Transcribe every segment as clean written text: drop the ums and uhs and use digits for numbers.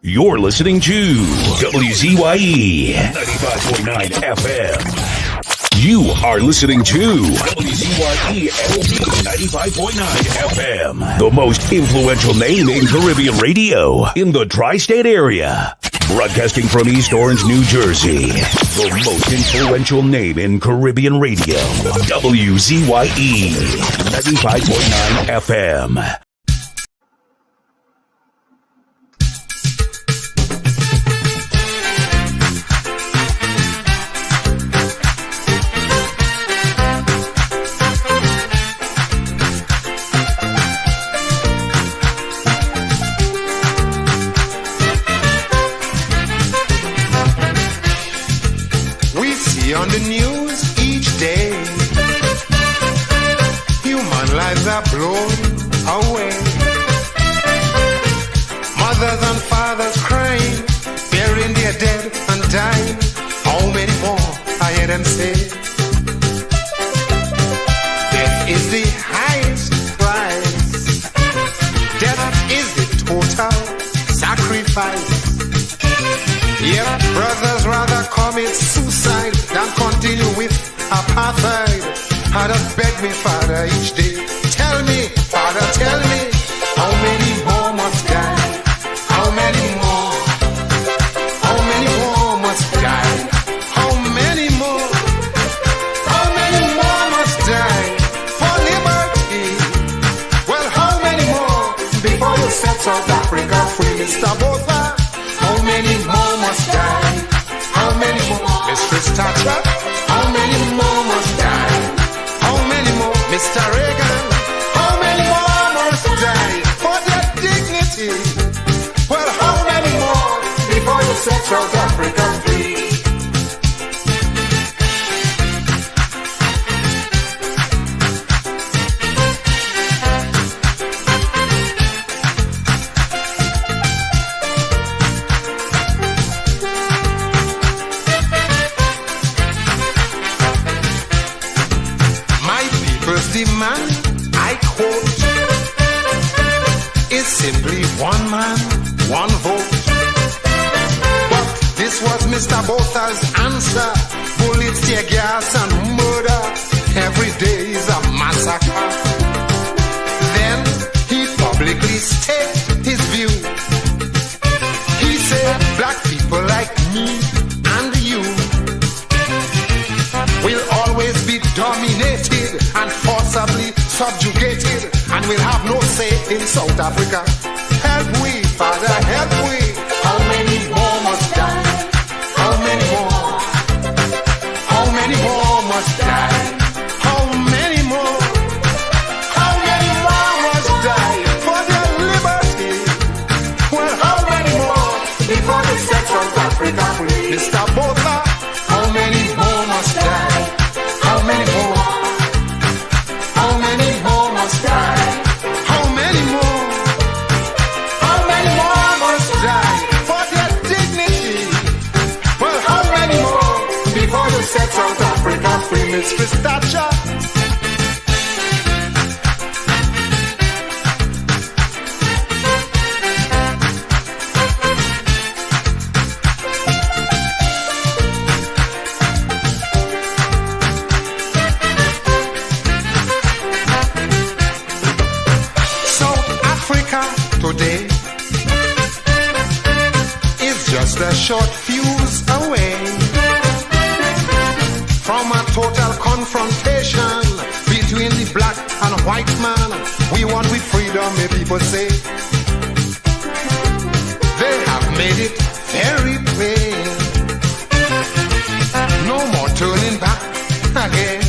You're listening to WZYE 95.9 FM. You are listening to WZYE 95.9 FM. The most influential name in Caribbean radio in the tri-state area. Broadcasting from East Orange, New Jersey. The most influential name in Caribbean radio. WZYE 95.9 FM. On the news each day, human lives are blown away. Mothers and fathers crying, burying their dead and dying. How many more, I hear them say? Death is the highest price. Death is the total sacrifice. Yep, brothers rather commit suicide than continue with apartheid. I just beg me, Father, each day. Tell me, Father, tell me, how many more must die? How many more? How many more must die? How many more? How many more must die for liberty? Well, how many more before you set South Africa free, Mr. Botha? How many more must die? How many more? Mistress Thatcher? How many more must die? How many more? Mr. Reagan? How many more must die for their dignity? Well, how many more before you set South Africa free? Demand, I quote, is simply one man, one vote. But this was Mr. Botha's answer. Bullets, tear gas and murder. Every day is a massacre. Then he publicly stated his view. He said black people like me and you will always be dominated and forcibly subjugated, and we'll have no say in South Africa. Help we, Father, help we. How many more must die? How many more? How many more must die? How many more? How many more must die for their liberty? Well, how many more before they set South Africa free? Mr. Botha, how many more must die? How many more? How many more must die? How many more? How many more must die for their dignity? Well, how many more before you set South Africa free, Mistress Thatcher? Today is just a short fuse away from a total confrontation between the black and white man. We want with freedom, may people say. They have made it very plain. No more turning back again.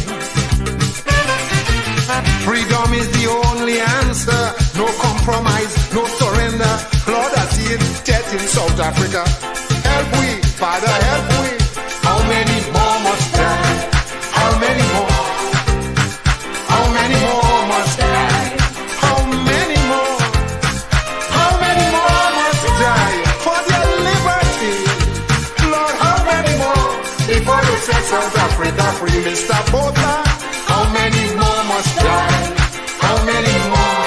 Freedom is the only answer. No compromise, no surrender. Lord, I see it death in South Africa. Help we, Father, help we. How many more must die? How many more? How many more must die? How many more? How many more must die for their liberty? Lord, how many more before you set South Africa free, Mr. Botha? How many more must die? How many more?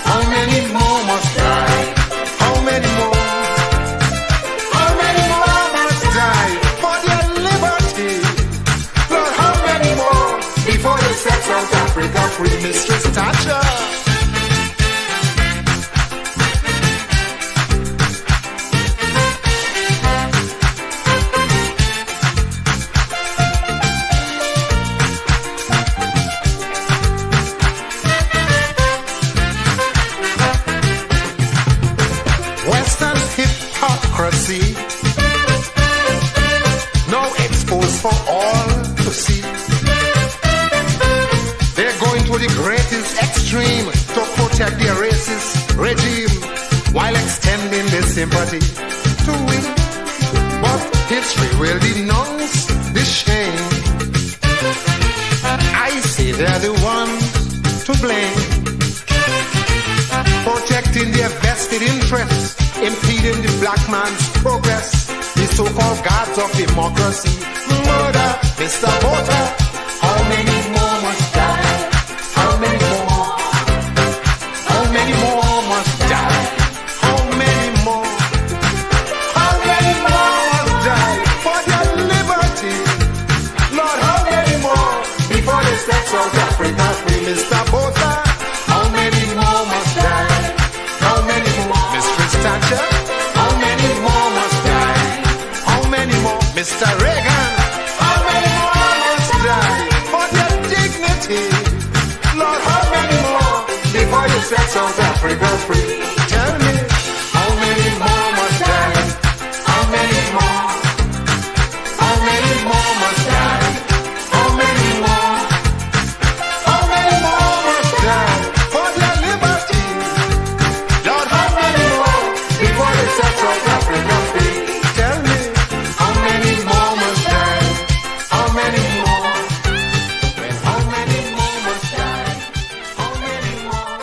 How many more must die? How many more? democracy, now exposed for all to see. They're going to the greatest extreme to protect their racist regime while extending their sympathy to it. But history will denounce this shame. I say they're the ones to blame, protecting their vested interests, impeding the black man's progress, the so-called gods of democracy. Murder, Mr. Voter, how many more must die? How many more? How many more must die? How many more? How many more must die for their liberty? Lord, how many more before they set South Africa free? Mr. Voter, how many more must die? How many more? Mistress Thatcher, how many more must die? How many more? Mr. Reagan, how many more must die for their dignity? Lord, how many more before you set South Africa free? Tell me, how many more must die? How many more? How many more must die? How many more? How many more must die for their liberty? Lord, how many more before they set South Africa free? Tell me, how many more must die? How many more? How many more must die? How many more?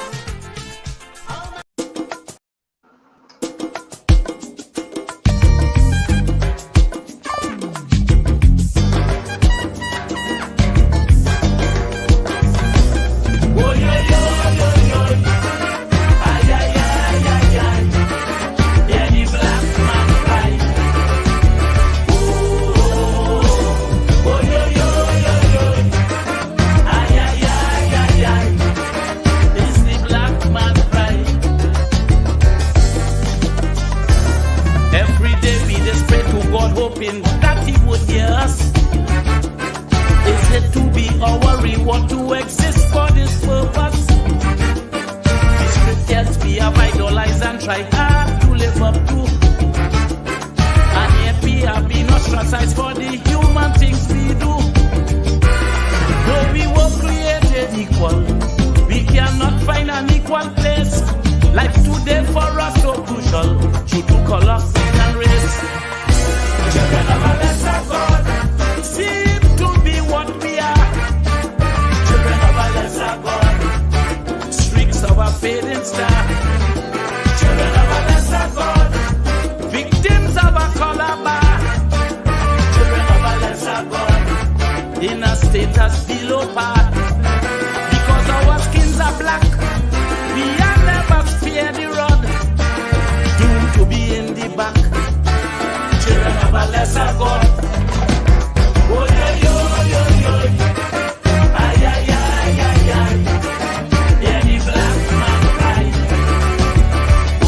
Every day we just pray to God, hoping that He would hear us. Is it to be our reward to exist for this purpose? The scriptures we have idolized and try hard to live up to, and yet we have been ostracized for the human things we do. Though we were created equal, we cannot find an equal place. Life today for us so crucial, due to color, sex and race. Children of a lesser God seem to be what we are. Children of a lesser God, streaks of a fading star. Children of a lesser God, victims of a color bar. Children of a lesser God, in a status below par. Because our skins are black, we are never fear the rod, doomed to be in the back. Children of a lesser God. Oh, yo, yo, yo, yo. Ay, ay, ay, ay, ay. Yeah, the black man cry. Oh,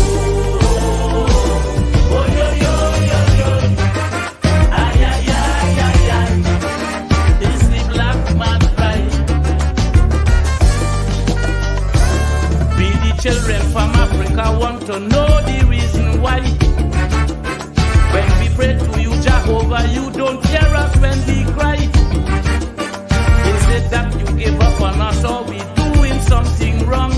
oh, yo, yo, yo, yo. Ay, ay, ay, ay, ay. It's the black man cry. We the children from Africa want to know the reason why. When we pray to you, Jehovah, you don't hear us when we cry. Is it that you give up on us or we doing something wrong?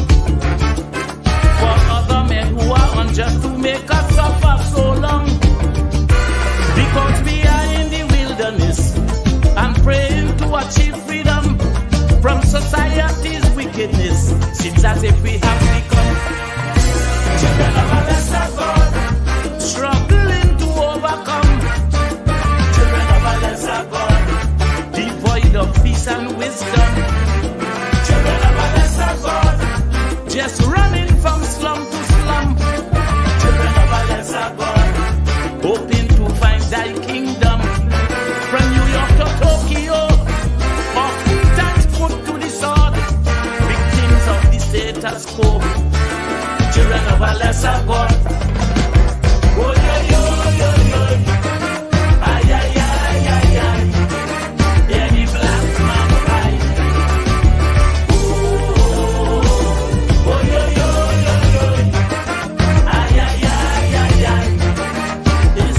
For other men who are unjust to make us suffer so long. Because we are in the wilderness and praying to achieve freedom from society's wickedness. Seems as if we have become children of a lesser God, struggling to overcome. Children of a lesser God, devoid of peace and wisdom. Children of a lesser God, just running from slum to slum. Children of a lesser God, hoping to find thy kingdom. From New York to Tokyo, or that's put to the sword. Victims of the status quo. Children of a lesser God. Oh, yo, yo, yo, yo. Ay, ay, ay, ay, ay. Yeah, the black man cry. Oh, oh, yo, yo, yo, yo. Ay, ay, ay, ay, ay. It's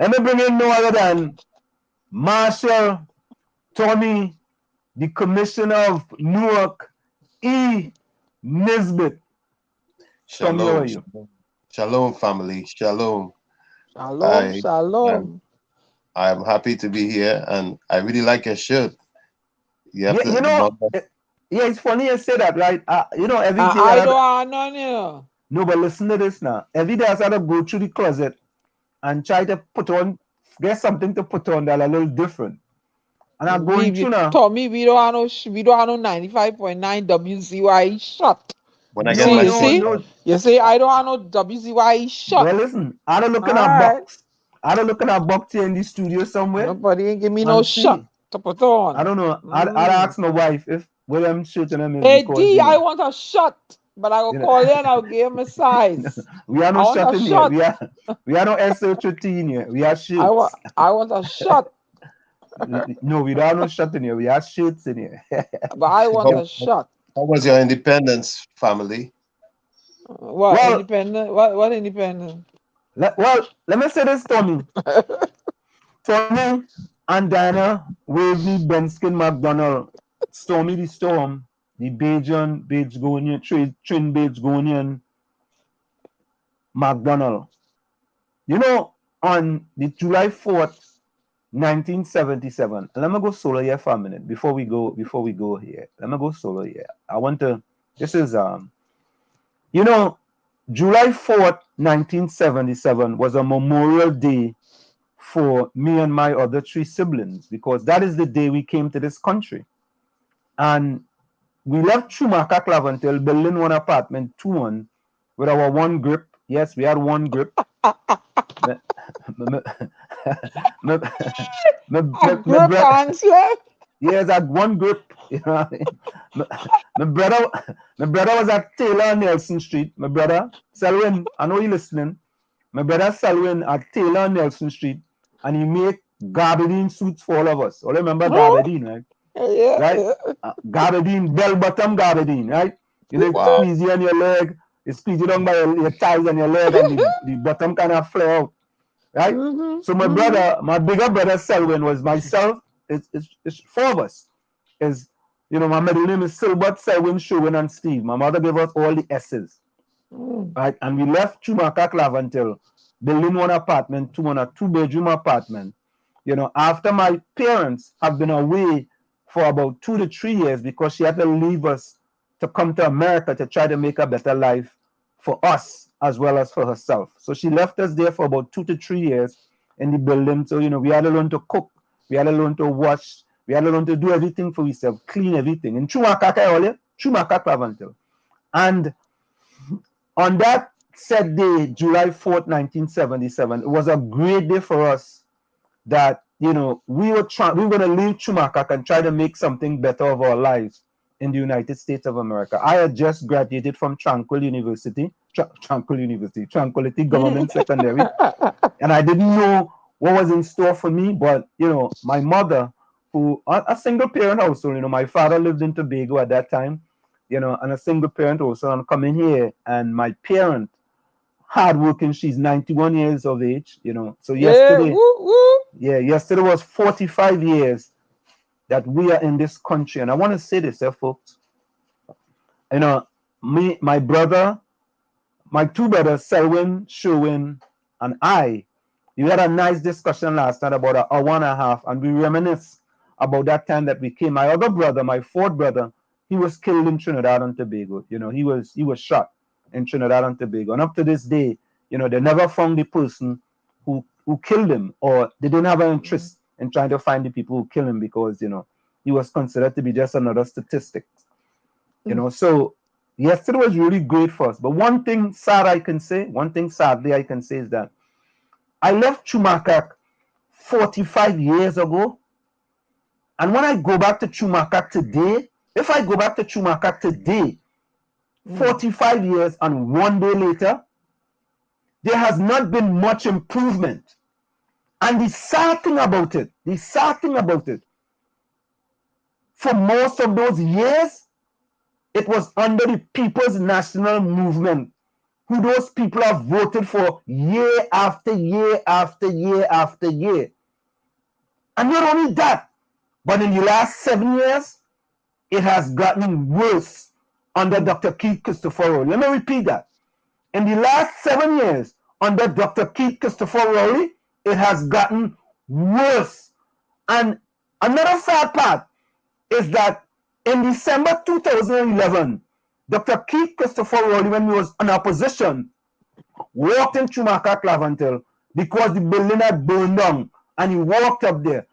Let me bring in no other than Marshall Tommy, the Commissioner of Newark, E. Nisbet. Tommy, how are Shalom, you? shalom, shalom, family, shalom. Shalom, I am shalom. I am happy to be here, and I really like your shirt. You have Yeah, to the one that, yeah, it's funny you say that, right? Every day I don't want none here. no, but listen to this now. Every day I sort of go through the closet and try to get something to put on that a little different. And I'm going through now. Tommy, we don't have no 95.9 WZYE shot. when I You get see, my you shirt see? on. You see, I don't have no WZYE shot. Well, listen, I don't look in a Alright. box. I don't look in a box here in the studio somewhere Nobody ain't give me no and shot see. to put on. I don't know. I'd ask my wife if William shooting him is Hey because D, I want a shot, but I will you know, call you and I'll give him a size. we are I not want a shooting here. shot. We are not SO13 here. We are shoots. I want a shot, No, we don't have no shooting here. We are shoots in here. but I want How, a shot. how was your independence, family? What Well, independent? What independent? let me say this, Tommy. Tommy and Diana, Wavy, Benskin, McDonald, Stormy the Storm, the Bajan, Bagonian, Trin Bagonian, McDonald. You know, on the July 4th, 1977, let me go solo here for a minute before we go here. Let me go solo here. I want to, this is, July 4th, 1977 was a memorial day for me and my other three siblings because that is the day we came to this country. And we left Schumacher Claventil building one apartment 2-1 with our one grip. Yes, we had one grip. my, my, my, A grip answer. yes, I had one grip. You know what I mean? My brother was at Taylor on Nelson Street. My brother, Selwyn, I know you listening. My brother Selwyn at Taylor on Nelson Street, and he make gabardine suits for all of us. All remember gabardine, right? Yeah, Right? yeah. Gabardine, bell bottom gabardine, right? You know, Wow. squeeze you on your leg, you squeeze you down by your thighs and your leg, and the bottom kind of flare out, right? So my brother, my bigger brother Selwyn was myself. It's four of us. Is my middle name is Silbert, Selwyn, Sherwin, and Steve. My mother gave us all the S's, right? And we left Schumacher Claventil, building one apartment, a two-bedroom apartment. After my parents have been away for about 2 to 3 years because she had to leave us to come to America to try to make a better life for us as well as for herself. So she left us there for about 2 to 3 years in the building. So, we had to learn to cook, we had to learn to wash, we had to learn to do everything for ourselves, clean everything. In Schumacher Claventil. And on that said day, July 4th, 1977, it was a great day for us that we were going to leave Schumacher and try to make something better of our lives in the United States of America. I had just graduated from Tranquility Government Secondary, and I didn't know what was in store for me. But my mother, who a single parent household, my father lived in Tobago at that time, and a single parent also, and coming here, and my parent, hardworking, she's 91 years of age, so yesterday. Yeah, Yesterday was 45 years that we are in this country. And I want to say this, folks. My brother, my two brothers, Selwyn, Sherwin, and I, we had a nice discussion last night about an hour and a half, and we reminisce about that time that we came. My other brother, my fourth brother, he was killed in Trinidad and Tobago. He was shot in Trinidad and Tobago. And up to this day, they never found the person who killed him, or they didn't have an interest in trying to find the people who killed him because, he was considered to be just another statistic. So yesterday was really great for us. But one thing sadly I can say is that I left Schumacher 45 years ago. And when I go back to Schumacher today, if I go back to Schumacher today, 45 years and 1 day later, there has not been much improvement. And the sad thing about it, for most of those years, it was under the People's National Movement who those people have voted for year after year after year after year. And not only that, but in the last 7 years, it has gotten worse under Dr. Keith Christopher. Let me repeat that. In the last 7 years, under Dr. Keith Christopher Rowley, it has gotten worse. And another sad part is that in December 2011, Dr. Keith Christopher Rowley, when he was in opposition, walked in Chumaka Clavantel because the building had burned down, and he walked up there.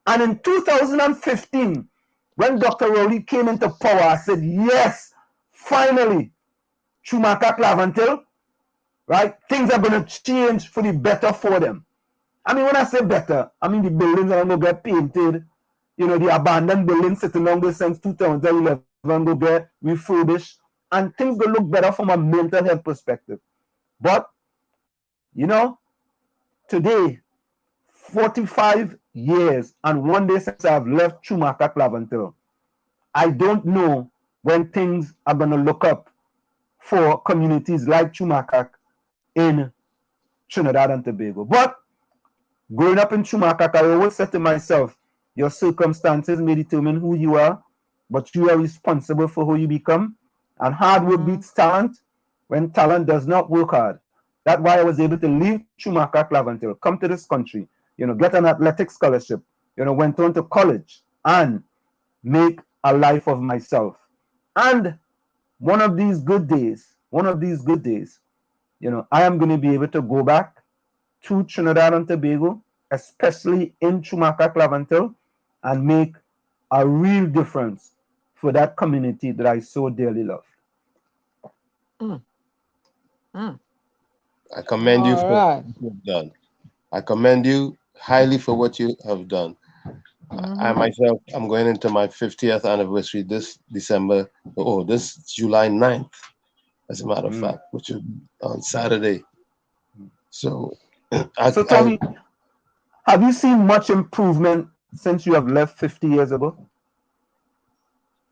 And in 2015, when Dr. Rowley came into power, I said, yes, finally, Chumaka Clavantel, right? Things are going to change for the better for them. I mean, when I say better, I mean the buildings are going to get painted. You know, the abandoned buildings sitting on there since 2011 will get refurbished, and things will look better from a mental health perspective. But, you know, today, 45 years and 1 day since I've left Chumaka Clavantel, I don't know when things are going to look up for communities like Chumaka in Trinidad and Tobago. But growing up in Chumaka, I always said to myself, your circumstances may determine who you are, but you are responsible for who you become. And hard work beats talent when talent does not work hard. That's why I was able to leave Chumaka Clavantel, come to this country, you know, get an athletic scholarship, you know, went on to college and make a life of myself. And one of these good days, you know, I am going to be able to go back to Trinidad and Tobago, especially in Chumaka Clavantel, and make a real difference for that community that I so dearly love. I commend you for what you have done. I commend you highly for what you have done. I myself, I'm going into my 50th anniversary this December, this July 9th, as a matter of fact, which is on Saturday. So, tell me, have you seen much improvement since you have left 50 years ago?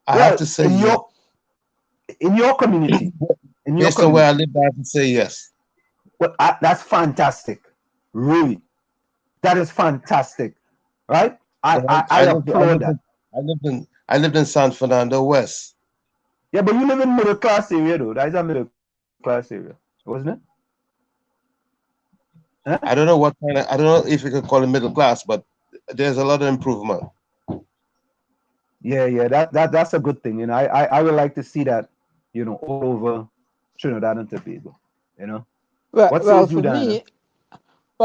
I have to say, in your community, based on where I live, I have to say yes. Well, that's fantastic, really. That is fantastic, right? I applaud that. I lived in San Fernando West. Yeah, but you live in middle class area, though. That is a middle class area, wasn't it? Huh? I don't know what kind of. I don't know if you could call it middle class, but there's a lot of improvement. Yeah, that's a good thing. You know, I would like to see that, you know, all over Trinidad and Tobago. You know. Well,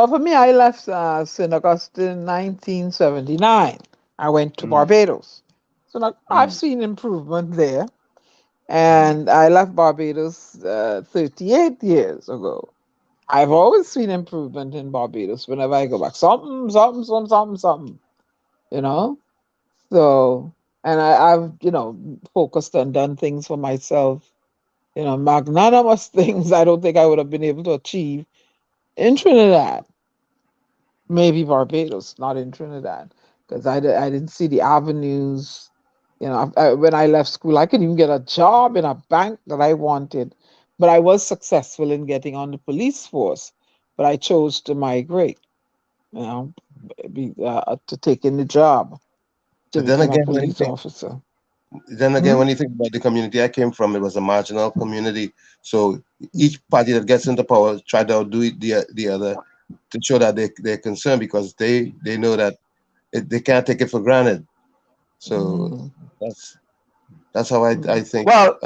for me, I left St. Augustine in 1979. I went to Barbados. So now I've seen improvement there. And I left Barbados 38 years ago. I've always seen improvement in Barbados whenever I go back. Something, you know? So, and I've, you know, focused and done things for myself, you know, magnanimous things I don't think I would have been able to achieve in Trinidad. Maybe Barbados, not in Trinidad, because I didn't see the avenues. You know, when I left school, I couldn't even get a job in a bank that I wanted, but I was successful in getting on the police force. But I chose to migrate, you know, to take in the job to become a police officer. Then again, when you think about the community I came from, it was a marginal community. So each party that gets into power try to outdo the other to show that they're concerned, because they know that they can't take it for granted. So that's how I think. Well,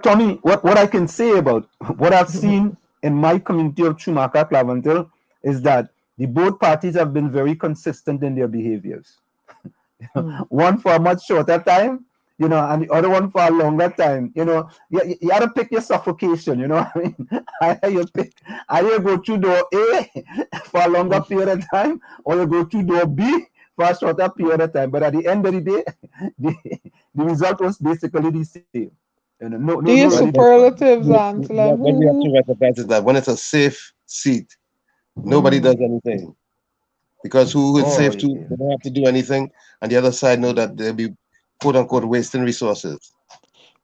Tommy, what I can say about what I've seen in my community of Chumaka Clavantel is that the both parties have been very consistent in their behaviors. One for a much shorter time, you know, and the other one for a longer time. You know, you got to pick your suffocation. You know what I mean? Either you go through door A for a longer period of time, or you go through door B for a shorter period of time. But at the end of the day, the result was basically the same. You know, no superlatives, Angela. What we have to recognize is that when it's a safe seat, nobody does anything. Because who is safe to, they don't have to do anything, and the other side know that they'll be, quote unquote, wasting resources.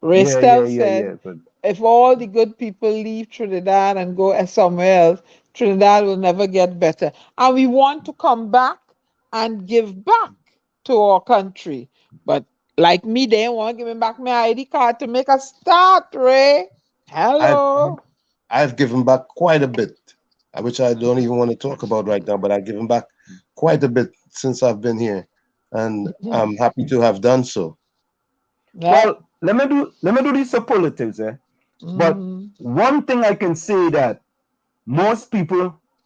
Rastel said, Good. if all the good people leave Trinidad and go somewhere else, Trinidad will never get better. And we want to come back and give back to our country. But like me, they want to give me back my ID card to make a start, Ray. Hello. I've given back quite a bit, which I don't even want to talk about right now, but I've given back quite a bit since I've been here. And I'm happy to have done so. Well, let me do these superlatives, But one thing I can say that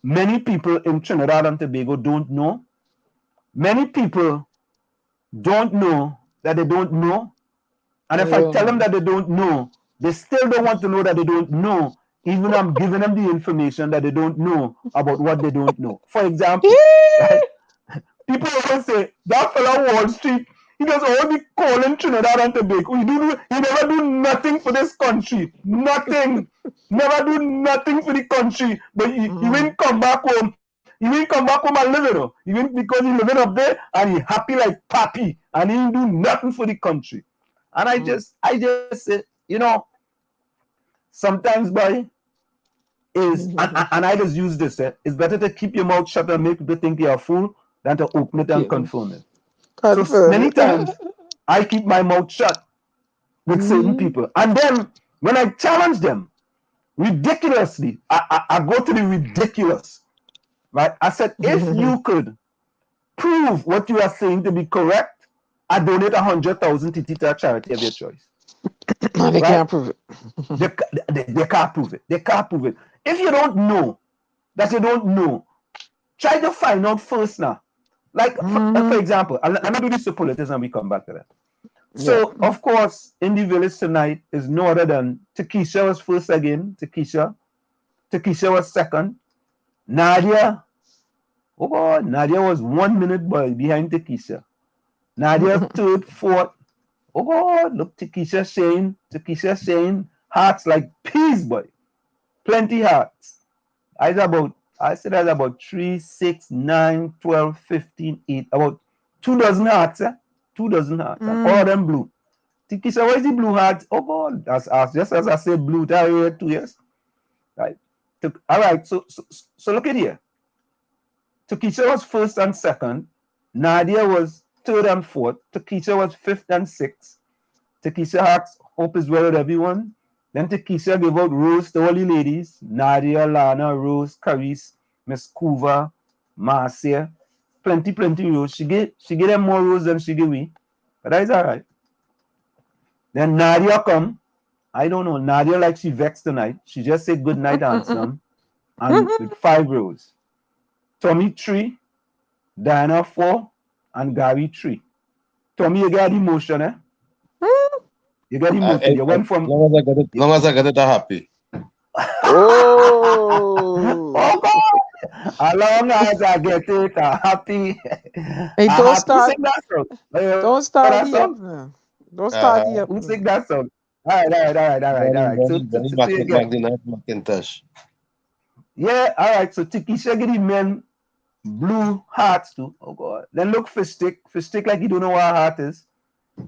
many people in Trinidad and Tobago don't know. Many people don't know that they don't know. And if I tell them that they don't know, they still don't want to know that they don't know, even I'm giving them the information that they don't know about what they don't know. For example, right? People always say, that fellow Wall Street, he does all the calling Trinidad and Tobago. He never do nothing for this country. Nothing. Never do nothing for the country. But he won't come back home. He won't come back home and live it. He won't, because he's living up there and he happy like papi. And he didn't do nothing for the country. And I just say, sometimes, boy, and I just use this, it's better to keep your mouth shut and make people think you're a fool than to open it and confirm it. So many times, I keep my mouth shut with certain people. And then, when I challenge them, ridiculously, I go to the ridiculous. Right? I said, if you could prove what you are saying to be correct, I donate 100,000 to a charity of your choice. They can't prove it. They can't prove it. They can't prove it. If you don't know that you don't know, try to find out first now. Like, for example, I'm going to do this superlatives and we come back to that. So, of course, in the village tonight is no other than Takesha was first again. Takesha was second. Nadia was 1 minute behind Takesha. Nadia third, fourth. Oh God, look, Takesha Shane, hearts like peas, boy. Plenty hearts. I said that's about 3, 6, 9, 12, 15, 8, about 2 dozen hearts, 2 dozen hearts. And all of them blue. Takesha, where's the blue heart? Oh God, that's just as I said, blue, that here 2 years. Right. All right, so look at here. Takesha was first and second. Nadia was third and fourth. Takesha was fifth and sixth. Takesha Hawks, hope is well with everyone. Then Takesha gave out rose to all the ladies. Nadia, Lana, Rose, Caris, Miss Kuva, Marcia. Plenty rose. She gave them more rose than she gave me. But that's all right. Then Nadia come. I don't know. Nadia like she vexed tonight. She just said good night, handsome. And with 5 rose. Tommy 3, Diana 4, and Gary 3. Tommy, you got emotion, eh? You got emotion. You went from. Long as I get it, I'm happy. Oh. Oh God! As long as I get it, I'm happy. Hey, don't start. Sing that song. Don't start the up. Don't start the up. Who sing that song? All right. So, Macintosh. Yeah, all right. So Takesha get the men blue hearts too. Oh God. Then look for Stick like he don't know what a heart is.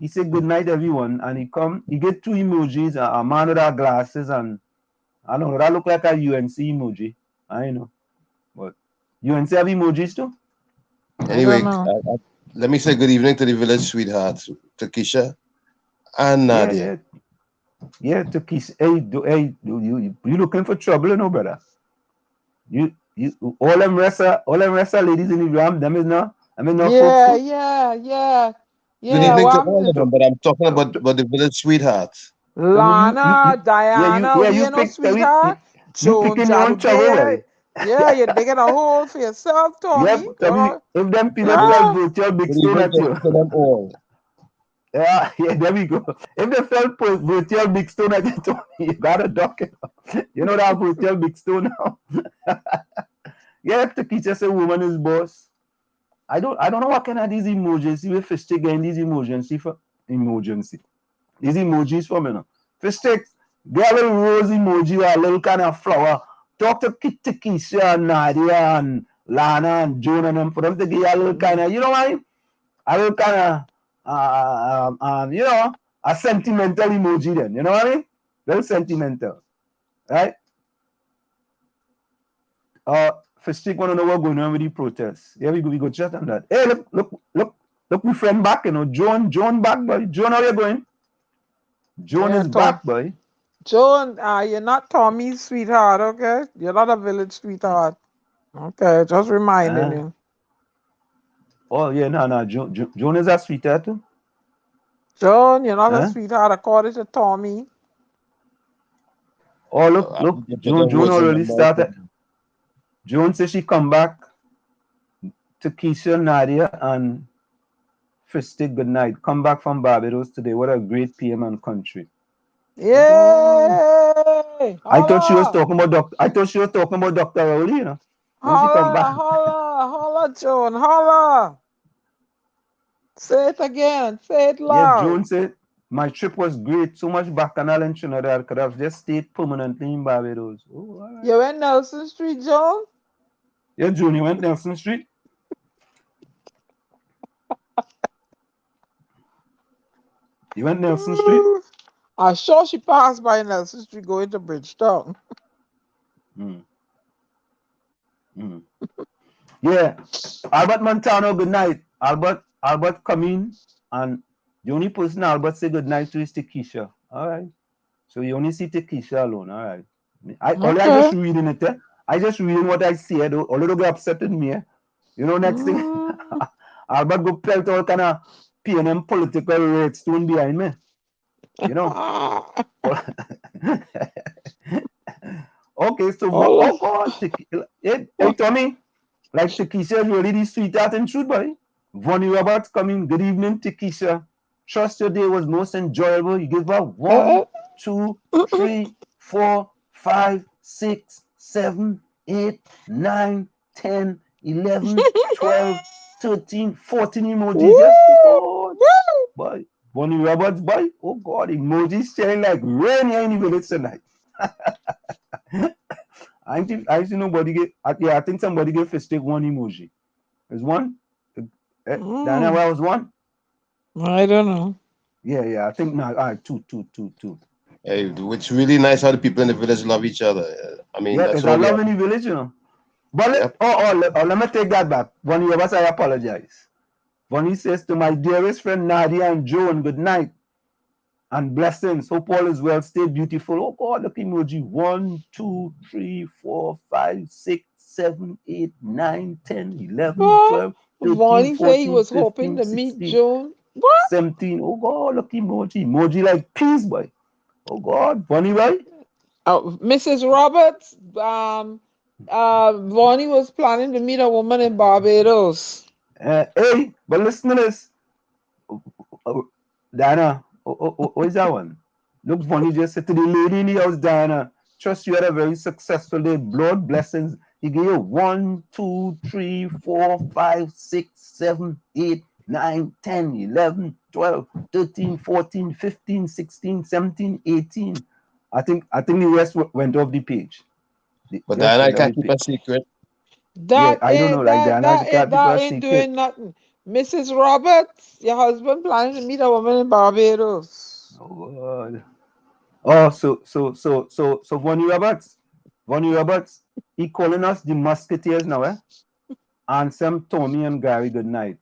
He said good night everyone, and he get 2 emojis, a man with our glasses, and I don't know, that look like a UNC emoji. I know. But UNC have emojis too? Anyway, let me say good evening to the village sweethearts, Takesha and Nadia. Yeah, Takesha. Hey, you looking for trouble, you know, brother? You all them rest of ladies in the room, them is not. I mean, no folks. Yeah. Good evening to all of them, but I'm talking about the village sweethearts. Lana, Diana, we ain't no sweetheart. You picking your own trouble, yeah, you're digging a hole for yourself, Tony. Yep, if them people fell virtual big stone at you. Them all. Yeah, there we go. If they fell virtual big stone at you, Tony, you got a duck. You know that virtual big stone now. Yeah, the teacher say woman is boss. I don't know what kind of these emergency we fish getting these emergency. These emojis for me now. Fish take get a little rose emoji or a little kind of flower. Talk to Takesha and Nadia and Lana and Joan and them for them to get a little kind of, you know what I mean? A little kind of a sentimental emoji then. You know what I mean? Very sentimental. Right? Fistick want to know what's going on with the protests. Yeah, we go chat on that. Hey, look, we friend back, you know. Joan back, boy. Joan, how you going? Joan is back, boy. Joan, you're not Tommy's sweetheart, okay? You're not a village sweetheart. Okay, just reminding you. Oh, yeah, no. Joan is a sweetheart too. Joan, you're not a sweetheart according to Tommy. Oh, look. Joan already started. Joan says she come back to Keisha, Nadia, and Fistic good night. Come back from Barbados today. What a great PM and country. Yay! I thought she was talking about Dr. Rowley, you know. When she come back. Holla, Joan, holla. Say it again. Say it loud. Yeah, Joan said my trip was great. So much bacchanal in Trinidad. Could have just stayed permanently in Barbados. Oh, all right. You went Nelson Street, Joan? Yeah, Joan, you went Nelson Street? You went Nelson Street? I'm sure she passed by Nelson Street going to Bridgetown. Yeah. Albert Montano, good night. Albert come in, and the only person Albert say good night to is Takesha. All right. So you only see Takesha alone. All right. I just reading it. I just reading what I see. Although they get upset with me. You know, next thing, Albert go pelt all kind of PNM political redstone behind me. You know. Okay, so oh God, hey Tommy, like Takesha is really the sweetheart and truth, boy. Vonnie Roberts coming. Good evening, Takesha. Trust your day was most enjoyable. You give her 1, 2, 3, 4, 5, 6, 7, 8, 9, 10, 11, 12, 13, 14 emojis. Yes, oh God. Boy, Vonnie Roberts, boy. Oh God, emojis sharing like rain here in the village tonight. I see nobody get. Yeah, I think somebody gave Fistic one emoji. There's one. Diana, where was one? I don't know. Yeah. I think now. All right, two. Hey, it's really nice how the people in the village love each other. I mean, Yeah, that's because I what love in the village, you know. But Yep. let me take that back. One of us, I apologize. Bonnie says to my dearest friend Nadia and Joan, good night and blessings. Hope all is well. Stay beautiful. Oh God, look emoji. 1, 2, 3, 4, 5, 6, 7, 8, 9, 10, 11, 12, 13, Vonnie 14, said he was 15, hoping to 16, meet Joan. What? 17. Oh God, look emoji. Emoji like peace, boy. Oh God, Bonnie, right? Mrs. Roberts, Vonnie was planning to meet a woman in Barbados. Hey, but listen to this. Diana, what is that one? Look, Vonnie just said to the lady in the house, Diana, trust you had a very successful day. Blood blessings. He gave you 1, 2, 3, 4, 5, 6, 7, 8, 9, 10, 11, 12, 13, 14, 15, 16, 17, 18. I think the rest went off the page. But Diana, I can't keep a secret. Yeah, I don't know. Like Diana, she can't keep a ain't secret. doing nothing. Mrs. Roberts, your husband planning to meet a woman in Barbados. Oh God. Oh, so Vonnie Roberts, he calling us the Musketeers now, eh? And Sam, Tommy, and Gary, good night.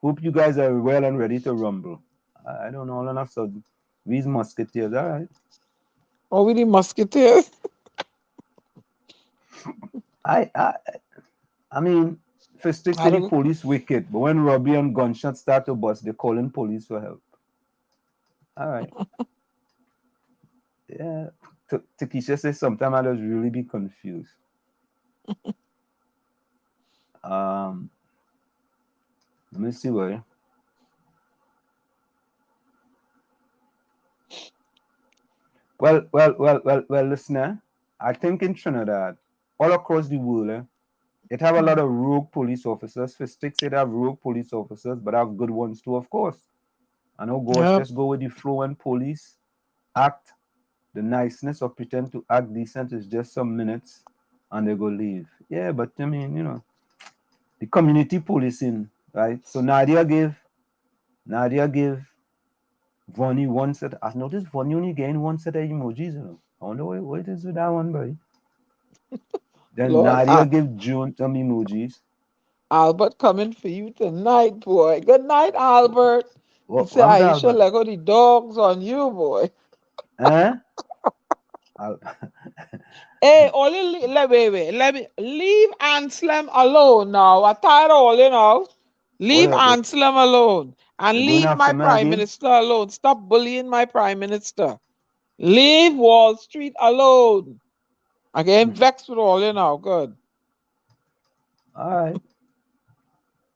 Hope you guys are well and ready to rumble. I don't know, all of a sudden, these Musketeers, all right. Oh, we the Musketeers? I mean, Fistic say the police wicked, but when robbery and gunshots start to bust, they're calling police for help. All right. Yeah. Takesha says sometimes I just really be confused. Let me see where. Well, listener. I think in Trinidad, all across the world, it have a lot of rogue police officers. Fistic said have rogue police officers, but have good ones too, of course. I know gosh, just go with the flow and police act the niceness or pretend to act decent is just some minutes and they go leave. Yeah, but I mean, you know, the community policing, right? So Nadia gave Vonnie one set. I noticed Vonnie only getting one set of emojis. I wonder what it is with that one, boy. Then Lord, Nadia give June some emojis. Albert coming for you tonight, boy. Good night, Albert. He said, What Aisha, Albert? let go the dogs on you, boy. Eh? Hey, only wait. Let me leave Anselm alone now. I'm tired of all, Leave Anselm alone and leave my prime minister alone. Stop bullying my prime minister. Leave Wall Street alone. I get vexed with all, Good. All right.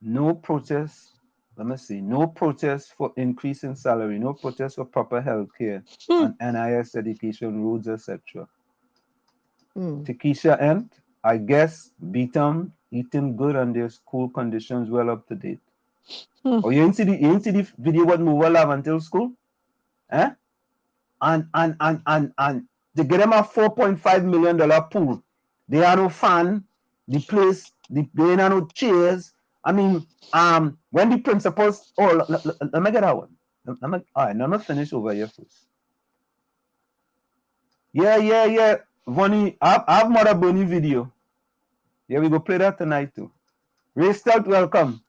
No protest. Let me see. No protest for increase in salary. No protest for proper health care and NIS education, roads, etc. Takesha Ent, I guess, Beatum, eating good and their school conditions well up to date. Oh, you didn't see the video what move have until school? Eh? And they get them a $4.5 million pool. They are no fan. The place, they are no chairs. I mean, when the principals, let me get that one. All right, let me finish over here first. Yeah. Vonnie, I have Mother Bonnie video. Yeah, we go play that tonight too. Ray Stout, welcome.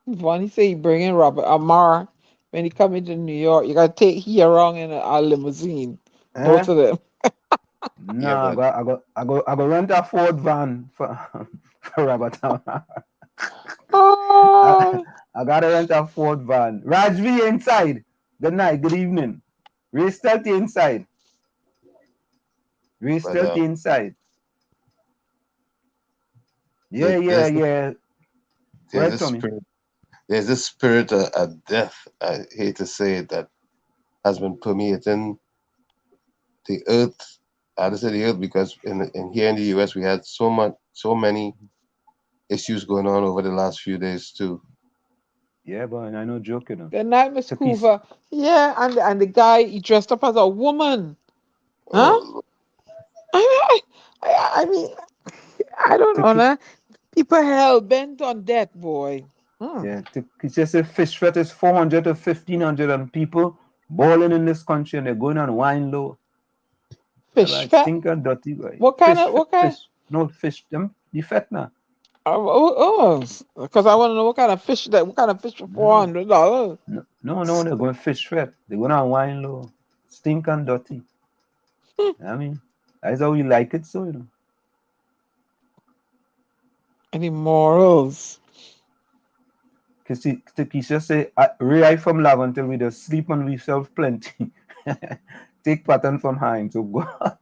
Vonnie say he bringing Robert Amar when he come into New York. You gotta take he around in a limousine. Both of them. No, I go rent a Ford van for Robert Amar. I gotta rent a Ford van. Rajvi inside. Good night, good evening. Ray Stout inside. Ray Stout inside. Yeah. There's this spirit of death, I hate to say it, that has been permeating the earth. I say the earth because in here in the US we had so many issues going on over the last few days too. Yeah, but I know joking. The night Miss Coover. Yeah, and the guy he dressed up as a woman. Huh? I mean, I don't know. Nah. People hell bent on that, boy. Yeah, it's just a fish fete is 400 to 1,500 and people balling in this country and they're going on wine low. Fish fete? Stinker dirty, boy. What kind of? Fish, no fish, them the fete now. Because I want to know what kind of fish for $400. No, they're going fish fete. They're going on wine low. Stink and dirty. I mean, that's how we like it, so Any morals? Takesha say, Ray from love until we just sleep and we self plenty. Take pattern from Hines. Oh God.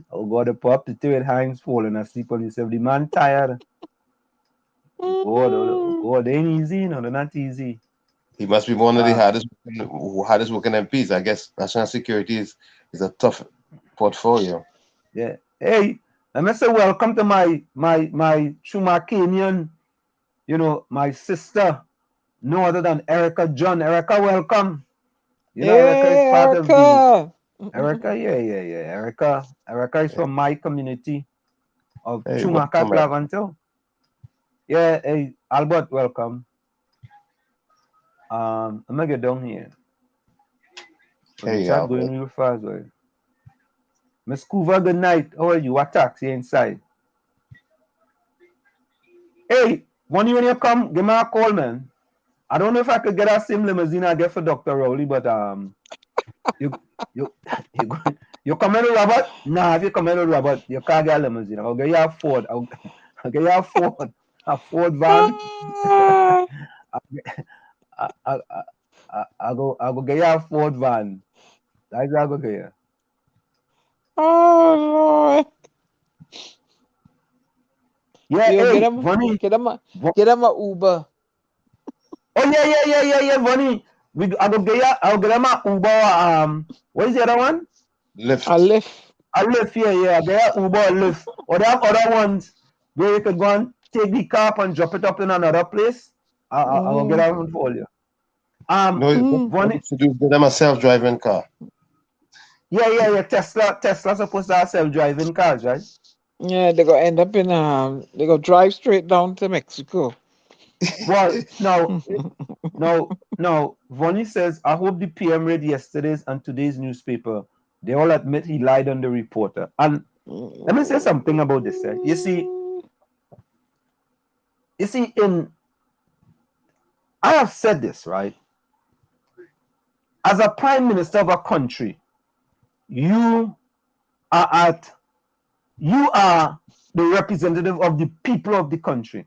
Oh God, the pop the third Hines falling asleep on himself. The man tired. God, they ain't easy, they're not easy. He must be one of the hardest working MPs. I guess national security is a tough portfolio. Yeah. Hey, let me say welcome to my Chumacanian, my sister, no other than Erica John. Erica, welcome. Erica is part of the Erica, yeah. Erica is from my community of Chumaca Clavanto. Yeah, hey, Albert, welcome. I'm gonna get down here. Hey, chat going real fast, boy. Miss Coover, good night. How are you? What taxi inside? Hey, when you come, give me a call, man. I don't know if I could get that same limousine I get for Dr. Rowley, but you come in with Robert? Nah, if you come in with Robert, you can't get a limousine. I'll get you a Ford. I'll get you a Ford van. I'll go get you a Ford van. That's what I'll go get you. Oh Lord. Yeah, hey, Vonnie. Get him a Uber. Oh yeah, Vonnie. I'll get him a Uber. What is the other one? Lyft. A Lyft, yeah. I'll get Uber or Lyft. Or they have other ones where you could go and take the car up and drop it up in another place. I'll get that one for you. Vonnie to do get them a self-driving car. Yeah. Tesla supposed to have self-driving cars, right? Yeah, they're gonna end up in they go drive straight down to Mexico. Well, now, Vonnie says, I hope the PM read yesterday's and today's newspaper. They all admit he lied on the reporter. And let me say something about this. You see, I have said this, right? As a prime minister of a country, you are the representative of the people of the country.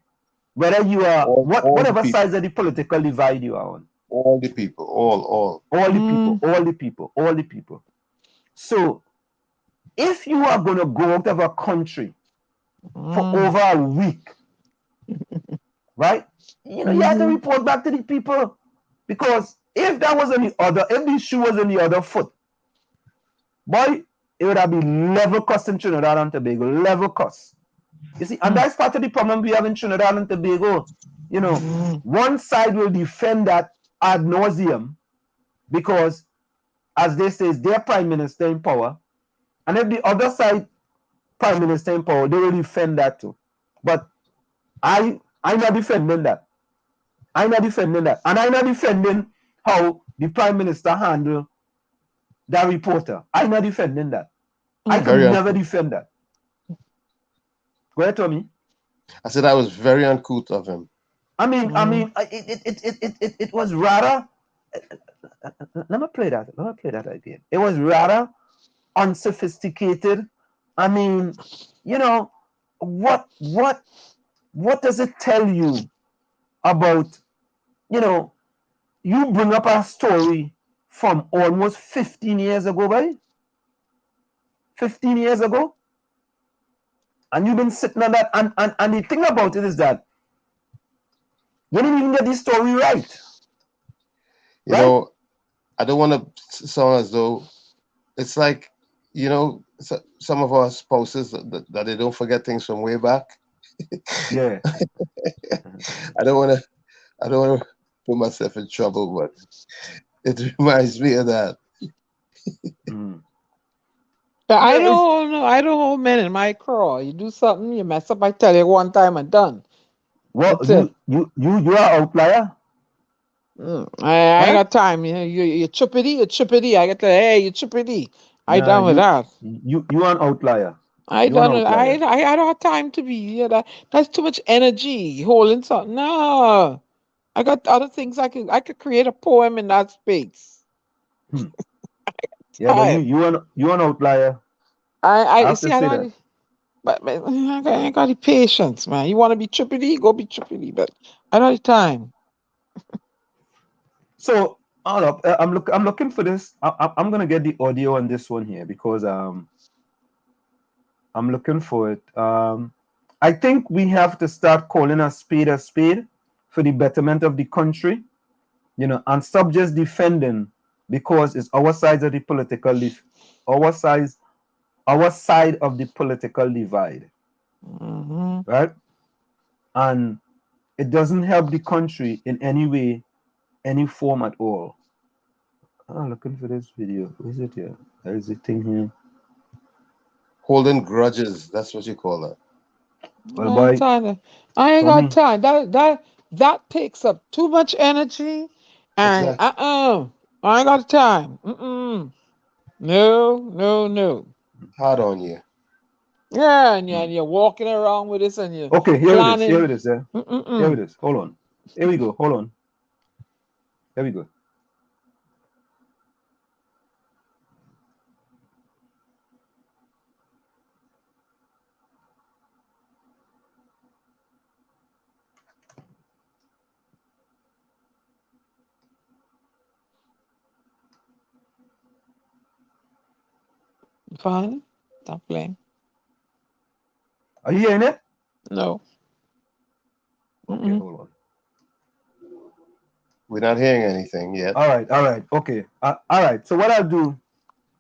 Whether you are whatever size of the political divide you are on. All the people, all the people. So if you are going to go out of a country for over a week, right? You have to report back to the people, because if the shoe was on the other foot, boy, it would have been level cost in Trinidad and Tobago, level cost. You see, and that's part of the problem we have in Trinidad and Tobago. One side will defend that ad nauseum because, as they say, it's their prime minister in power. And if the other side prime minister in power, they will defend that too. But I'm not defending that. And I'm not defending how the prime minister handled that reporter. I'm not defending that. I could never defend that. Go ahead, Tommy. I said that was very uncouth of him. I mean, it was rather. Let me play that again. It was rather unsophisticated. I mean, what does it tell you about, you bring up a story from almost 15 years ago, right? 15 years ago. And you've been sitting on that. And the thing about it is that you didn't even get the story right. I don't want to sound as though it's like, some of our spouses that they don't forget things from way back. Yeah. I don't want to put myself in trouble, but it reminds me of that. I don't hold men in my craw. You do something, you mess up, I tell you one time and done. Well, you are outlier. I got time. You chippity. I got to, hey, you chippity. I done with that. You an outlier. I done it. I don't have time to be. That's too much energy holding something. No, I got other things. I could create a poem in that space. Yeah, but you an outlier. I see. I don't. But I got the patience, man. You want to be trippity, go be trippity. But I don't have time. So I'm looking for this. I'm gonna get the audio on this one here because I'm looking for it. I think we have to start calling a spade for the betterment of the country, and stop just defending because it's our side of the political our side of the political divide, right? And it doesn't help the country in any way, any form at all. I'm looking for this video. Is it here? There is a thing here. Holding grudges. That's what you call that. Well, boy, I ain't got time. That takes up too much energy. And exactly. I ain't got time. No. Hard on you. Yeah, and you're walking around with this and you're okay. planning. Here it is. Here it is. Hold on. Here we go. Hold on. Here we go. Fine. Stop playing. Are you hearing it? No. Okay, hold on. We're not hearing anything yet. All right. Okay. All right. So what I'll do,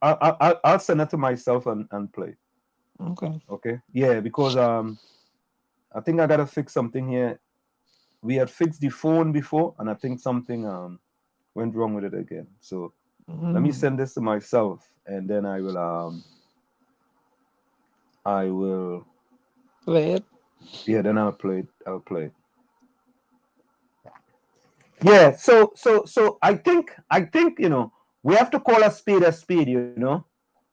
I'll send it to myself and play. Okay. Yeah, because I think I gotta fix something here. We had fixed the phone before, and I think something went wrong with it again. So let me send this to myself, and then I will play it. Yeah, then I'll play it. Yeah. So I think we have to call a spade, you know.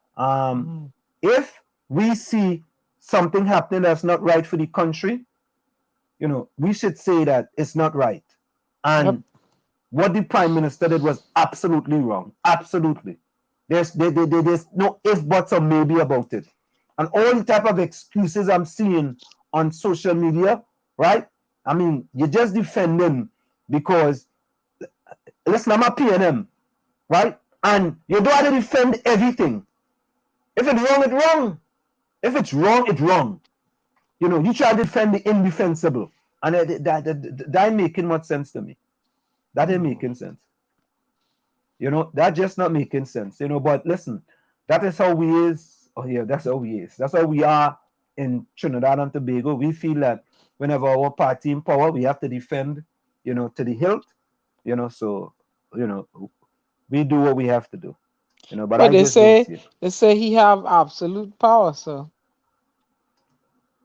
Um, Mm. if we see something happening that's not right for the country, we should say that it's not right. Yep. And what the prime minister did was absolutely wrong. Absolutely. There's no if, buts, or maybe about it. And all the type of excuses I'm seeing on social media, right? I mean, you're just defending because, listen, I'm a PNM, right? And you don't have to defend everything. If it's wrong, it's wrong. If it's wrong, it's wrong. You try to defend the indefensible. And that ain't making much sense to me. That ain't Mm. making sense. That just not making sense. But listen, that is how we is. Oh yeah, that's how we is. That's how we are in Trinidad and Tobago. We feel that whenever our party in power, we have to defend, to the hilt. So, you know, we do what we have to do. But But I they just don't say see it. they say he have absolute power, so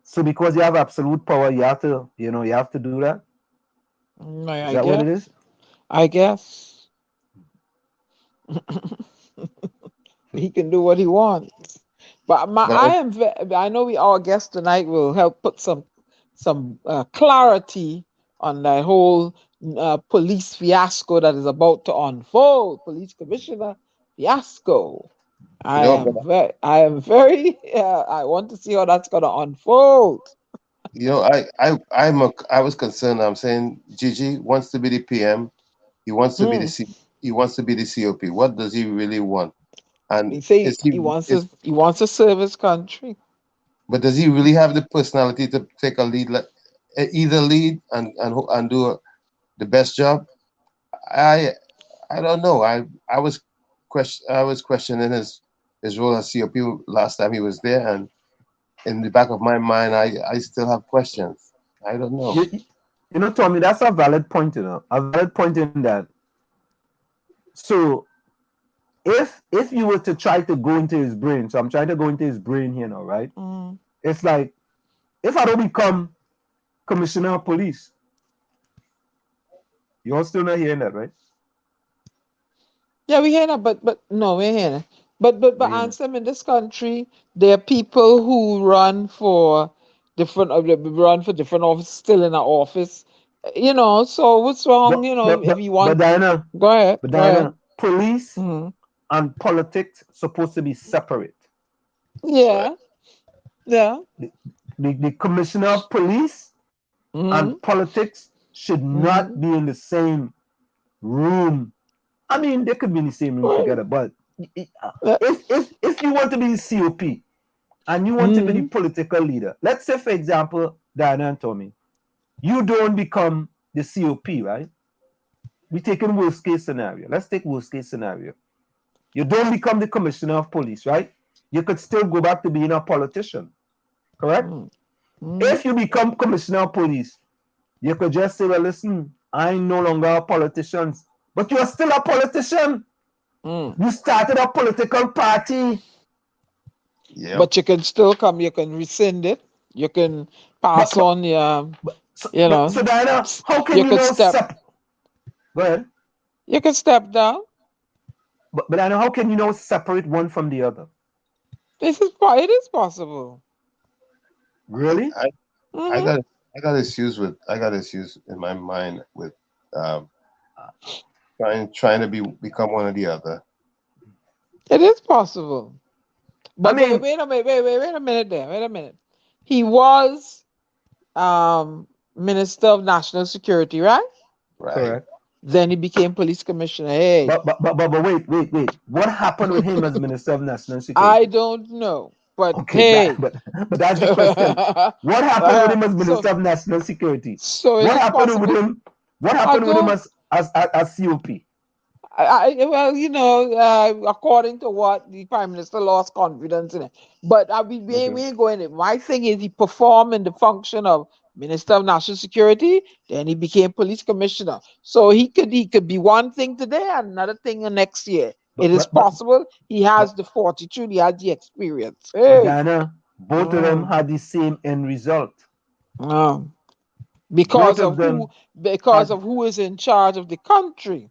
So because you have absolute power, you have to do that. Is I that what it guess. is? I guess he can do what he wants. But But I, I know our guest tonight will help put some clarity on that whole police fiasco that is about to unfold. Police commissioner fiasco. but I am very. I want to see how that's going to unfold. I was concerned. I'm saying Gigi wants to be the PM. He wants to be Hmm. he wants to be the COP. What does he really want? And He say is he is he wants to serve his country. but does he really have the personality to take a lead, like either lead and do the best job? I I don't know. I was questioning his role as COP last time he was there, and in the back of my mind, I still have questions. I don't know. Tommy, that's a valid point. A valid point in that. So if you were to try to go into his brain, so I'm trying to go into his brain here now, right? Mm. It's like, if I don't become commissioner of police, you're still not hearing that, right? Yeah, we hear that, but no, we hear that. But We're hearing it. answer in this country, there are people who run for different offices, still in our office. So what's wrong? But but If but you but want, Diana, go ahead, but go ahead. Diana, police Hmm. and politics supposed to be separate. Right. Yeah, yeah. The commissioner of police Hmm. and politics should not Hmm. be in the same room. I mean, they could be in the same room Well, together, but uh, if you want to be the COP and you want to be the mm, political leader, let's say, for example, Diana and Tommy, you don't become the COP, right? We taking worst case scenario. Let's take worst case scenario. You don't become the commissioner of police, right? You could still go back to being a politician, correct? mm, mm, If you become commissioner of police, you could just say, well, listen, I'm no longer a politician, but you're still a politician. mm. You started a political party. Yep. But you can still come. You can rescind it. You can But pass but on your, but so, you but, know, so Diana, how can you you could now step. go ahead. You can step down. But Diana, how can you now separate one from the other? It is possible. Really? I I Hmm. got I got issues in my mind with um, trying to become one or the other. It is possible. I But mean, wait a minute. Wait a minute there. Wait a minute. He was Minister of National Security, right? Right. correct. Then he became police commissioner. Hey, But wait. What happened with him as Minister of National I Security? don't know. But Okay, hey. but that's the question. What happened with him as So Minister of National Security? it What is happened with possible. him? What I happened with him don't. as COP? Well, according to what the prime minister lost confidence in it. But we Okay. ain't going there. My thing is he performed in the function of Minister of National Security, then he became police commissioner. So he could be one thing today and another thing the next year. It But is but but possible. He has but the fortitude, he has the experience. but Hey. Diana, both of them Mm, had the same end result. mm, Because Both of of them because had of who is in charge of the country.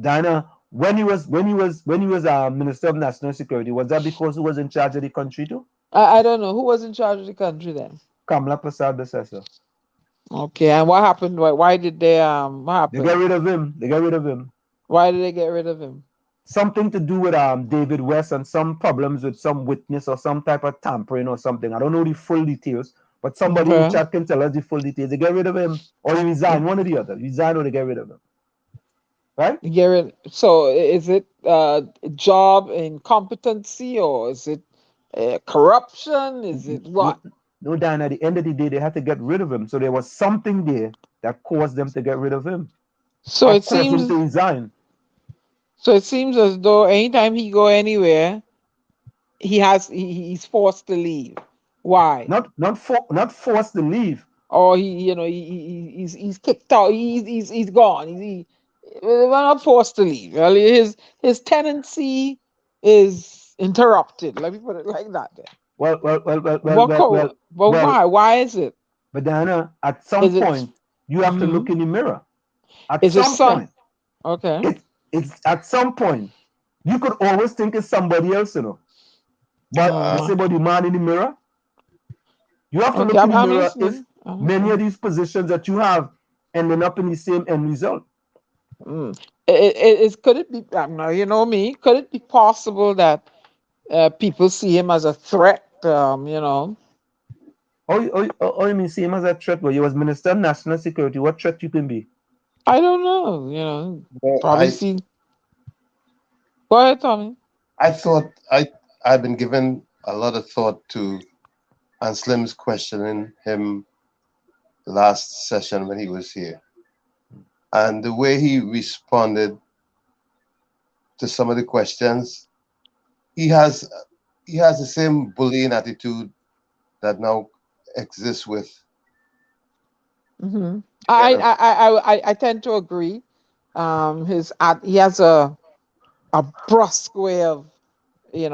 Diana. When he was Minister of National Security, was that because he was in charge of the country too? I don't know who was in charge of the country then. Kamla Prasad Besesa. Okay, and what happened? Why did they what They get happened? rid of him. They get rid of him. Why did they get rid of him? Something to do with David West and some problems with some witness or some type of tampering or something. I don't know the full details, but somebody in Okay. chat can tell us the full details. They get rid of him or he resign, one or the other. Resign or they get rid of him. Right? Get rid. So is it job incompetency or is it corruption? Is it No, what? no, Dan, at the end of the day, they had to get rid of him. So there was something there that caused them to get rid of him. So Or it caused him to seems. resign. So it seems as though anytime he go anywhere, he's forced to leave. Why? Not forced to leave. Or he's kicked out. He's gone. We're not forced to leave. Well, his tenancy is interrupted. Let me put it like that. Then. Well, But well, why? Why is it? but Diana, at some Is it? point, you have to look in the mirror. At Is his some son? point, Okay. it's at some point, you could always think it's somebody else, But you say about the man in the mirror, you have to Okay, look in the I'm mirror if listening. many of these positions that you have ending up in the same end result. Could it be? You know me. Could it be possible that people see him as a threat? You mean see him as a threat? Well, you was Minister of National Security. What threat you can be? I don't know. Well, Probably see. Go ahead, Tommy. I thought I've been given a lot of thought to Anslim's questioning him last session when he was here, and the way he responded to some of the questions, he has the same bullying attitude that now exists with. Mm-hmm. I tend to agree. He has a brusque way of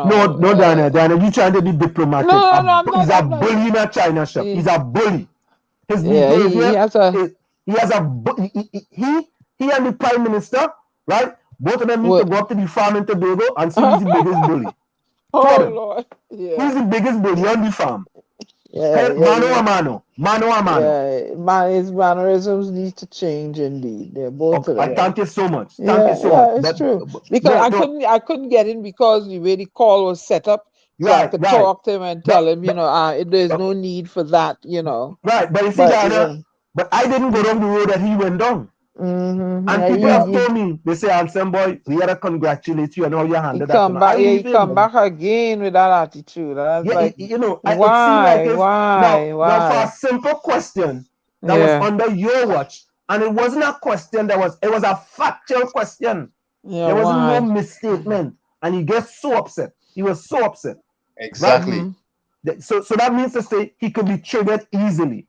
No, Dana, you trying to be diplomatic. no, I'm He's not. a I'm not. bully in a China shop. He's a bully. His Yeah, he behavior has a. he has a he and the prime minister, right? Both of them need to What? go up to the farm in Tobago and see who's the biggest bully. Two of Oh them. Lord. Who's Yeah. the biggest bully on the farm? Yeah. Mano a mano. Mano a mano. Yeah. His mannerisms need to change indeed. They're both Okay, of I them. thank you so much. Thank you Yeah, so much. yeah, it's But true. Because no, I couldn't get in because the way the call was set up, so I could right. talk to him and tell But, him, there's but no need for that, right, but you see, But Diana, but I didn't go down the road that he went down. And yeah, people have told me, they say, Anselm boy, we gotta congratulate you on how you he handled that. come back. I Yeah, he leave come him. back again with that attitude. And I was Yeah, like, it seemed like why, if why, now for a why? simple question that was Yeah, under your watch, and it wasn't a question it was a factual question. yeah, There wasn't no why? misstatement, and he gets so upset. He was so upset, right? Exactly. So that means to say he could be triggered easily.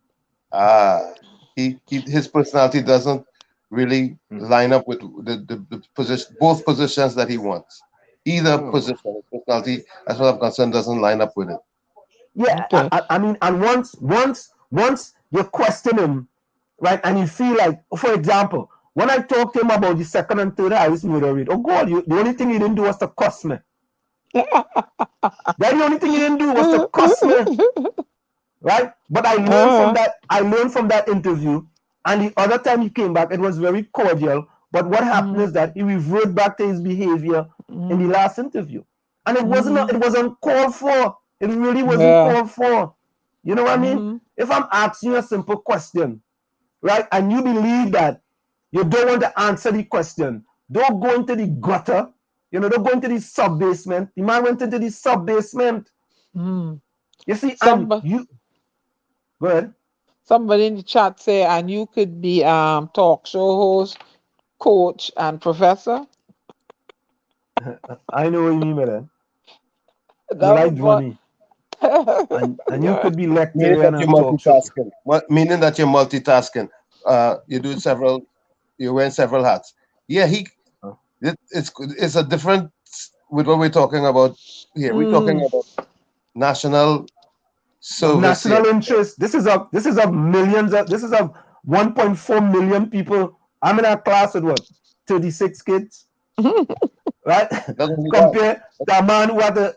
His personality doesn't really line up with the position, both positions that he wants. Either position, his personality, as far as I'm concerned, doesn't line up with it. Yeah, Okay. I mean, and once you question him, right, and you feel like, for example, when I talked to him about the second and third highest murder rate, oh God, the only thing he didn't do was to cuss me. That the only thing he didn't do was to cuss me, right? But I learned from that. I learned from that interview, and the other time he came back, it was very cordial. But what happened is that he reverted back to his behavior in the last interview, and it wasn't called for. It really wasn't Yeah. called for. You know what I mean? If I'm asking you a simple question, right, and you believe that you don't want to answer the question, don't go into the gutter. Don't go into the sub basement. The man went into the sub basement. You see, and Somebody, you go ahead. somebody in the chat say, and you could be talk show host, coach, and professor. I know what you mean by that. You That like would what? Johnny, and you could be Meaning lecturing that and you're talk show. multitasking. Meaning that you're multitasking. You do several. You're wearing several hats. Yeah, it's a different with what we're talking about here. We're talking about national So national interest. This is of millions of, this is of 1.4 million people. I'm in a class with what, 36 kids, right? Compare the man who had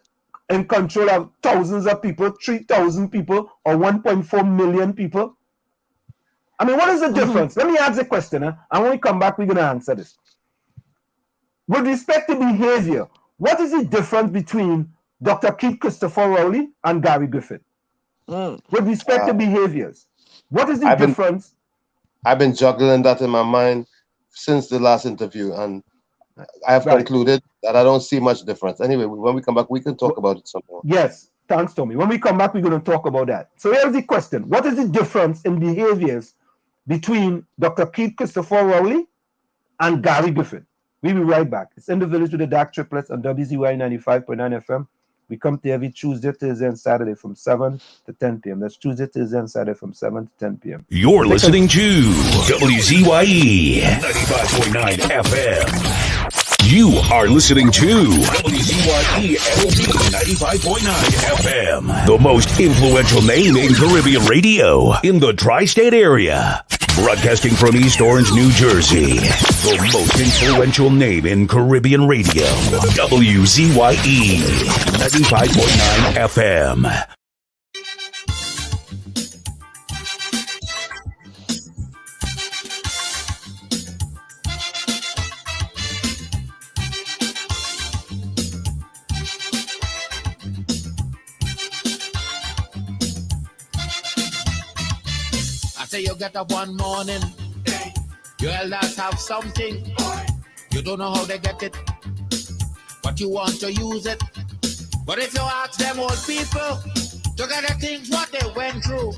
in control of thousands of people, 3,000 people, or 1.4 million people. I mean, what is the difference? Let me ask the question, and when we come back, we're going to answer this. With respect to behavior, what is the difference between Dr. Keith Christopher Rowley and Gary Griffith? With respect to behaviors, what is the difference? I've been juggling that in my mind since the last interview, and I have concluded that I don't see much difference. Anyway, when we come back, we can talk about it some more. Yes, thanks, Tommy. When we come back, we're going to talk about that. So here's the question. What is the difference in behaviors between Dr. Keith Christopher Rowley and Gary Griffith? We'll be right back. It's In the Village with the Dark Triplets on WZY 95.9 FM. We come to every Tuesday, Thursday, and Saturday from 7 to 10 p.m. That's Tuesday, Thursday, and Saturday from 7 to 10 p.m. You're listening to WZYE 95.9 FM. You are listening to WZYE LP 95.9 FM. The most influential name in Caribbean radio in the tri-state area. Broadcasting from East Orange, New Jersey. The most influential name in Caribbean radio. WZYE 95.9 FM. Say you get up one morning, your elders have something, you don't know how they get it, but you want to use it. But if you ask them old people to get the things what they went through,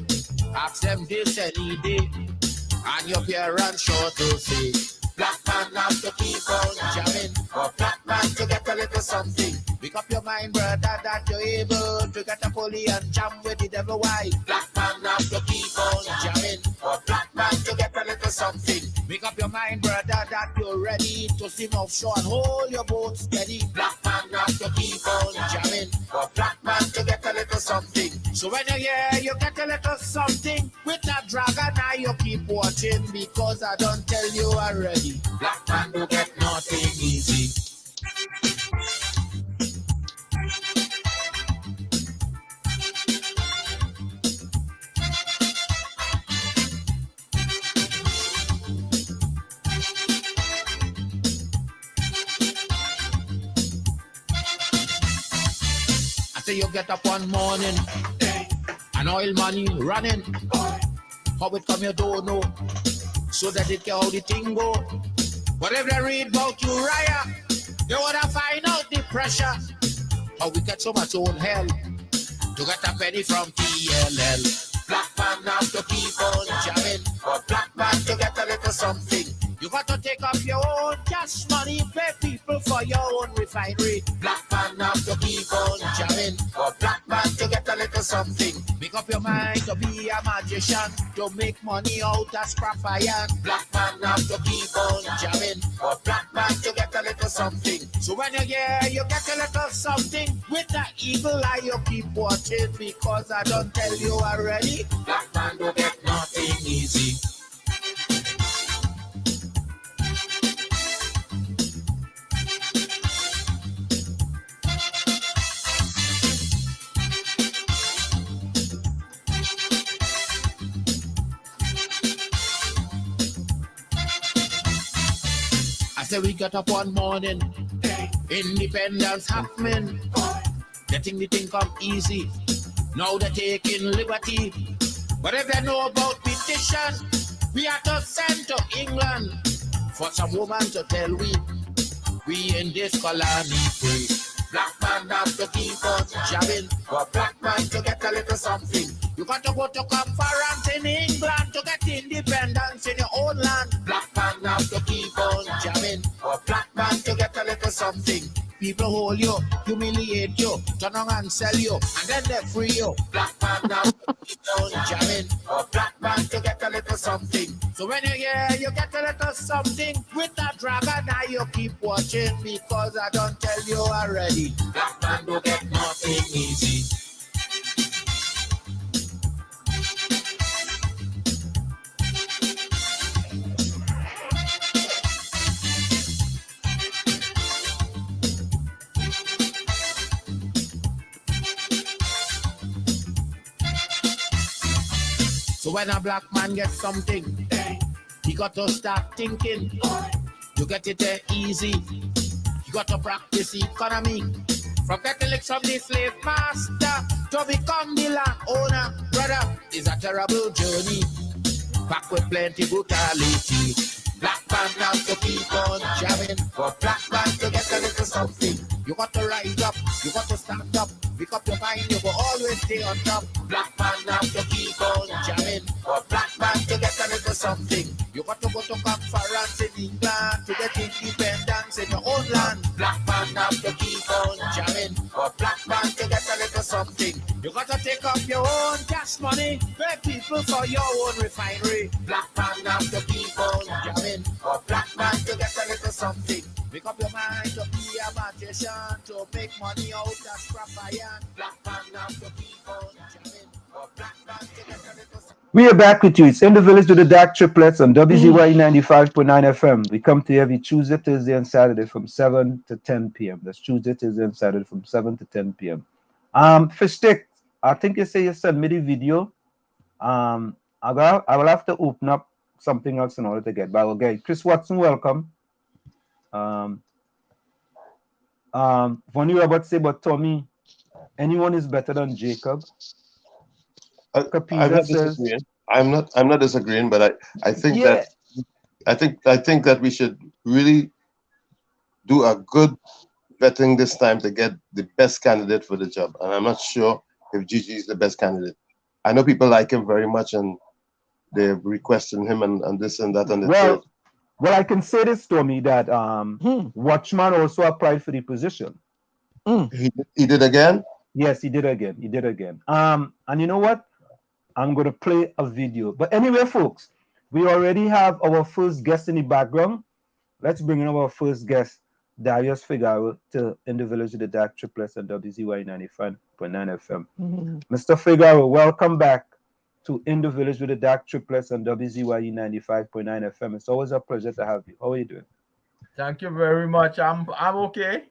ask them this any day, and your parents sure to say, black man have to keep on jamming, or black man to get a little something. Make up your mind, brother, that you're able to get a pulley and jam with the devil. Why? Black man have to keep on jamming, or black man to get a little something. Make up your mind, brother, that you're ready to swim offshore and hold your boat steady. Black man have to keep on jamming, or black man to get a little something. So when you hear you get a little something with that dragon, now you keep watching, because I don't tell you already. Black man do get nothing easy. I say you get up one morning, and oil money running. How it come you don't know, so that it can how the thing go. But if they read about Uriah, you wanna find out the pressure. How we get so much own hell to get a penny from TLL. Black man have to keep on jamming, or black man to get a little something. You got to take up your own cash money, pay people for your own refinery. Black man have to keep on jamming, or black man to get a little something. Make up your mind to be a magician, to make money out of scrap iron. Black man have to keep on jamming, or black man to get a little something. So when you hear you get a little something, with that evil eye you keep watching, because I don't tell you already. Black man don't get nothing easy. I say we got up one morning, independence happening, getting the thing come easy. Now they're taking liberty. But if they know about petition, we have to send to England for some woman to tell we in this colony free. Black man have to keep on jamming, for black man to get a little something. You got to go to conference in England to get independence in your own land. Black man have to keep on jamming, for black man to get a little something. People hold you, humiliate you, turn on and sell you, and then they free you. Black man now keep on jamming, or black man to get a little something. So when you hear you get a little something with that dragon, now you keep watching, because I don't tell you already. Black man don't get nothing easy. So when a black man gets something, he got to start thinking. You get it there easy. You got to practice economy. From getting licks from the slave master to become the landowner. Brother, it's a terrible journey. Back with plenty brutality. Black man have to keep on jamming. For black man to get a little something. You got to rise up, you got to stand up. Pick up your mind, you will always stay on top. Black man have to keep on jamming. For black man to get a little something. You got to go to conference in England to get independence in your own land. Black man have to keep on jamming. For black man to get a little something. You got to take up your own gas money. Pay people for your own refinery. Black man have to keep on jamming. For black man to get a little something. Make up your mind to be a magician, to make money out of scrap iron. Black man have to keep on jamming. For black man to get a little something. We are back with you. It's In the Village with the Dark Triplets on WZYE 95.9 FM. We come to you every Tuesday, Thursday, and Saturday from 7 to 10 p.m. That's Tuesday, Thursday, and Saturday from 7 to 10 p.m. Fish Stick, I think you say you sent me the video. I will have to open up something else in order to get back. Okay, Chris Watson, welcome. Vonnie Robert say, but Tommy, anyone is better than Jacob. I'm not disagreeing. I'm not disagreeing, but I think that we should really do a good vetting this time to get the best candidate for the job. And I'm not sure if Gigi is the best candidate. I know people like him very much, and they're requesting him and this and that and the third. Well, I can say this, Tommy, that Watchman also applied for the position. He did again? Yes, he did again. And you know what? I'm going to play a video. But anyway, folks, we already have our first guest in the background. Let's bring in our first guest, Darius Figuera, to In the Village with the Dark Triplets and WZYE 95.9 FM. Mr. Figuera, welcome back to In the Village with the Dark Triplets and WZYE 95.9 FM. It's always a pleasure to have you. How are you doing? Thank you very much. I'm okay.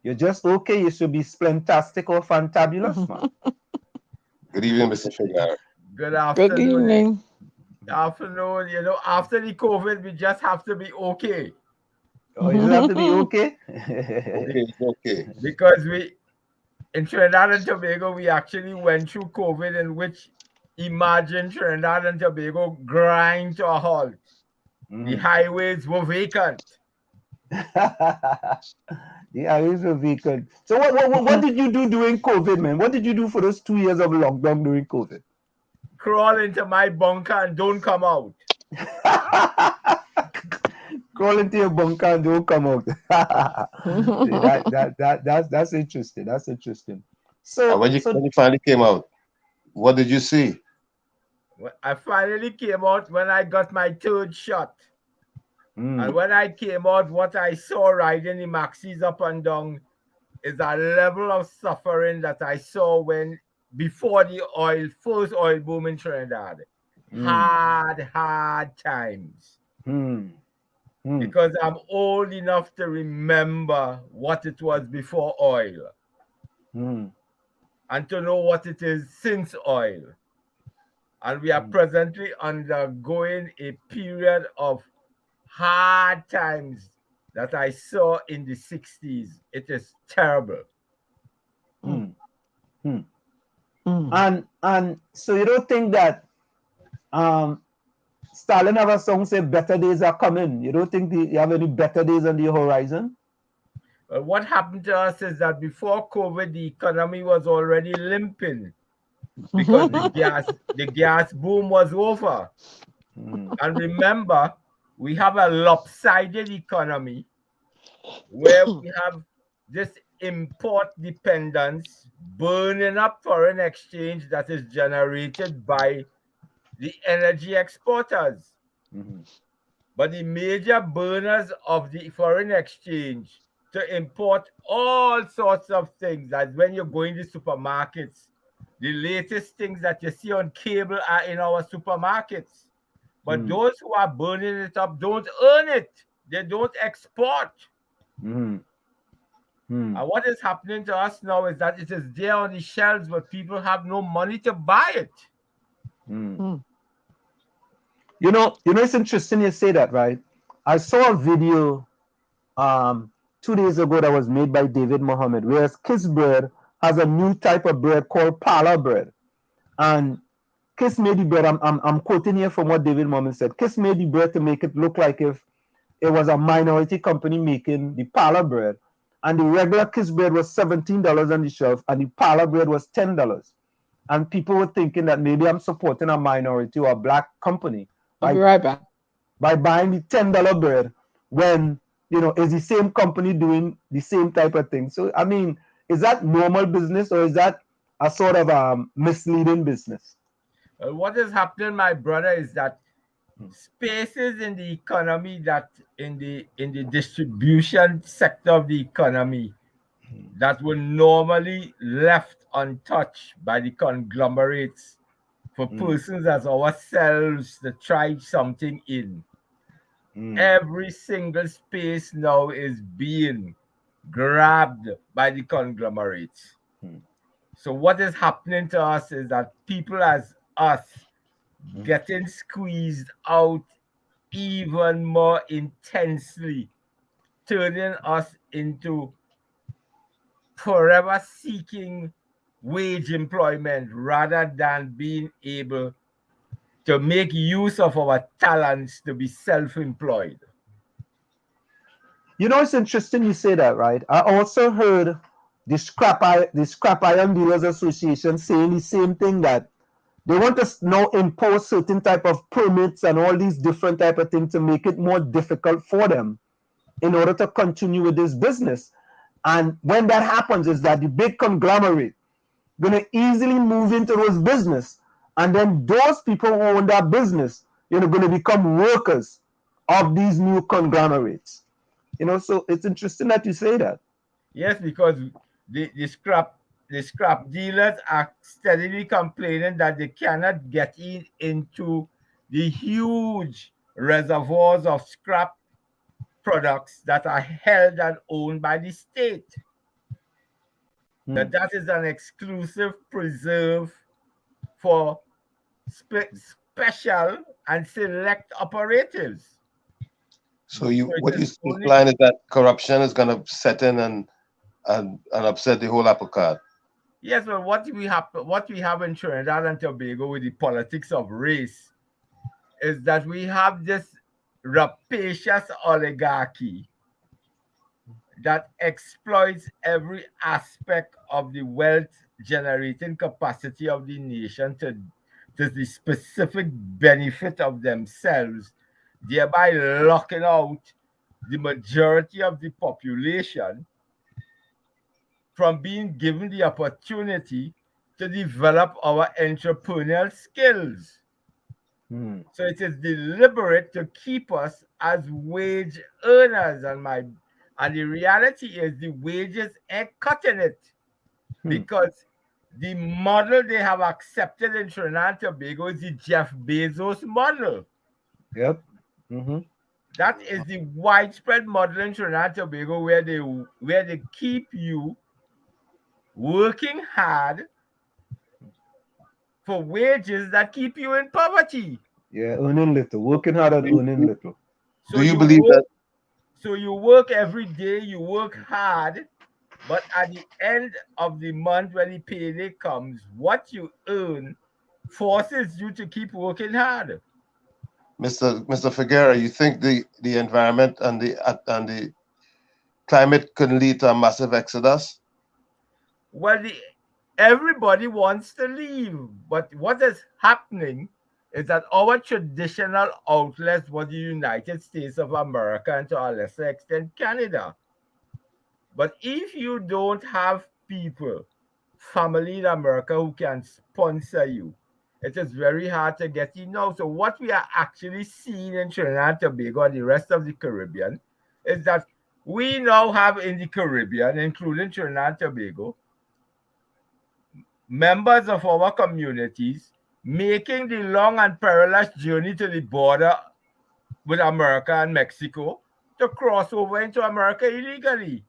You're just okay. You should be splentastic or fantabulous, man. Good evening, Mr. Figuera. Good afternoon. Good evening. Afternoon. You know, after the COVID, we just have to be okay. Oh, you have to be okay? Okay. Because in Trinidad and Tobago, we actually went through COVID, in which, imagine Trinidad and Tobago grind to a halt. The highways were vacant. The highways were vacant. So what did you do during COVID, man? What did you do for those 2 years of lockdown during COVID? Crawl into my bunker and don't come out. Crawl into your bunker and don't come out. That's interesting. That's interesting. So when you finally came out, what did you see? I finally came out when I got my third shot. And when I came out, what I saw riding the maxis up and down is a level of suffering that I saw before the first oil boom in Trinidad. Hard times. Because I'm old enough to remember what it was before oil. And to know what it is since oil. And we are presently undergoing a period of hard times that I saw in the 60s. It is terrible. And so you don't think that Stalin have a song say better days are coming? You don't think you have any better days on the horizon? Well, what happened to us is that before COVID, the economy was already limping because the gas boom was over. And remember, we have a lopsided economy where we have this import dependence, burning up foreign exchange that is generated by the energy exporters. But the major burners of the foreign exchange to import all sorts of things, that when you're going to supermarkets, the latest things that you see on cable are in our supermarkets. But those who are burning it up don't earn it. They don't export. And what is happening to us now is that it is there on the shelves, but people have no money to buy it. You know, it's interesting you say that, right? I saw a video 2 days ago that was made by David Mohammed, whereas Kiss Bread has a new type of bread called Pala bread. And Kiss made the bread, I'm quoting here from what David Mohammed said. Kiss made the bread to make it look like if it was a minority company making the Pala bread. And the regular Kiss bread was $17 on the shelf, and the Pala bread was $10. And people were thinking that maybe I'm supporting a minority or a black company I'll be right back. by buying the $10 bread when, it's the same company doing the same type of thing. So, I mean, is that normal business, or is that a sort of misleading business? What is happening, my brother, is that spaces in the economy, that in the distribution sector of the economy, that were normally left untouched by the conglomerates for persons as ourselves to try something in. Every single space now is being grabbed by the conglomerates. So what is happening to us is that people as us getting squeezed out even more intensely, turning us into forever seeking wage employment rather than being able to make use of our talents to be self-employed. It's interesting you say that, right? I also heard the Scrap Iron Dealers Association saying the same thing, that they want to now impose certain type of permits and all these different type of things to make it more difficult for them in order to continue with this business. And when that happens, is that the big conglomerate going to easily move into those business, and then those people who own that business, going to become workers of these new conglomerates. So it's interesting that you say that. Yes, because the scrap dealers are steadily complaining that they cannot get into the huge reservoirs of scrap products that are held and owned by the state. That is an exclusive preserve for special and select operatives. So what you're implying is that corruption is going to set in and upset the whole apple cart. Yes, but what we have in Trinidad and Tobago with the politics of race is that we have this rapacious oligarchy that exploits every aspect of the wealth generating capacity of the nation to the specific benefit of themselves, thereby locking out the majority of the population from being given the opportunity to develop our entrepreneurial skills. So it is deliberate to keep us as wage earners, and the reality is the wages ain't cutting it, because the model they have accepted in Trinidad and Tobago is the Jeff Bezos model. Yep. That is the widespread model in Trinidad and Tobago, where they keep you working hard for wages that keep you in poverty. Yeah, earning little, working hard and earning little. So do you believe that? So you work every day, you work hard, but at the end of the month, when the payday comes, what you earn forces you to keep working hard. Mr. Figuera, you think the environment and the climate could lead to a massive exodus? Well, everybody wants to leave, but what is happening is that our traditional outlets were the United States of America and to a lesser extent Canada. But if you don't have people, family in America who can sponsor you, it is very hard to get in now. So what we are actually seeing in Trinidad and Tobago and the rest of the Caribbean is that we now have in the Caribbean, including Trinidad and Tobago, members of our communities making the long and perilous journey to the border with America and Mexico to cross over into America illegally.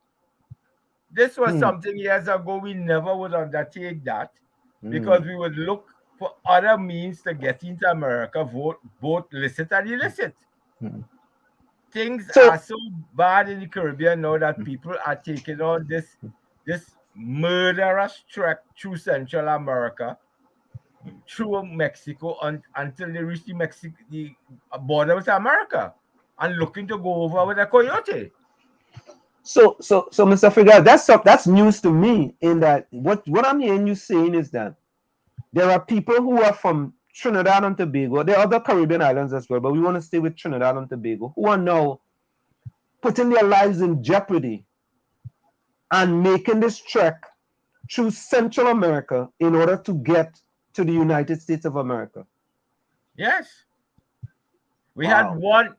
This was something years ago we never would undertake that, because we would look for other means to get into America, both licit and illicit. Things are so bad in the Caribbean now that people are taking on this murderous trek through Central America, through Mexico, until they reach the border with America, and looking to go over with a coyote. So, Mr. Figuera, that's news to me. In that, what I'm hearing you saying is that there are people who are from Trinidad and Tobago. There are other Caribbean islands as well, but we want to stay with Trinidad and Tobago, who are now putting their lives in jeopardy and making this trek through Central America in order to get to the United States of America. Yes. We had one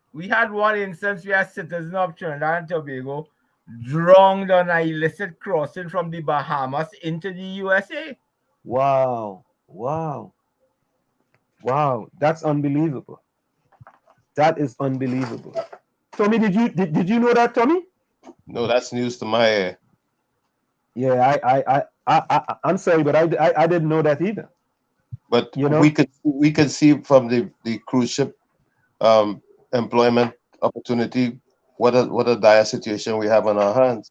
instance where a citizen of Trinidad and Tobago drowned on an illicit crossing from the Bahamas into the USA. Wow. That's unbelievable. That is unbelievable. Tommy, did you know that, Tommy? No, that's news to my ear. Yeah, I'm sorry, but I didn't know that either. But we could see from the cruise ship employment opportunity what a dire situation we have on our hands.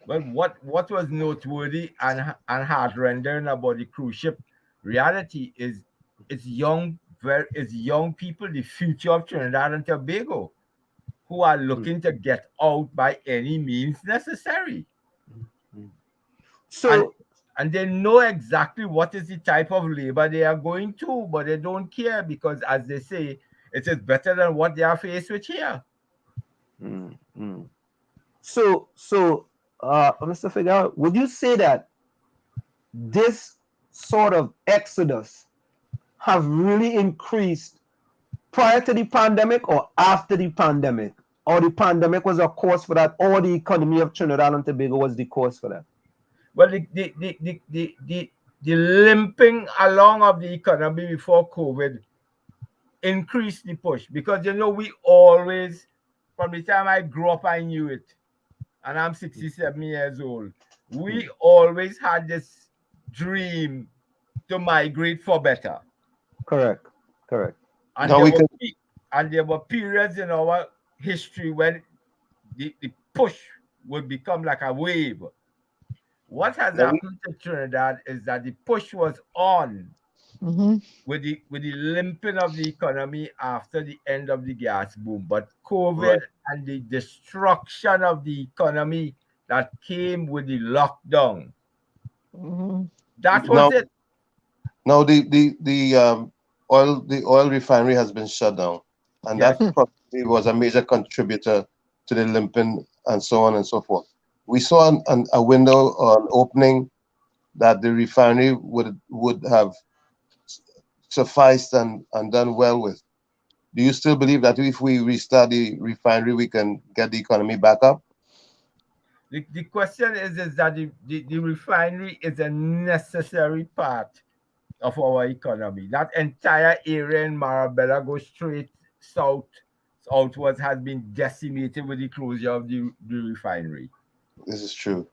But what was noteworthy and heart-rendering about the cruise ship reality is it's young people, the future of Trinidad and Tobago, who are looking to get out by any means necessary. So and they know exactly what is the type of labor they are going to, but they don't care because, as they say, it is better than what they are faced with here. So, Mr. Figuera, would you say that this sort of exodus have really increased prior to the pandemic or after the pandemic? Or the pandemic was a cause for that, or the economy of Trinidad and Tobago was the cause for that? Well, the limping along of the economy before COVID increased the push, because we always, from the time I grew up, I knew it, and I'm 67 years old. We always had this dream to migrate for better. Correct. And there were periods in our history when the push would become like a wave. What has happened to Trinidad is that the push was on with the limping of the economy after the end of the gas boom. But COVID and the destruction of the economy that came with the lockdown, that was it. Now the oil refinery has been shut down, and that probably was a major contributor to the limping and so on and so forth. We saw a window or an opening that the refinery would have sufficed and done well with. Do you still believe that if we restart the refinery, we can get the economy back up? The question is that the refinery is a necessary part of our economy. That entire area in Marabella goes straight southwards, has been decimated with the closure of the refinery. This is true.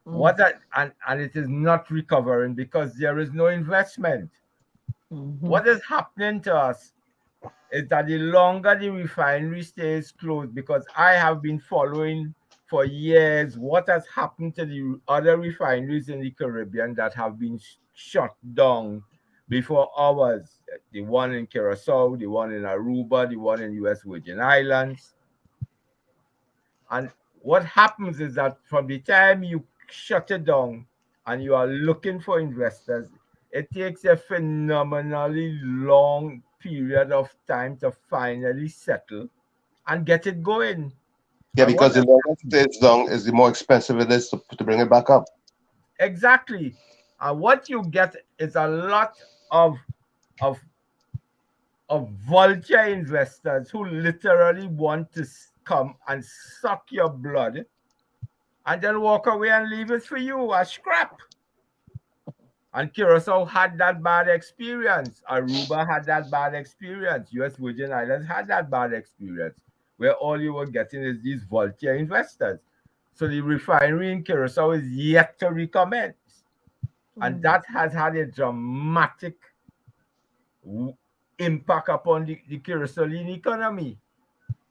And it is not recovering because there is no investment. What is happening to us is that the longer the refinery stays closed, because I have been following for years what has happened to the other refineries in the Caribbean that have been shut down before ours. The one in Curacao, the one in Aruba, the one in US Virgin Islands. And what happens is that from the time you shut it down and you are looking for investors, it takes a phenomenally long period of time to finally settle and get it going. Yeah, because the longer it stays down, is the more expensive it is to bring it back up. Exactly. And what you get is a lot of vulture investors who literally want to come and suck your blood and then walk away and leave it for you as scrap. And Curacao had that bad experience. Aruba had that bad experience. US Virgin Islands had that bad experience, where all you were getting is these vulture investors. So the refinery in Curacao is yet to recommence. And that has had a dramatic impact upon the Caribbean economy,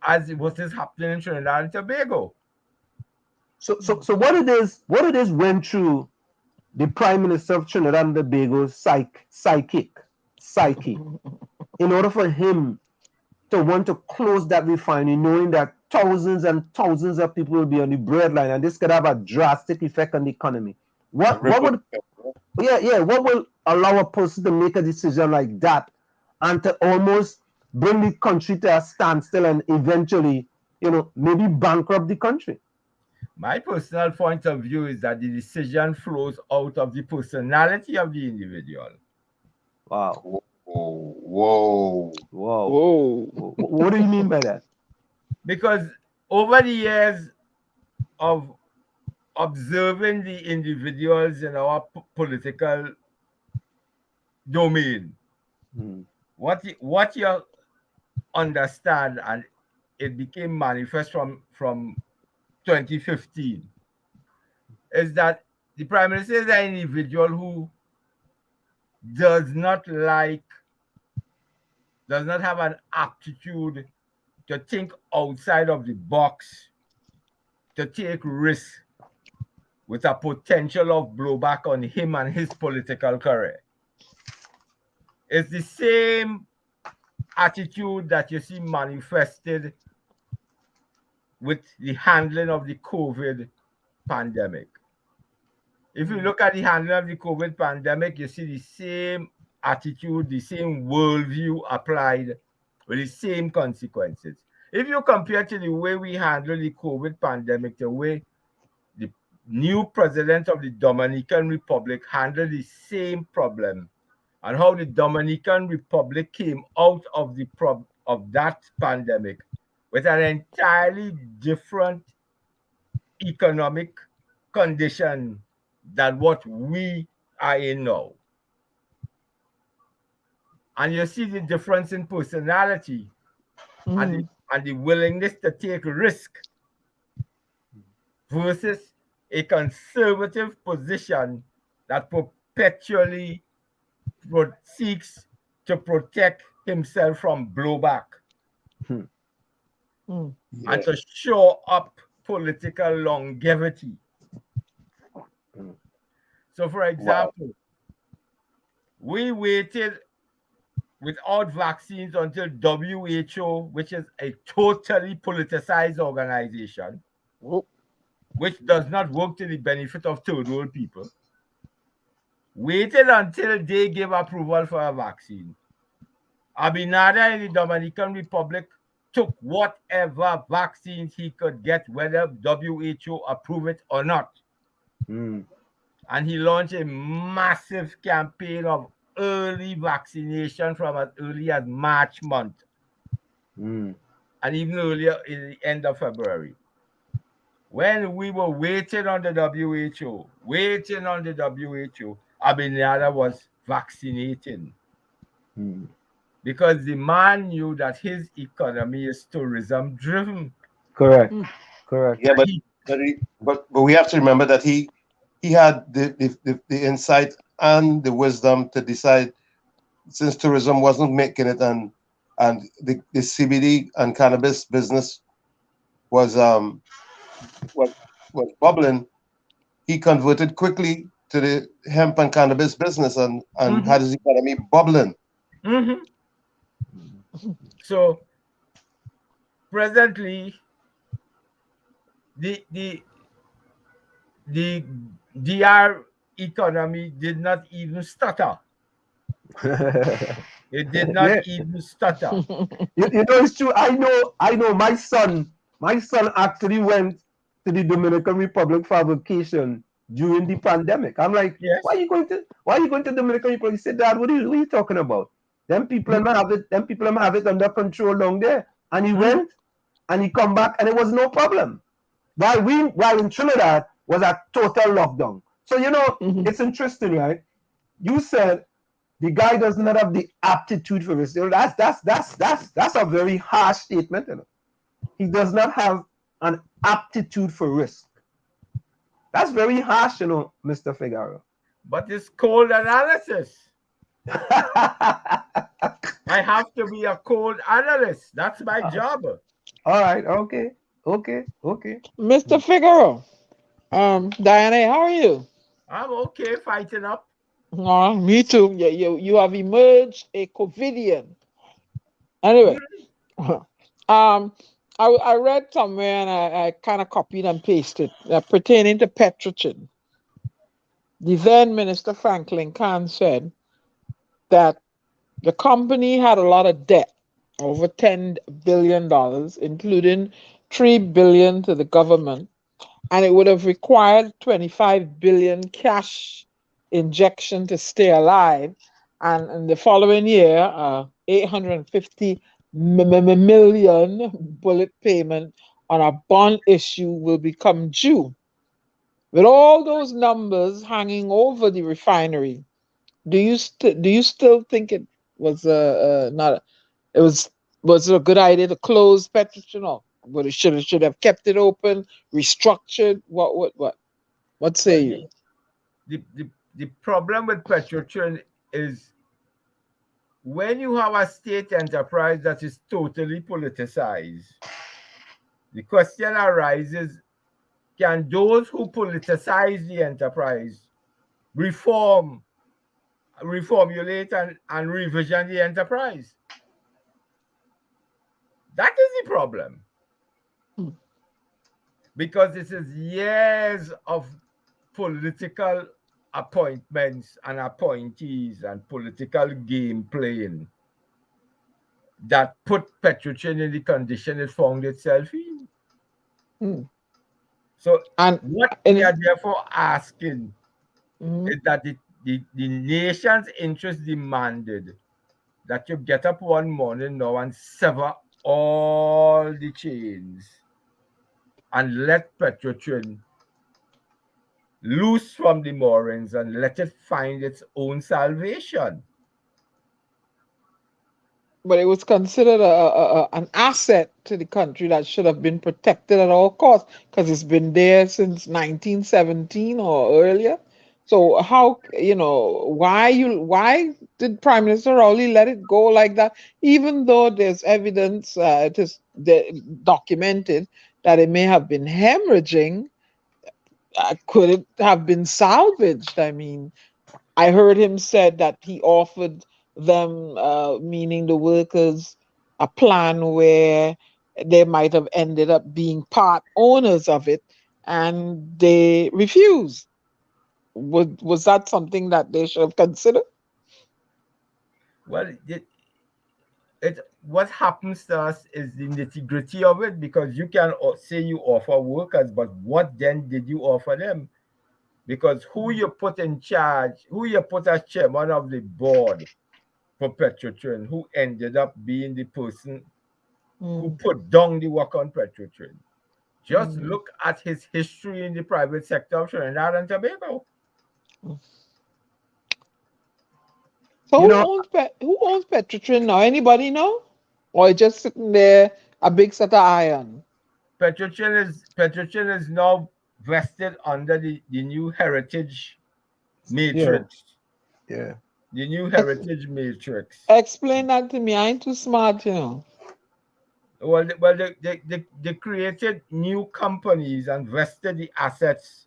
as what is happening in Trinidad and Tobago. So what it is went through the Prime Minister of Trinidad and Tobago's psyche in order for him to want to close that refinery, knowing that thousands and thousands of people will be on the breadline, and this could have a drastic effect on the economy. What would allow a person to make a decision like that and to almost bring the country to a standstill and eventually, maybe bankrupt the country? My personal point of view is that the decision flows out of the personality of the individual. Wow. Whoa. What do you mean by that? Because over the years of observing the individuals in our political domain, what you understand, and it became manifest from 2015, is that the Prime Minister is an individual who does not have an aptitude to think outside of the box, to take risks with a potential of blowback on him and his political career. It's the same attitude that you see manifested with the handling of the COVID pandemic. If you look at the handling of the COVID pandemic, you see the same attitude, the same worldview applied with the same consequences. If you compare to the way we handle the COVID pandemic, the way the new president of the Dominican Republic handled the same problem, and how the Dominican Republic came out of that pandemic with an entirely different economic condition than what we are in now. And you see the difference in personality and the willingness to take risk versus a conservative position that perpetually seeks to protect himself from blowback and to show up political longevity. So, for example, we waited without vaccines until WHO, which is a totally politicized organization, which does not work to the benefit of third world people, waited until they gave approval for a vaccine. Abinada in the Dominican Republic took whatever vaccines he could get, whether WHO approved it or not. And he launched a massive campaign of early vaccination from as early as March month. And even earlier in the end of February. When we were waiting on the WHO, Abinada was vaccinating. Because the man knew that his economy is tourism driven. Correct. Yeah, but we have to remember that he had the insight and the wisdom to decide, since tourism wasn't making it and the CBD and cannabis business was bubbling, he converted quickly to the hemp and cannabis business and had his economy bubbling. So presently, the DR economy did not even stutter. It did not even stutter. You know, it's true. I know. My son actually went to the Dominican Republic for vacation during the pandemic. I'm like, why are you going to Dominican Republic? He said, Dad, what are you talking about? Them people have it under control down there. And he went and he come back and it was no problem. While in Trinidad was a total lockdown. So it's interesting, right? You said the guy does not have the aptitude for risk. That's a very harsh statement. He does not have an aptitude for risk. That's very harsh, Mr. Figuera. But it's cold analysis. I have to be a cold analyst. That's my job. All right. Okay. Mr. Figuera, Diana, how are you? I'm okay fighting up. Me too. You have emerged a COVIDian. Anyway, um, I read somewhere and I kind of copied and pasted pertaining to Petrochin. The then Minister Franklin Kahn said that the company had a lot of debt, over $10 billion, including $3 billion to the government, and it would have required 25 billion cash injection to stay alive. And in the following year, 850 million bullet payment on a bond issue will become due. With all those numbers hanging over the refinery, do you still think it was not it was it a good idea to close Petrochin? But it should have kept it open, restructured. What say Well, you? the problem with Petrochin is when you have a state enterprise that is totally politicized, the question arises, can those who politicize the enterprise reformulate and revision the enterprise? That is the problem. Because this is years of political appointments and appointees and political game playing that put Petrochin in the condition it found itself in. So what we are therefore asking is that the nation's interest demanded that you get up one morning now and sever all the chains and let Petrochin loose from the moorings and let it find its own salvation. But it was considered an asset to the country that should have been protected at all costs because it's been there since 1917 or earlier. So how why did Prime Minister Rowley let it go like that? Even though there's evidence, it is documented that it may have been hemorrhaging, could it have been salvaged? I mean, I heard him said that he offered them, meaning the workers, a plan where they might have ended up being part owners of it, and they refused. Was that something that they should have considered? Well, what happens to us is the nitty-gritty of it, because you can say you offer workers, but what then did you offer them? Because who you put in charge, who you put as chairman of the board for Petrochin, who ended up being the person who put down the work on Petrochin. Just look at his history in the private sector of Trinidad and Tobago. So who owns Petrochin now? Anybody know? Or just sitting there, a big set of iron? Petrochin is now vested under the new heritage matrix. Yeah. The new heritage matrix. Explain that to me. I ain't too smart, you know. Well, they created new companies and vested the assets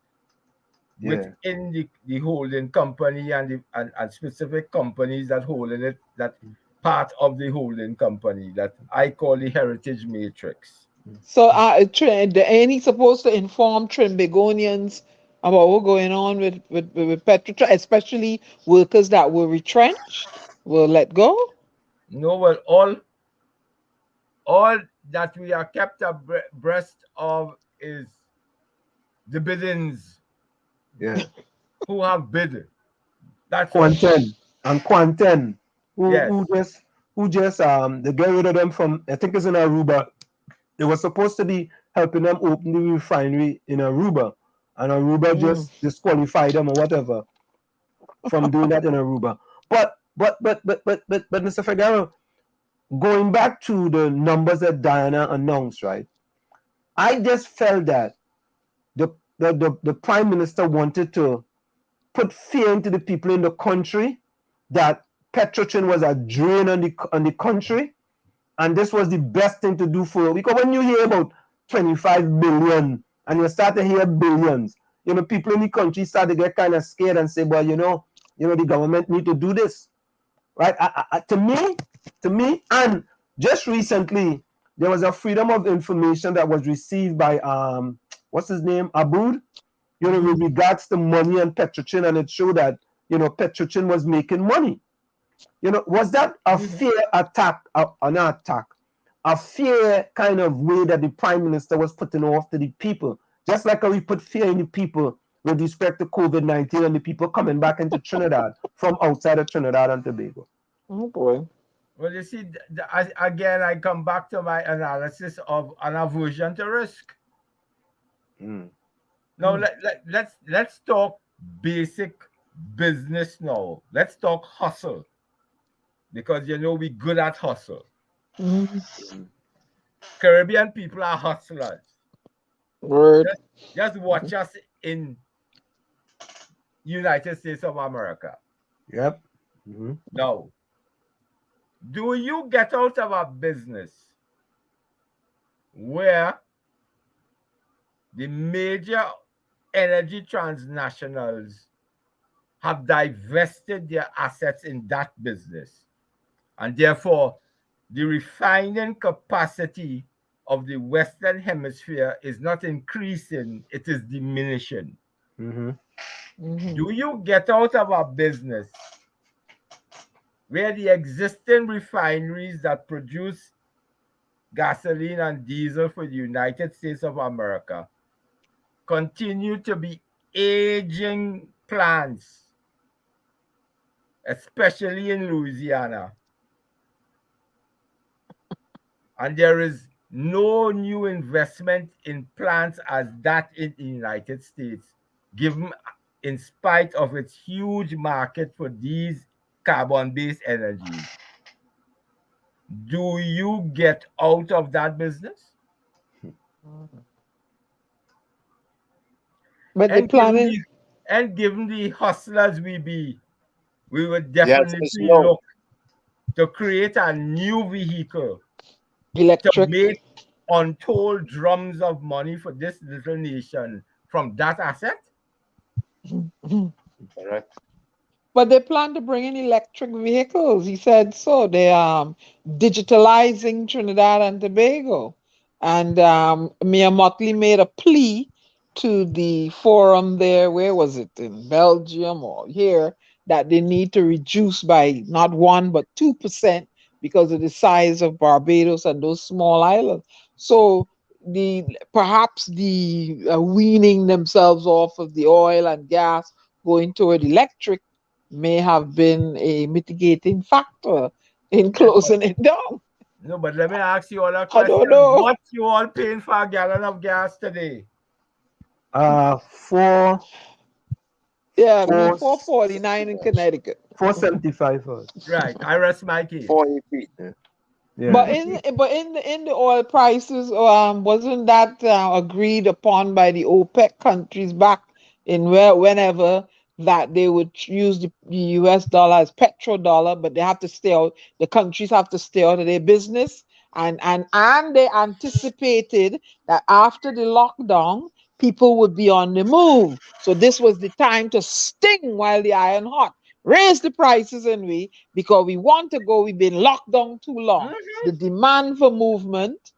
within the holding company and specific companies that hold in it, that part of the holding company that I call the heritage matrix. So ain't he supposed to inform Trimbagonians about what's going on with Petrochin, especially workers that were retrenched, were let go? No, well, all that we are kept abreast of is the biddings. Yeah. Who have bid? That's Quanten and Quanten. Who just they get rid of them from, I think it's in Aruba. They were supposed to be helping them open the refinery in Aruba, and Aruba just disqualified them or whatever from doing that in Aruba. But Mr. Figuera, going back to the numbers that Diana announced, right? I just felt that the Prime Minister wanted to put fear into the people in the country that petrochin was a drain on the country, and this was the best thing to do for, because when you hear about 25 billion and you start to hear billions, people in the country start to get kind of scared and say, well, the government need to do this, right? To me, and just recently there was a freedom of information that was received by what's his name, Aboud, with regards to money and petrochin, and it showed that petrochin was making money. Was that a fair attack, not attack, a fair kind of way that the prime minister was putting off to the people, just like how we put fear in the people with respect to COVID-19 and the people coming back into Trinidad from outside of Trinidad and Tobago? Oh boy. Well, you see, again, I come back to my analysis of an aversion to risk. Now, let's talk basic business now. Let's talk hustle, because we're good at hustle. Caribbean people are hustlers. Word. Just watch us in United States of America. Yep. Now, do you get out of a business where the major energy transnationals have divested their assets in that business, and therefore the refining capacity of the Western Hemisphere is not increasing, it is diminishing? Do you get out of a business where the existing refineries that produce gasoline and diesel for the United States of America continue to be aging plants, especially in Louisiana, and there is no new investment in plants as that in the United States, given in spite of its huge market for these carbon-based energies? Do you get out of that business? But the planning, and given the hustlers we would definitely no. look to create a new vehicle electric. to make untold drums of money for this little nation from that asset. Correct. But they plan to bring in electric vehicles. He said so. They are digitalizing Trinidad and Tobago. And Mia Motley made a plea to the forum there, where was it, in Belgium or here, that they need to reduce by not 1% but 2% because of the size of Barbados and those small islands. So perhaps the weaning themselves off of the oil and gas, going toward electric, may have been a mitigating factor in closing it down. No, but let me ask you all a I question. don't know. What you all paying for a gallon of gas today? Yeah, $4.49 in Connecticut. $4.75. Right, I rest my case. 480. Yeah. But in the oil prices, wasn't that agreed upon by the OPEC countries back in whenever, that they would use the US dollar as petrodollar, but they have to stay out. The countries have to stay out of their business, and they anticipated that after the lockdown, people would be on the move. So this was the time to sting while the iron hot, raise the prices, and because we want to go. We've been locked down too long. The demand for movement,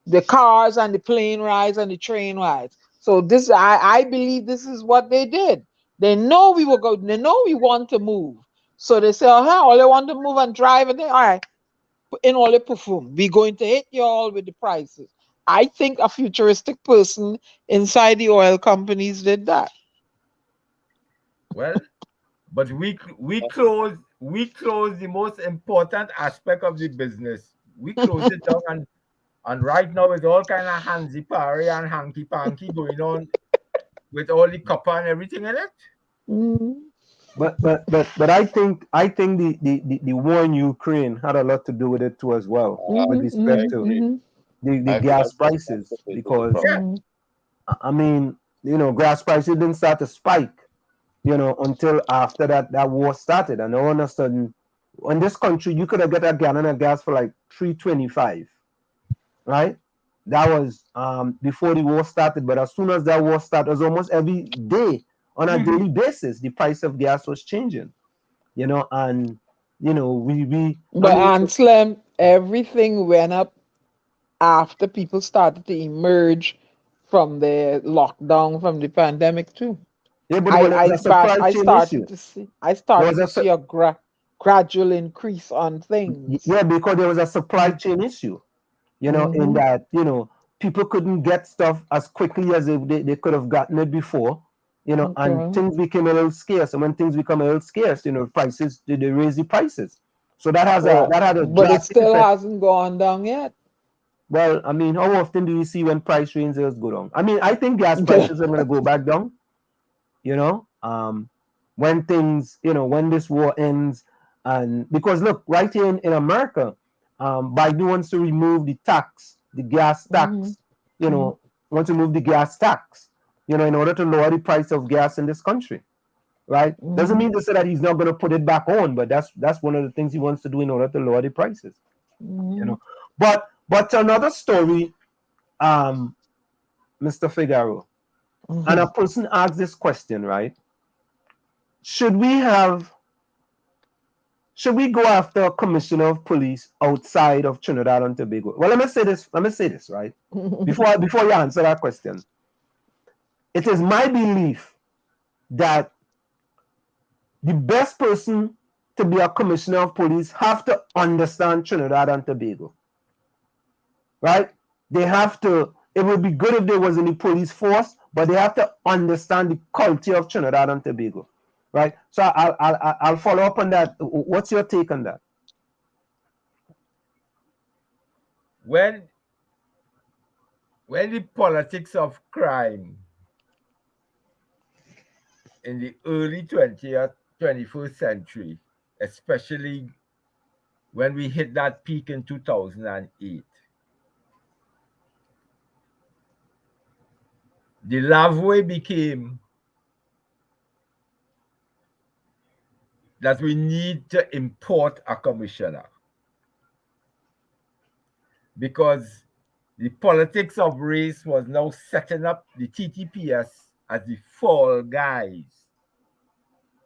the cars and the plane rides and the train rides. So this, I believe this is what they did. They know we will go. They know we want to move. So they say, all they want to move and drive, and all right, in all the perfume, we're going to hit you all with the prices. I think a futuristic person inside the oil companies did that. Well, but we close the most important aspect of the business. We close it down, and right now it's all kind of handsy-pary and hanky-panky going on with all the copper and everything in it. But I think the war in Ukraine had a lot to do with it too as well, with respect to the gas prices, because I mean, gas prices didn't start to spike, until after that war started, and all of a sudden in this country, you could have got a gallon of gas for like $3.25, right? That was before the war started. But as soon as that war started, it was almost every day on a daily basis, the price of gas was changing. And But Anselm, everything went up after people started to emerge from the lockdown, from the pandemic too. Yeah, but when it was a supply chain issue, I started to see a gradual increase on things. Yeah, because there was a supply chain issue, in that, people couldn't get stuff as quickly as they could have gotten it before, and things became a little scarce. And when things become a little scarce, prices, they raise the prices. So that had a but it still effect. Hasn't gone down yet. Well, I mean, how often do you see when price ranges go down? I mean, I think gas prices are going to go back down, when things, when this war ends. And because look, right here in America, Biden wants to remove the gas tax, wants to remove the gas tax, in order to lower the price of gas in this country, right? Doesn't mean to say that he's not going to put it back on, but that's one of the things he wants to do in order to lower the prices, But another story, Mr. Figuera, and a person asked this question, right? Should we go after a commissioner of police outside of Trinidad and Tobago? Well, let me say this, right? Before you answer that question. It is my belief that the best person to be a commissioner of police have to understand Trinidad and Tobago. Right? It would be good if there was any police force, but they have to understand the culture of Trinidad and Tobago. Right? So I'll follow up on that. What's your take on that? When the politics of crime in the early 20th, 21st century, especially when we hit that peak in 2008, the lavway became that we need to import a commissioner, because the politics of race was now setting up the TTPS as the fall guys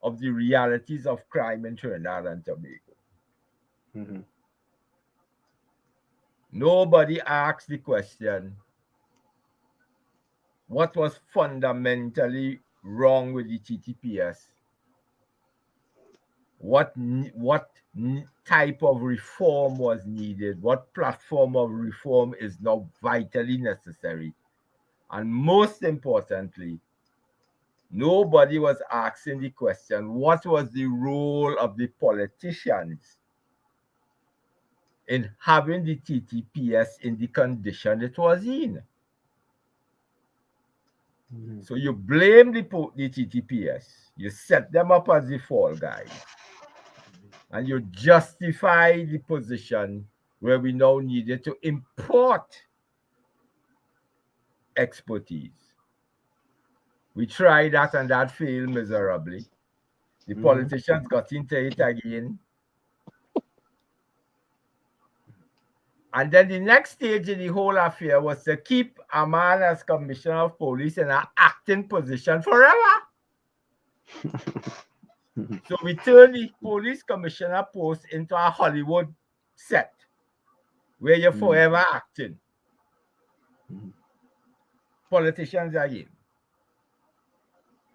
of the realities of crime in Trinidad and Tobago. Nobody asked the question, what was fundamentally wrong with the TTPS? What type of reform was needed? What platform of reform is now vitally necessary? And most importantly, nobody was asking the question, what was the role of the politicians in having the TTPS in the condition it was in? So you blame the TTPS, you set them up as the fall guys, and you justify the position where we now needed to import expertise. We tried that and that failed miserably. The politicians got into it again. And then the next stage in the whole affair was to keep a man as commissioner of police in an acting position forever. So we turned the police commissioner post into a Hollywood set where you're forever acting. Politicians again.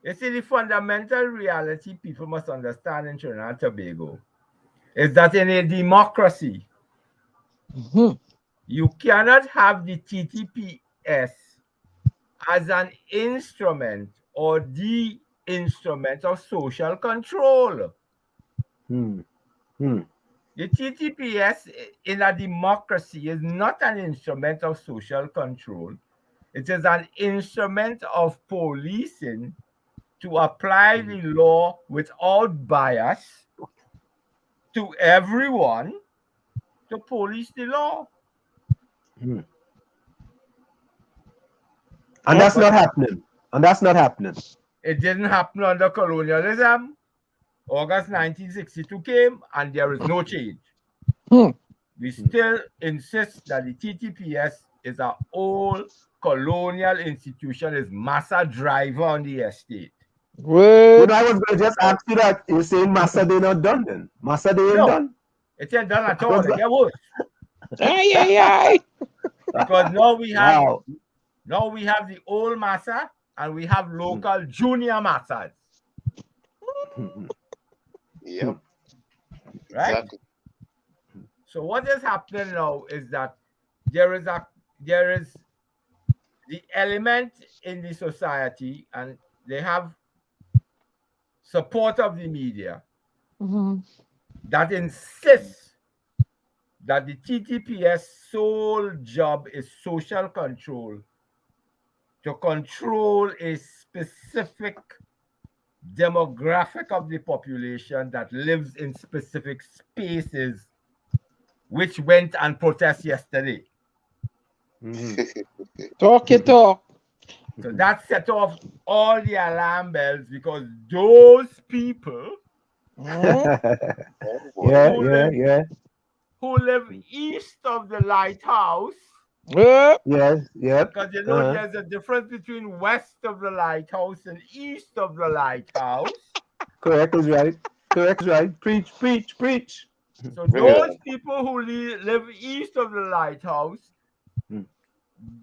You see, the fundamental reality people must understand in Trinidad and Tobago is that in a democracy, you cannot have the TTPS as an instrument or the instrument of social control. The TTPS in a democracy is not an instrument of social control. It is an instrument of policing to apply the law without bias to everyone, to police the law. And that's not happening. It didn't happen under colonialism. August 1962 came and there is no change. We still insist that the TTPS is an old colonial institution, is master driver on the estate. You know, I was going to just ask you that. You're saying Massa they not done then? Massa they ain't done? It ain't done at all. It get worse. Aye. Because now we have the old Massa and we have local junior Massas. Yep. Right? Exactly. So what is happening now is that there is the element in the society, and they have support of the media that insists that the TTPS sole job is social control, to control a specific demographic of the population that lives in specific spaces, which went and protest yesterday. Talk it talk. So that set off all the alarm bells, because those people who live east of the lighthouse, yes, because you know there's a difference between west of the lighthouse and east of the lighthouse. Correct is right. Preach. So those people who live east of the lighthouse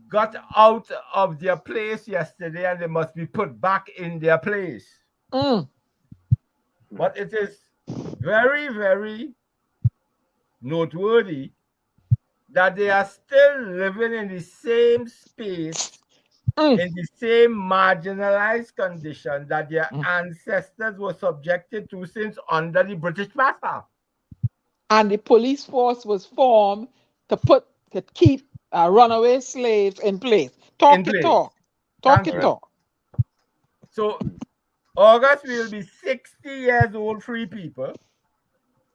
got out of their place yesterday, and they must be put back in their place. But it is very, very noteworthy that they are still living in the same space, in the same marginalized condition that their ancestors were subjected to since under the British master. And the police force was formed to keep runaway slaves in place. Talk it talk. So August will be 60 years old, free people,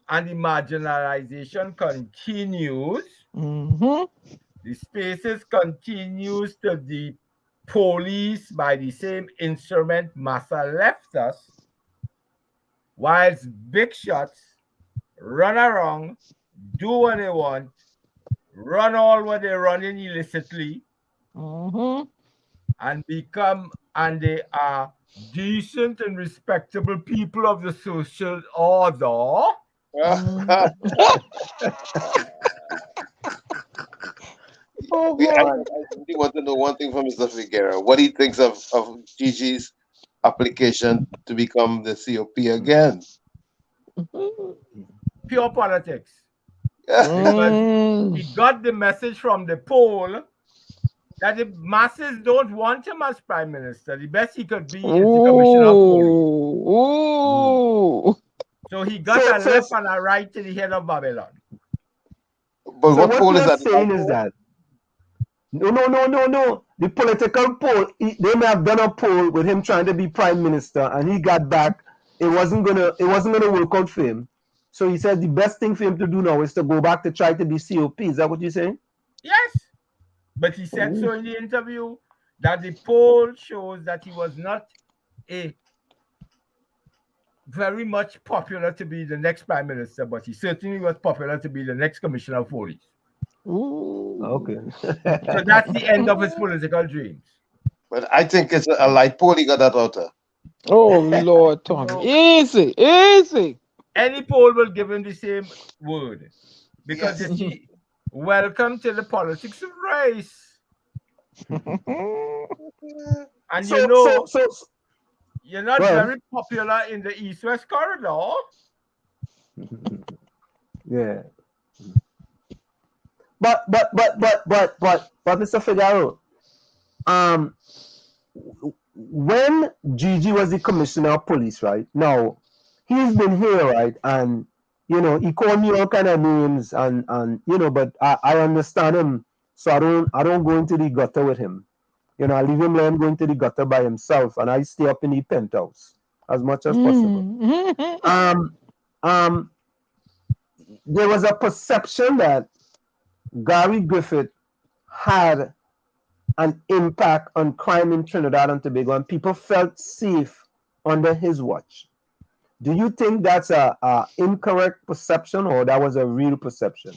and the marginalization continues. The spaces continues to the police by the same instrument Massa left us, whilst big shots run around, do what they want, run all what they're running illicitly, and they are decent and respectable people of the social order. I really want to know one thing from Mr. Figuera. What he thinks of Gigi's application to become the COP again. Pure politics. Because he got the message from the poll that the masses don't want him as prime minister. The best he could be is the commissioner of police. So he got a left and a right to the head of Babylon. But what poll is that? Saying is that no. The political poll, they may have done a poll with him trying to be prime minister, and he got back. It wasn't gonna work out for him. So he said the best thing for him to do now is to go back to try to be COP. Is that what you're saying? Yes. But he said so in the interview that the poll shows that he was not very much popular to be the next prime minister, but he certainly was popular to be the next commissioner of police. Okay. So that's the end of his political dreams. But I think it's a light poll he got that out of. Oh, Lord, Tommy. Easy. Any poll will give him the same word. Because you see, welcome to the politics of race. And you're not very popular in the East-West corridor. Yeah. But Mr. Figuera, when Gigi was the commissioner of police, right? Now, he's been here, right? And he called me all kind of names, and but I understand him, so I don't go into the gutter with him. I leave him let him go into the gutter by himself, and I stay up in the penthouse as much as possible. There was a perception that Gary Griffith had an impact on crime in Trinidad and Tobago, and people felt safe under his watch. Do you think that's a incorrect perception or that was a real perception?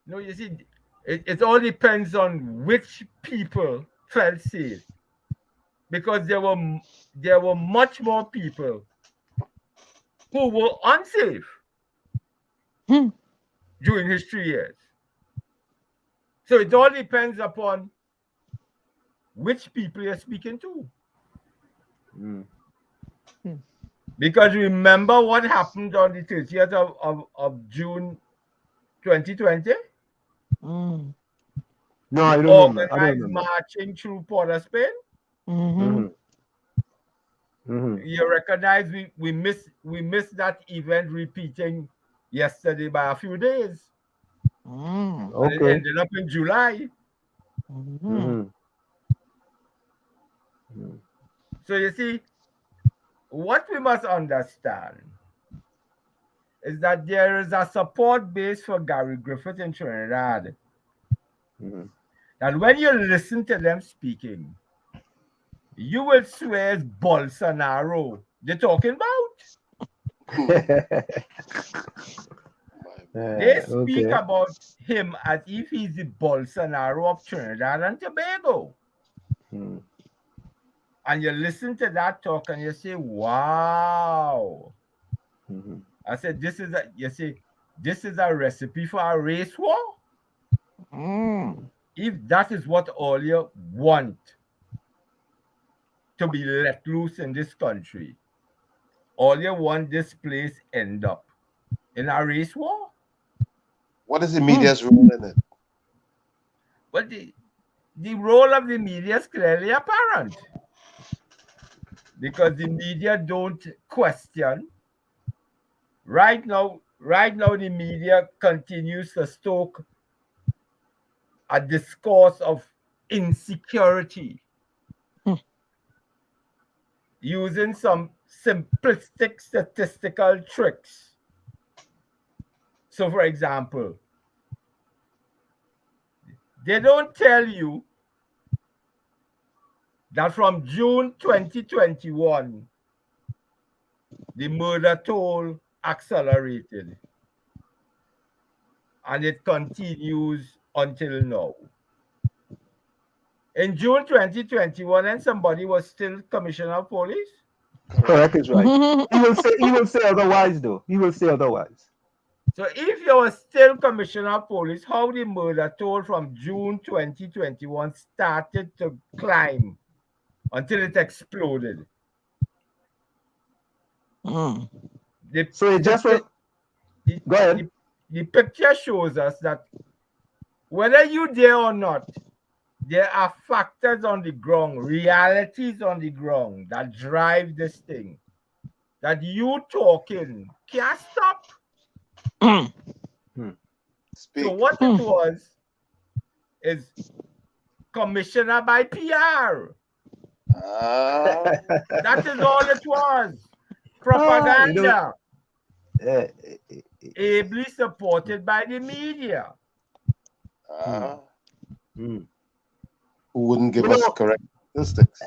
No, you see, it all depends on which people felt safe, because there were much more people who were unsafe during his 3 years. So it all depends upon which people you're speaking to. Because remember what happened on the 30th of June 2020? No, I The don't remember. organized marching through Port of Spain. You recognize we missed that event repeating yesterday by a few days. And it ended up in July. So you see, what we must understand is that there is a support base for Gary Griffith in Trinidad. And when you listen to them speaking, you will swear it's Bolsonaro they're talking about. They speak about him as if he's the Bolsonaro of Trinidad and Tobago. And you listen to that talk and you say, wow. I said, this is a recipe for a race war. If that is what all you want to be let loose in this country, all you want this place end up in a race war. What is the media's role in it? Well, the role of the media is clearly apparent, because the media don't question. Right now, the media continues to stoke a discourse of insecurity using some simplistic statistical tricks. So, for example, they don't tell you that from June 2021, the murder toll accelerated, and it continues until now. In June 2021, and somebody was still commissioner of police. Correct is right. He will say otherwise, though. He will say otherwise. So if you were still commissioner of police, how the murder toll from June 2021 started to climb until it exploded? So it just was. Go ahead. The picture shows us that whether you're there or not, there are factors on the ground, realities on the ground that drive this thing. That you talking can't stop. So what it was is commissioner by PR. That is all it was. Propaganda. Ably supported by the media. Who wouldn't give us correct statistics?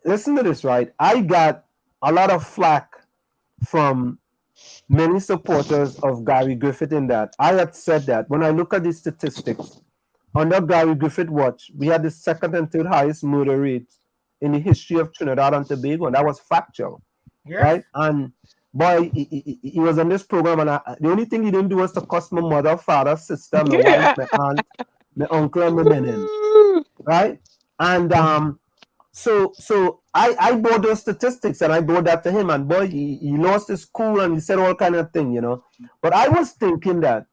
Listen to this, right? I got a lot of flack from many supporters of Gary Griffith in that I had said that when I look at the statistics, under Gary Griffith watch, we had the second and third highest murder rates in the history of Trinidad and Tobago, and that was factual, right? And boy, he was on this program, and the only thing he didn't do was to cuss my mother, father, sister, my wife, my aunt, my uncle, and my men, right? And so I bought those statistics, and I brought that to him, and boy, he lost his cool, and he said all kind of thing, But I was thinking that,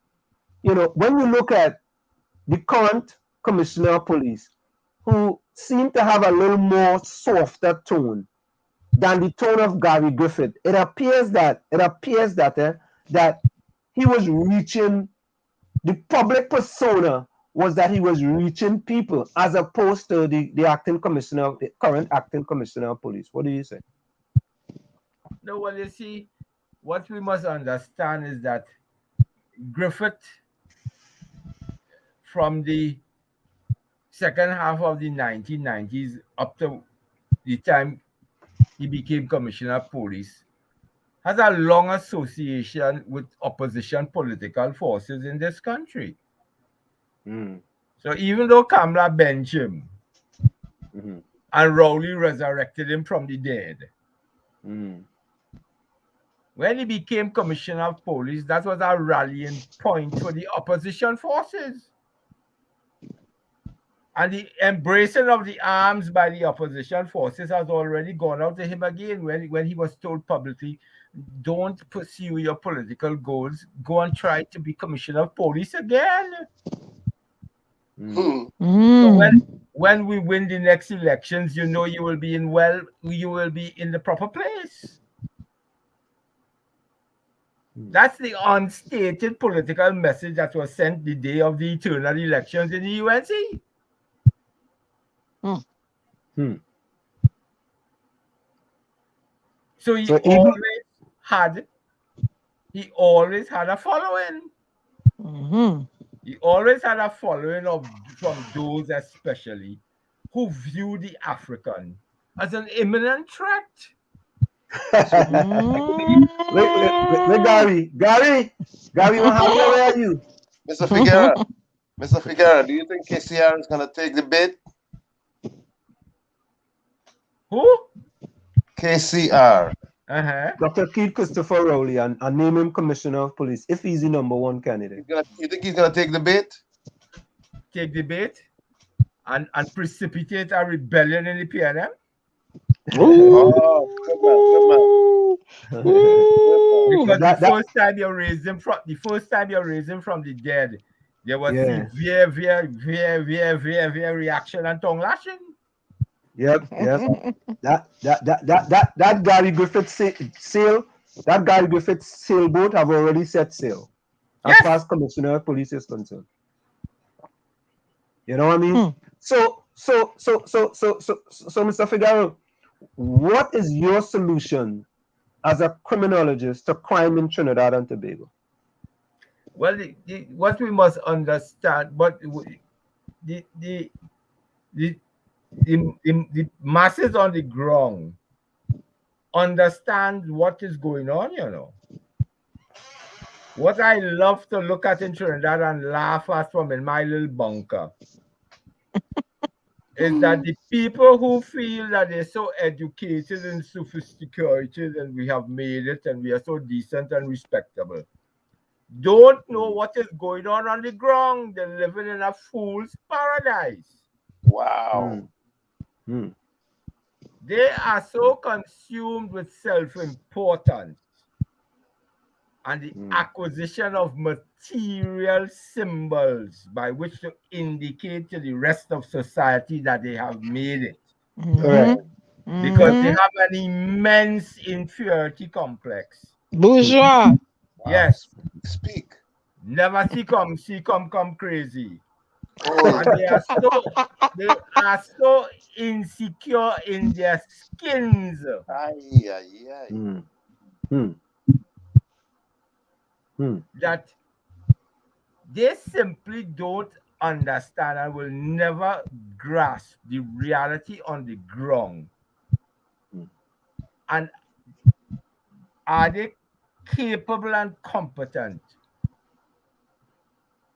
when you look at the current commissioner of police, who seemed to have a little more softer tone than the tone of Gary Griffith, it appears that that he was reaching the public persona. Was that he was reaching people as opposed to the current acting commissioner of police. What do you say? No, well, you see, what we must understand is that Griffith, from the second half of the 1990s up to the time he became commissioner of police, has a long association with opposition political forces in this country. So even though Kamala benched him and Rowley resurrected him from the dead, when he became commissioner of police, that was a rallying point for the opposition forces. And the embracing of the arms by the opposition forces has already gone out to him again when he was told publicly, don't pursue your political goals, go and try to be commissioner of police again. So when we win the next elections, you know you will be in the proper place. That's the unstated political message that was sent the day of the eternal elections in the UNC. So he always had a following. He always had a following from those especially who view the African as an imminent threat. Wait, Gary, where are you? Mr. Figuera, do you think KCR is gonna take the bid? Who? KCR. Dr. Keith Christopher Rowley and name him commissioner of police if he's the #1 candidate. You think he's gonna take the bait? Take the bait and precipitate a rebellion in the PNM? Oh, good man. Because the first time you raise him from the dead, there was severe reaction and tongue lashing. Yep. That Gary Griffith sailboat have already set sail as far as commissioner of police is concerned. You know what I mean? So Mr. Figuera, what is your solution as a criminologist to crime in Trinidad and Tobago? Well, what we must understand, but the masses on the ground understand what is going on, you know. What I love to look at in Trinidad and laugh at from in my little bunker is that the people who feel that they're so educated and sophisticated and we have made it and we are so decent and respectable don't know what is going on the ground. They're living in a fool's paradise. Wow. They are so consumed with self-importance and the acquisition of material symbols by which to indicate to the rest of society that they have made it. Correct. Because they have an immense inferiority complex. Bourgeois. Yes. Speak. Never see come crazy. And they are so insecure in their skins. That they simply don't understand and will never grasp the reality on the ground. And are they capable and competent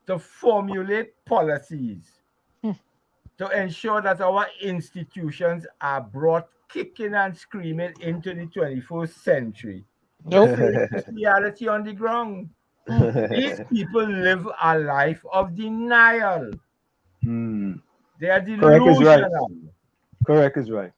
to formulate policies to ensure that our institutions are brought kicking and screaming into the 21st century? Reality on the ground. These people live a life of denial. They are delusional. Correct is right.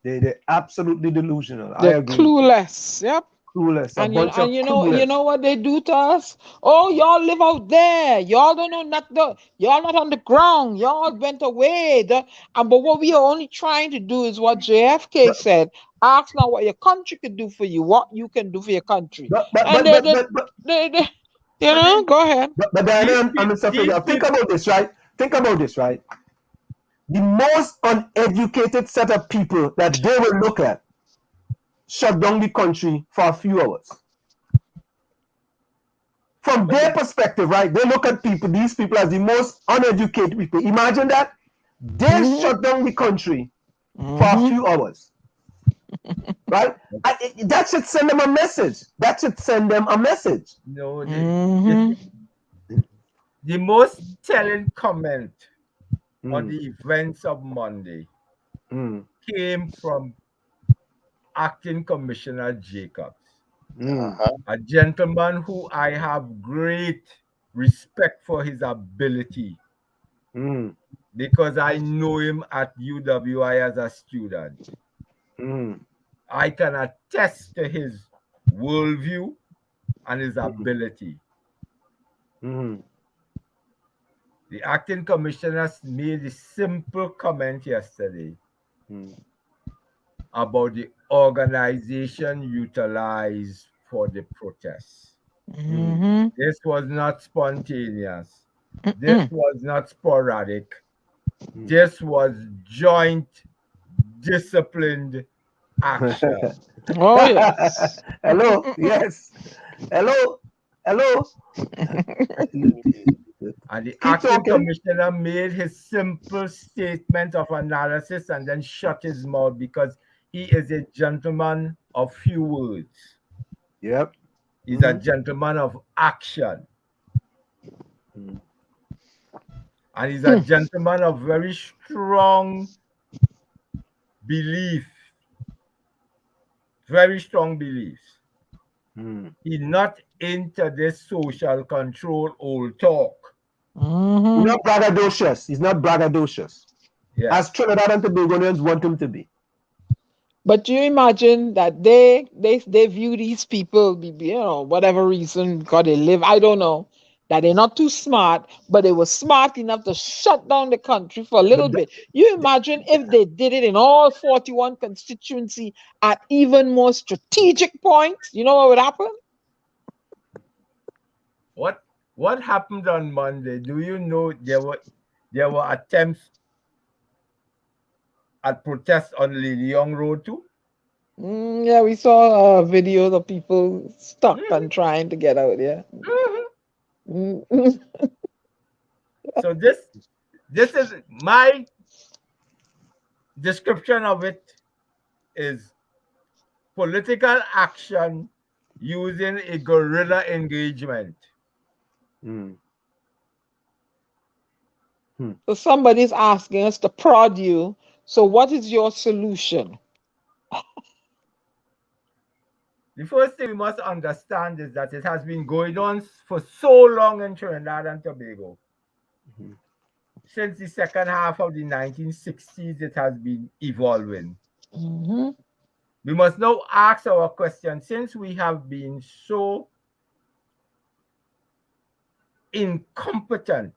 They're absolutely delusional. They're clueless. Yep. Clueless. And you know what they do to us? Oh, y'all live out there. Y'all don't know nothing. Y'all not on the ground. Y'all went away. But what we are only trying to do is what JFK said. Ask not what your country can do for you, what you can do for your country. Go ahead. But Diana and Mr. Figuera, think about this, right? The most uneducated set of people that they will look at shut down the country for a few hours. From their perspective, right? They look at these people as the most uneducated people. Imagine that. They shut down the country for a few hours. Right? That should send them a message. That should send them a message. No, Mhm. the most telling comment on Mm, the events of Monday mm, came from Acting Commissioner Jacobs, mm, Uh-huh. a gentleman who I have great respect for his ability mm, because I know him at UWI as a student. mm, I can attest to his worldview and his ability. mm, The acting commissioner made a simple comment yesterday mm. about the organization utilized for the protests. Mhm. This was not spontaneous. This Mm-mm. was not sporadic. This was joint, disciplined action. Oh yes. Hello, yes. Hello, hello. Absolutely. And the Keep acting talking. commissioner made his simple statement of analysis and then shut his mouth because he is a gentleman of few words. Yep. He's a gentleman of action. Mm. And he's a gentleman of very strong belief, very strong beliefs. Mm. He's not into this social control old talk. He's Mhm. not braggadocious. He's not braggadocious. As Yes. Trinidad and Tobagonians want him to be. But you imagine that they view these people, whatever reason, because they live, I don't know, that they're not too smart, but they were smart enough to shut down the country for a little But bit. You imagine if they did it in all 41 constituency at even more strategic points, you know what would happen? What happened on Monday? Do you know there were attempts at protests on Lady Young Road too? Yeah, we saw videos of people stuck Mhm, and trying to get out. Yeah. mhm. Mm. So this is my description of it is political action using a guerrilla engagement. mm. So somebody's asking us to prod you. So what is your solution? The first thing we must understand is that it has been going on for so long in Trinidad and Tobago. Since the second half of the 1960s, it has been evolving. Hmm. We must now ask our question, since we have been so incompetent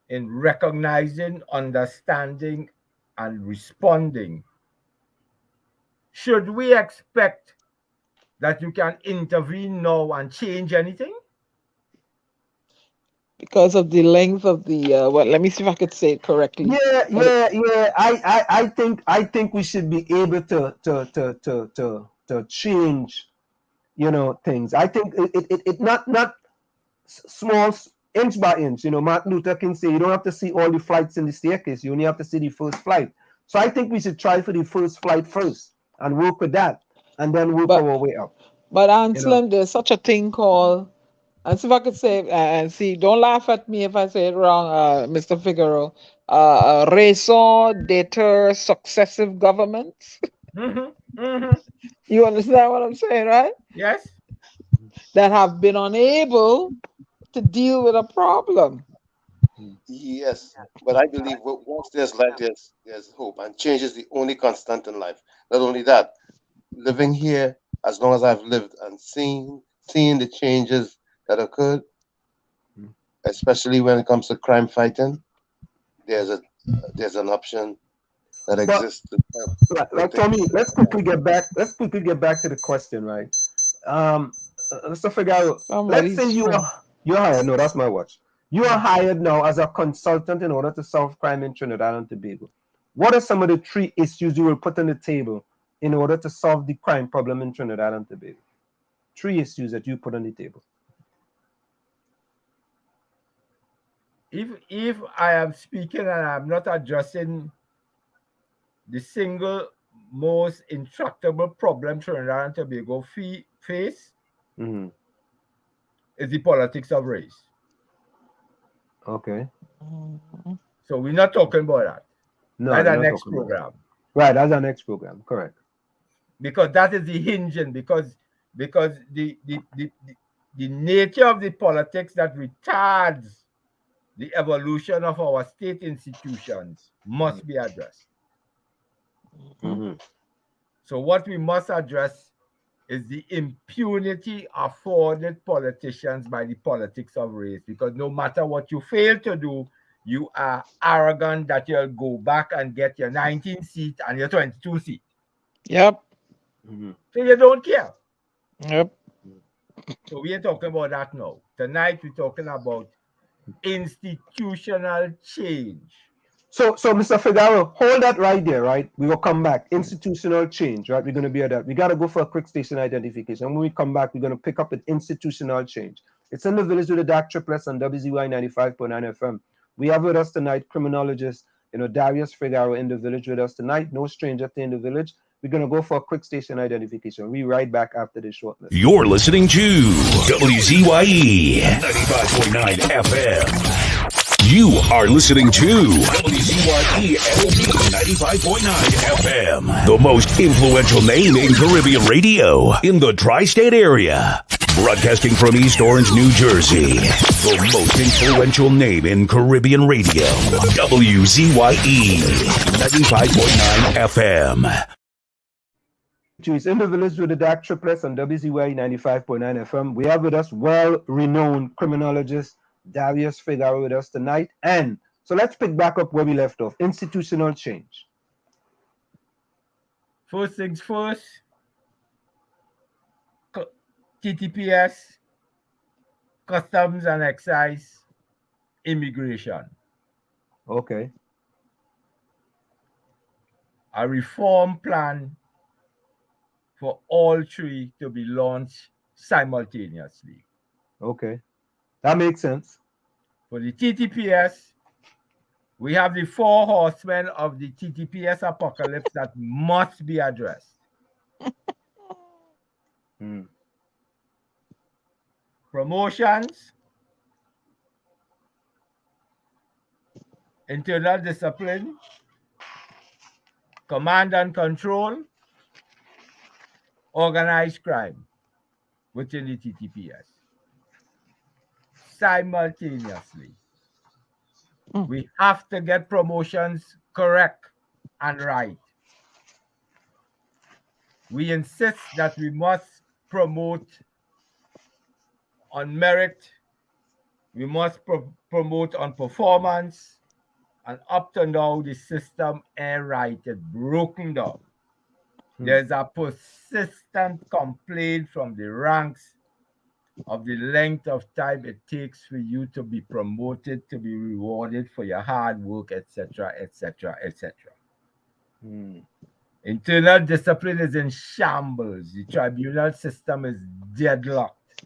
in recognizing, understanding, and responding, should we expect that you can intervene now and change anything? Because of the length of the well, let me see if I could say it correctly. Yeah, But yeah, yeah. I think we should be able to change, things. I think it not small, inch by inch. Martin Luther King say you don't have to see all the flights in the staircase. You only have to see the first flight. So I think we should try for the first flight first and work with that, and then work but our way up. but You know. Anselm, there's such a thing called, and see if I could say, and see, don't laugh at me if I say it wrong, Mr. Figaro. Raison d'etre successive governments. Mm-hmm, mm-hmm. You understand what I'm saying, right? Yes. That have been unable to deal with a problem. Yes, but I believe once there's life, there's hope, and change is the only constant in life. Not only that, living here as long as I've lived and seeing the changes that occurred, especially when it comes to crime fighting, there's a there's an option that But exists to help bring things Tommy, let's quickly get back. Let's quickly get back to the question, right? Um, let's figure out. Let's say Somebody's you phone. are you're hired. No, that's my watch. You are hired now as a consultant in order to solve crime in Trinidad and Tobago. What are some of the three issues you will put on the table in order to solve the crime problem in Trinidad and Tobago? Three issues that you put on the table. If I am speaking and I'm not addressing the single most intractable problem Trinidad and Tobago face is the politics of race. Okay. So we're not talking about that. No, that's we're our not next talking about program. that. Right, that's our next program. Correct. Because that is the hinging. Because the nature of the politics that retards the evolution of our state institutions must be addressed. So what we must address is the impunity afforded politicians by the politics of race. Because no matter what you fail to do, you are arrogant that you'll go back and get your 19 seat and your 22 seat. Yep. So you don't care. Yep. So we ain't talking about that now. Tonight we're talking about institutional change. So Mr. Figuera, hold that right there, right? We will come back. Institutional change, right? We're going to be at that. We got to go for a quick station identification. When we come back, we're going to pick up with institutional change. It's in the village with the dark triplets on WZY 95.9 FM. We have with us tonight criminologist, Darius Figuera in the village with us tonight. No stranger to in the village. We're going to go for a quick station identification. We'll be right back after this short list. You're listening to WZYE 95.9 FM. You are listening to WZYE 95.9 FM, the most influential name in Caribbean radio in the tri-state area. Broadcasting from East Orange, New Jersey, the most influential name in Caribbean radio, WZYE 95.9 FM. It's in the village with the dark triplets on WZY 95.9 FM. We have with us well-renowned criminologist Darius Figuera with us tonight. And so let's pick back up where we left off. Institutional change. First things first, TTPS, Customs and Excise, Immigration. Okay. A reform plan for all three to be launched simultaneously. Okay. That makes sense. For the TTPS, we have the 4 horsemen of the TTPS apocalypse that must be addressed. Promotions, internal discipline, command and control, organized crime within the TTPS. Simultaneously. We have to get promotions correct and right. We insist that we must promote on merit. We must promote on performance. And up to now, the system ain't right. It's broken down. There's a persistent complaint from the ranks of the length of time it takes for you to be promoted, to be rewarded for your hard work, etc., etc., etc. Internal discipline is in shambles. The tribunal system is deadlocked.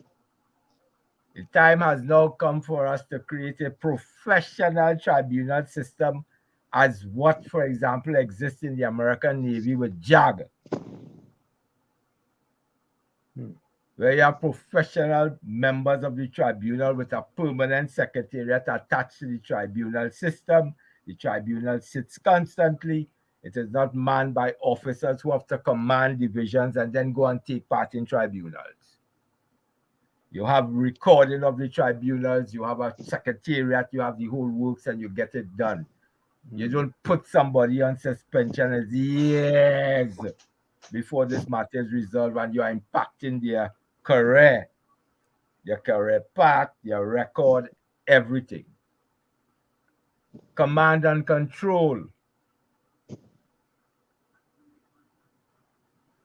The time has now come for us to create a professional tribunal system as what, for example, exists in the American Navy with JAG. Where you have professional members of the tribunal with a permanent secretariat attached to the tribunal system. The tribunal sits constantly. It is not manned by officers who have to command divisions and then go and take part in tribunals. You have recording of the tribunals, you have a secretariat, you have the whole works, and you get it done. You don't put somebody on suspension as years before this matter is resolved, and you are impacting their career path, their record, everything. Command and control.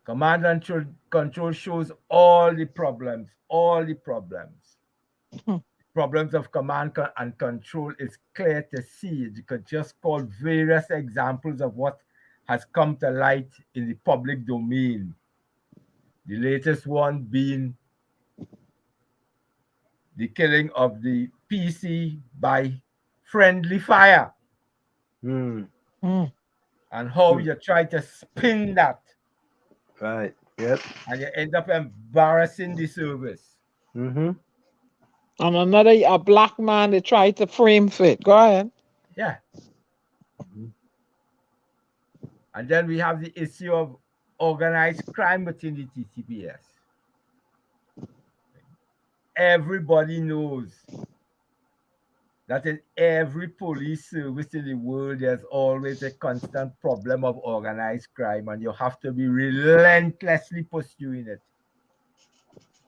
Command and control shows all the problems. Problems of command and control is clear to see. You could just call various examples of what has come to light in the public domain. The latest one being the killing of the PC by friendly fire. And and how you try to spin that. Right. Yep. And you end up embarrassing the service. Mm-hmm. And a black man, they try to frame fit. Go ahead. Yeah. And then we have the issue of organized crime within the TTPS. Everybody knows that in every police service in the world, there's always a constant problem of organized crime, and you have to be relentlessly pursuing it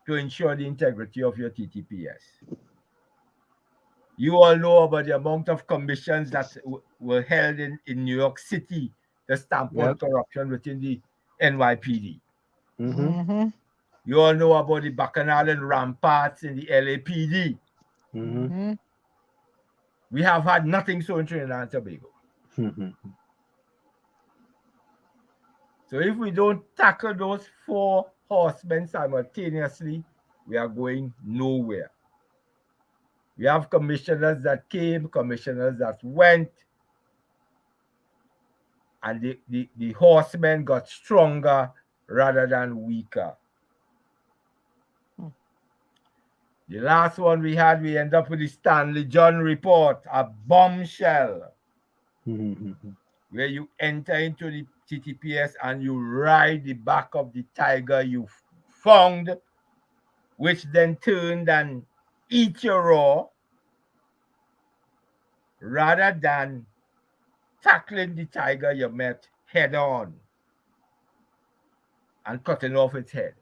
to ensure the integrity of your TTPS. You all know about the amount of commissions that were held in New York City to stamp out corruption within the NYPD. Mm-hmm. You all know about the Bacchanal and ramparts in the LAPD. Mm-hmm. We have had nothing so in Trinidad and Tobago. So if we don't tackle those 4 horsemen simultaneously, we are going nowhere. We have commissioners that came, commissioners that went, and the horsemen got stronger rather than weaker. The last one we had, we end up with the Stanley John report, a bombshell, where you enter into the TTPS and you ride the back of the tiger you found, which then turned and eat you raw, rather than tackling the tiger you met head on and cutting off its head.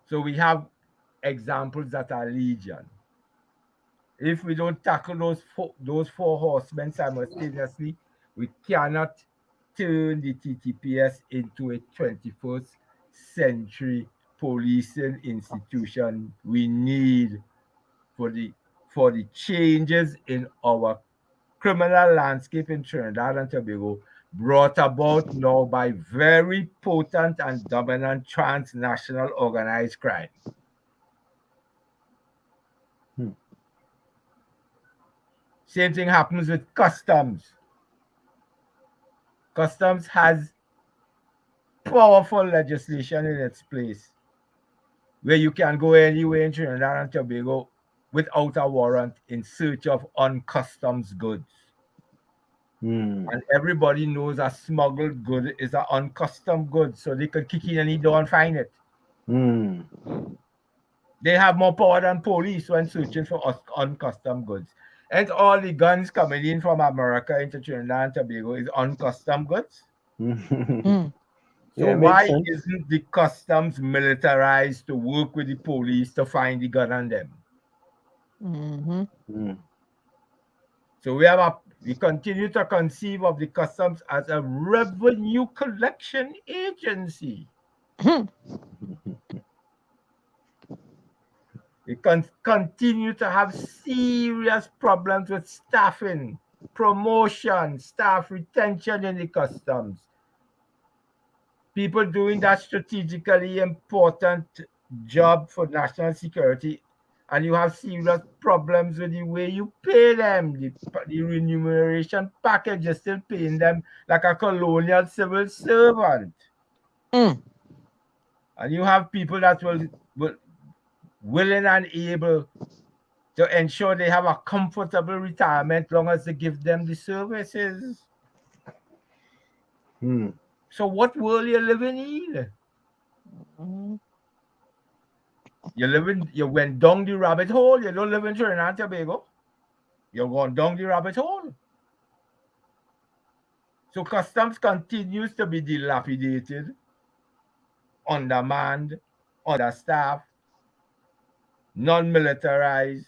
So we have examples that are legion. If we don't tackle those 4 horsemen simultaneously, we cannot turn the TTPS into a 21st century policing institution we need for the changes in our criminal landscape in Trinidad and Tobago, brought about now by very potent and dominant transnational organized crime. Same thing happens with customs. Customs has powerful legislation in its place where you can go anywhere in Trinidad and Tobago without a warrant in search of uncustoms goods. And everybody knows a smuggled good is an uncustomed good, so they could kick in any door and find it. They have more power than police when searching for uncustomed goods. And all the guns coming in from America into Trinidad and Tobago is uncustomed goods. So why isn't the customs militarized to work with the police to find the gun on them? So we continue to conceive of the customs as a revenue collection agency. We continue to have serious problems with staffing, promotion, staff retention in the customs. People doing that strategically important job for national security, and you have serious problems with the way you pay them. The remuneration package, you're still paying them like a colonial civil servant. And you have people that will willing and able to ensure they have a comfortable retirement long as they give them the services. So what world you living in? You went down the rabbit hole. You don't live in Trinidad and Tobago. You're going down the rabbit hole. So customs continues to be dilapidated, undermanned, understaffed, non-militarized,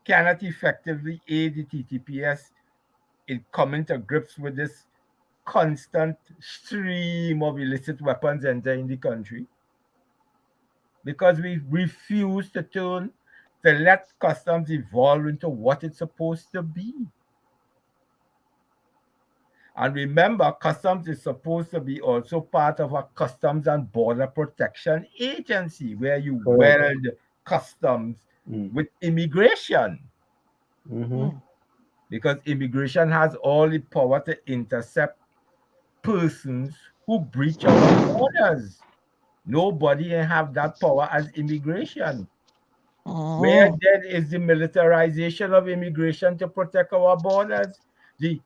cannot effectively aid the TTPS in coming to grips with this constant stream of illicit weapons entering the country, because we refuse to let customs evolve into what it's supposed to be. And remember, customs is supposed to be also part of a customs and border protection agency where you weld customs with immigration. because immigration has all the power to intercept persons who breach our borders. Nobody have that power as immigration. Where then is the militarization of immigration to protect our borders? The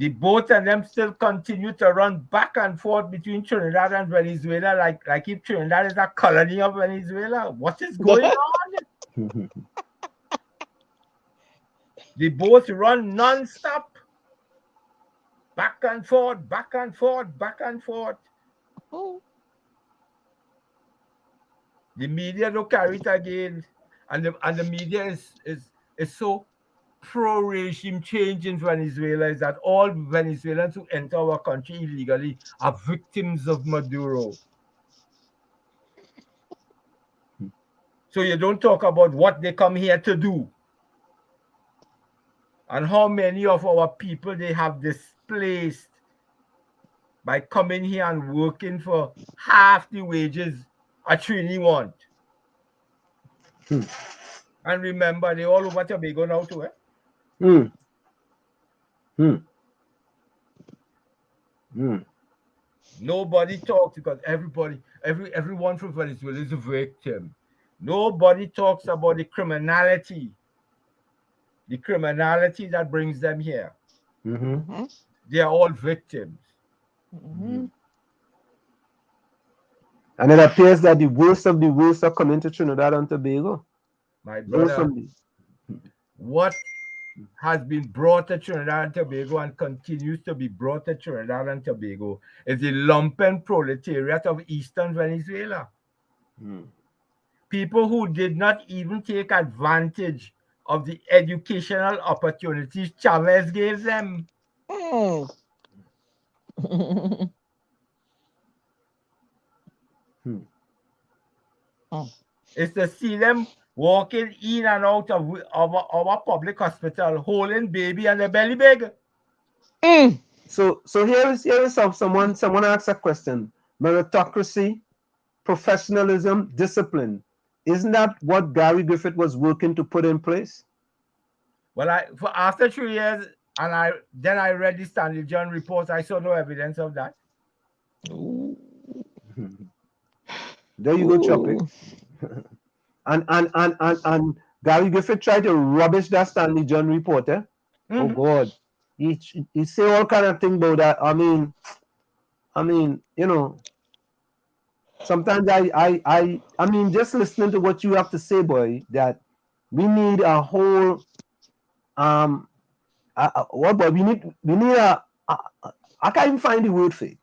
both of them still continue to run back and forth between Trinidad and Venezuela, like if Trinidad is a colony of Venezuela. What is going on? They both run non-stop. Back and forth, back and forth, back and forth. The media don't carry it again. And the media is so pro-regime change in Venezuela is that all Venezuelans who enter our country illegally are victims of Maduro. So you don't talk about what they come here to do and how many of our people they have displaced by coming here and working for half the wages a Trini want. And remember, they all over Tobago now too, Nobody talks because everyone from Venezuela is a victim. Nobody talks about the criminality that brings them here. They are all victims. And it appears that the worst of the worst are coming to Trinidad and Tobago. My brother, what has been brought to Trinidad and Tobago and continues to be brought to Trinidad and Tobago is the lumpen proletariat of Eastern Venezuela. People who did not even take advantage of the educational opportunities Chavez gave them. It's to see them walking in and out of our public hospital, holding baby and the belly big. So here is someone asks a question. Meritocracy, professionalism, discipline. Isn't that what Gary Griffith was working to put in place? Well, after 3 years, and I read the Stanley John report, I saw no evidence of that. There you go, Choppy. And Gary Griffith tried to rubbish that Stanley John report, Oh God. He say all kind of things about that. I mean, you know, sometimes I mean, just listening to what you have to say, boy, that we need a whole what boy, we need a I can't even find the word for it.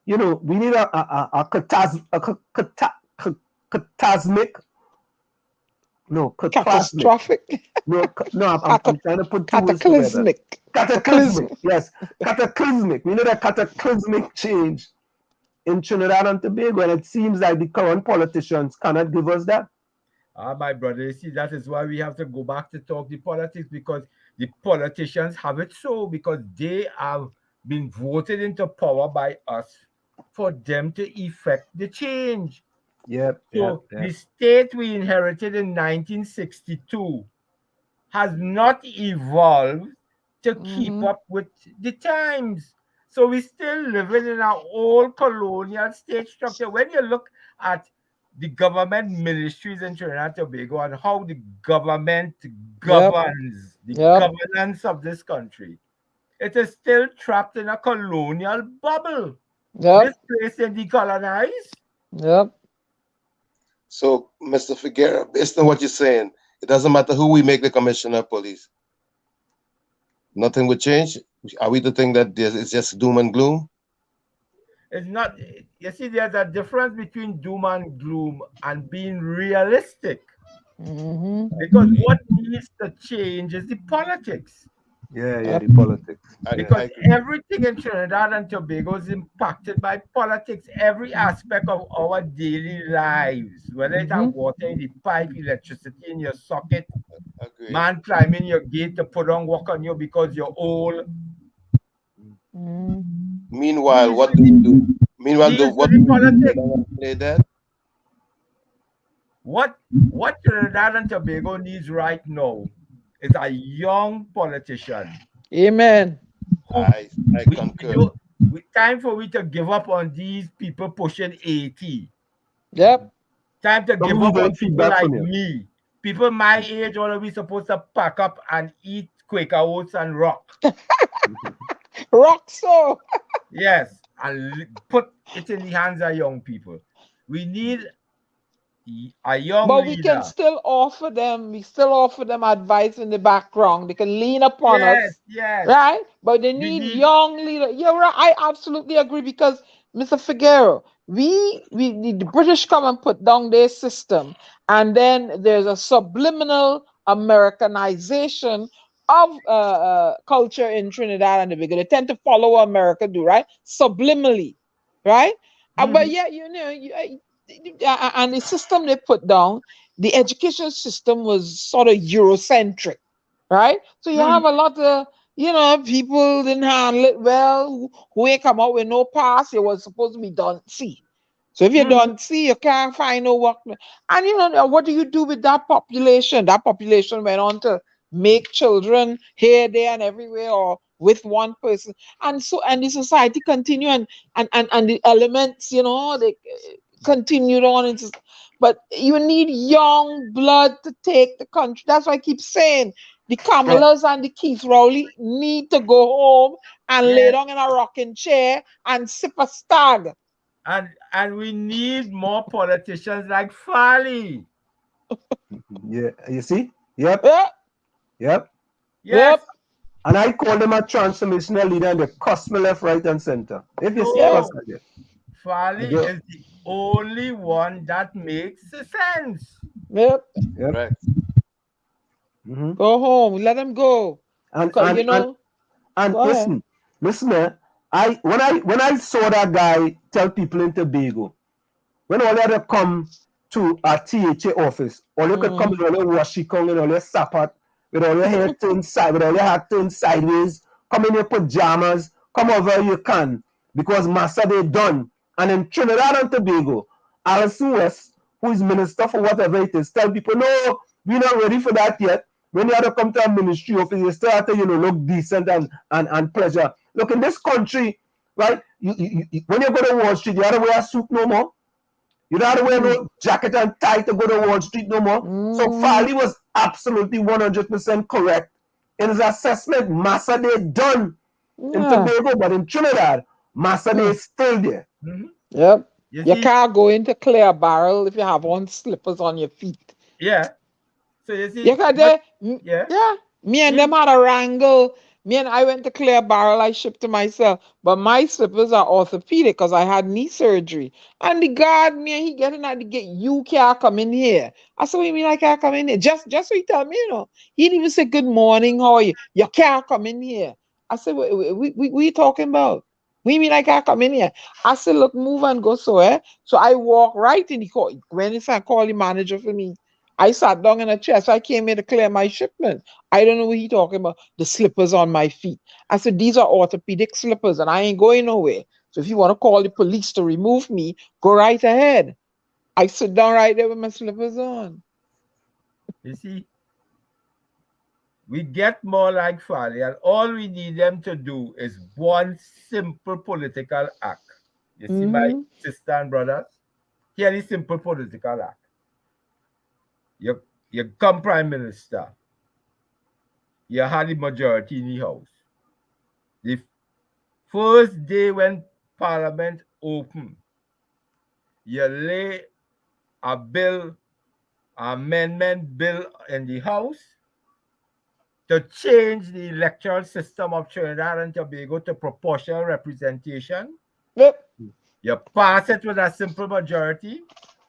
You know, we need a catastrophic. No, I'm trying to put two words together. Cataclysmic. Yes, cataclysmic. We need a cataclysmic change in Trinidad and Tobago, and it seems like the current politicians cannot give us that. My brother, you see, that is why we have to go back to talk the politics, because the politicians have it so, because they have been voted into power by us for them to effect the change. So the state we inherited in 1962 has not evolved to keep up with the times. So we're still living in our old colonial state structure. When you look at the government ministries in Trinidad and Tobago and how the government governs the governance of this country, it is still trapped in a colonial bubble. This place is decolonized. So, Mr. Figuera, based on what you're saying, it doesn't matter who we make the commissioner of police. Nothing would change? Are we to think that it's just doom and gloom? It's not. You see, there's a difference between doom and gloom and being realistic. Because what needs to change is the politics. The politics. Because everything in Trinidad and Tobago is impacted by politics. Every aspect of our daily lives, whether it's water in the pipe, electricity in your socket, man climbing your gate to put on work on you because you're old. Meanwhile, what do you do? Meanwhile, what do you play that? What Trinidad and Tobago needs right now is a young politician. Amen. I We concur. don't, time for we to give up on these people pushing 80. Yep. Time to give up need on people feedback like from you. me. People my age, all of we supposed to pack up and eat Quaker oats and rock. Rock so. Yes, and put it in the hands of young people. We need a young But leader. we can still offer them, advice in the background. They can lean upon us. Yes. Right? But they We need need- young leaders. You're right. I absolutely agree because Mr. Figuera, the British come and put down their system, and then there's a subliminal Americanization of culture in Trinidad and Tobago. They tend to follow what America do, right? Subliminally, right? But yeah, and the system they put down, the education system was sort of Eurocentric, right? So you have a lot of, people didn't handle it well, who ain't come out with no pass. It was supposed to be done see. So if you don't see, you can't find no work. And what do you do with that population? That population went on to make children here, there, and everywhere, or with one person. And the society continue, and the elements, they continued on into. But you need young blood to take the country. That's why I keep saying the Kamalas and the Keith Rowley need to go home and lay down in a rocking chair and sip a stag. And we need more politicians like Farley. Yeah, you see? Yep. Yep. Yes. And I call them a transformational leader, and they cuss me left, right, and center. If you see us again. Farley is the only one that makes sense. Yep. Right. Go home. Let them go. And Go listen, when I saw that guy tell people in Tobago, when all they come to a THA office, or you could come with all your washikong and all your sapat, with all your hair turned side, with all your hat turned sideways, come in your pajamas, come over you can, because Massa they done. And in Trinidad and Tobago, Alison West, who is minister for whatever it is, tell people, no, we're not ready for that yet. When you have to come to a ministry office, you still have to, look decent and pleasure. Look, in this country, right, when you go to Wall Street, you have to wear a suit no more. You don't have to wear no jacket and tie to go to Wall Street no more. So Farley was absolutely 100% correct in his assessment. Massa they done in Tobago, but in Trinidad, Massa they still there. Yep. You can't go into Clear Barrel if you have on slippers on your feet. Yeah. So you see, me and them had a wrangle. I went to Clear Barrel, I shipped to myself, but my slippers are orthopedic because I had knee surgery. And the guard, he getting at the gate, you can't come in here. I said, what do you mean I can't come in here? Just so he tell me, he didn't even say good morning, how are you? You can't come in here. I said, what you talking about? What do you mean I can't come in here? I said, look, move and go so. So I walk right in. When it's I call the manager for me, I sat down in a chair. So I came here to clear my shipment. I don't know what he talking about. The slippers on my feet. I said, these are orthopedic slippers and I ain't going nowhere. So if you want to call the police to remove me, go right ahead. I sit down right there with my slippers on. You see, we get more like Farley, and all we need them to do is one simple political act. You see, my sister and brothers, here is simple political act. You come prime minister. You had the majority in the house. The first day when parliament opened, you lay a bill, amendment bill in the house to change the electoral system of Trinidad and Tobago to proportional representation. Yep. You pass it with a simple majority.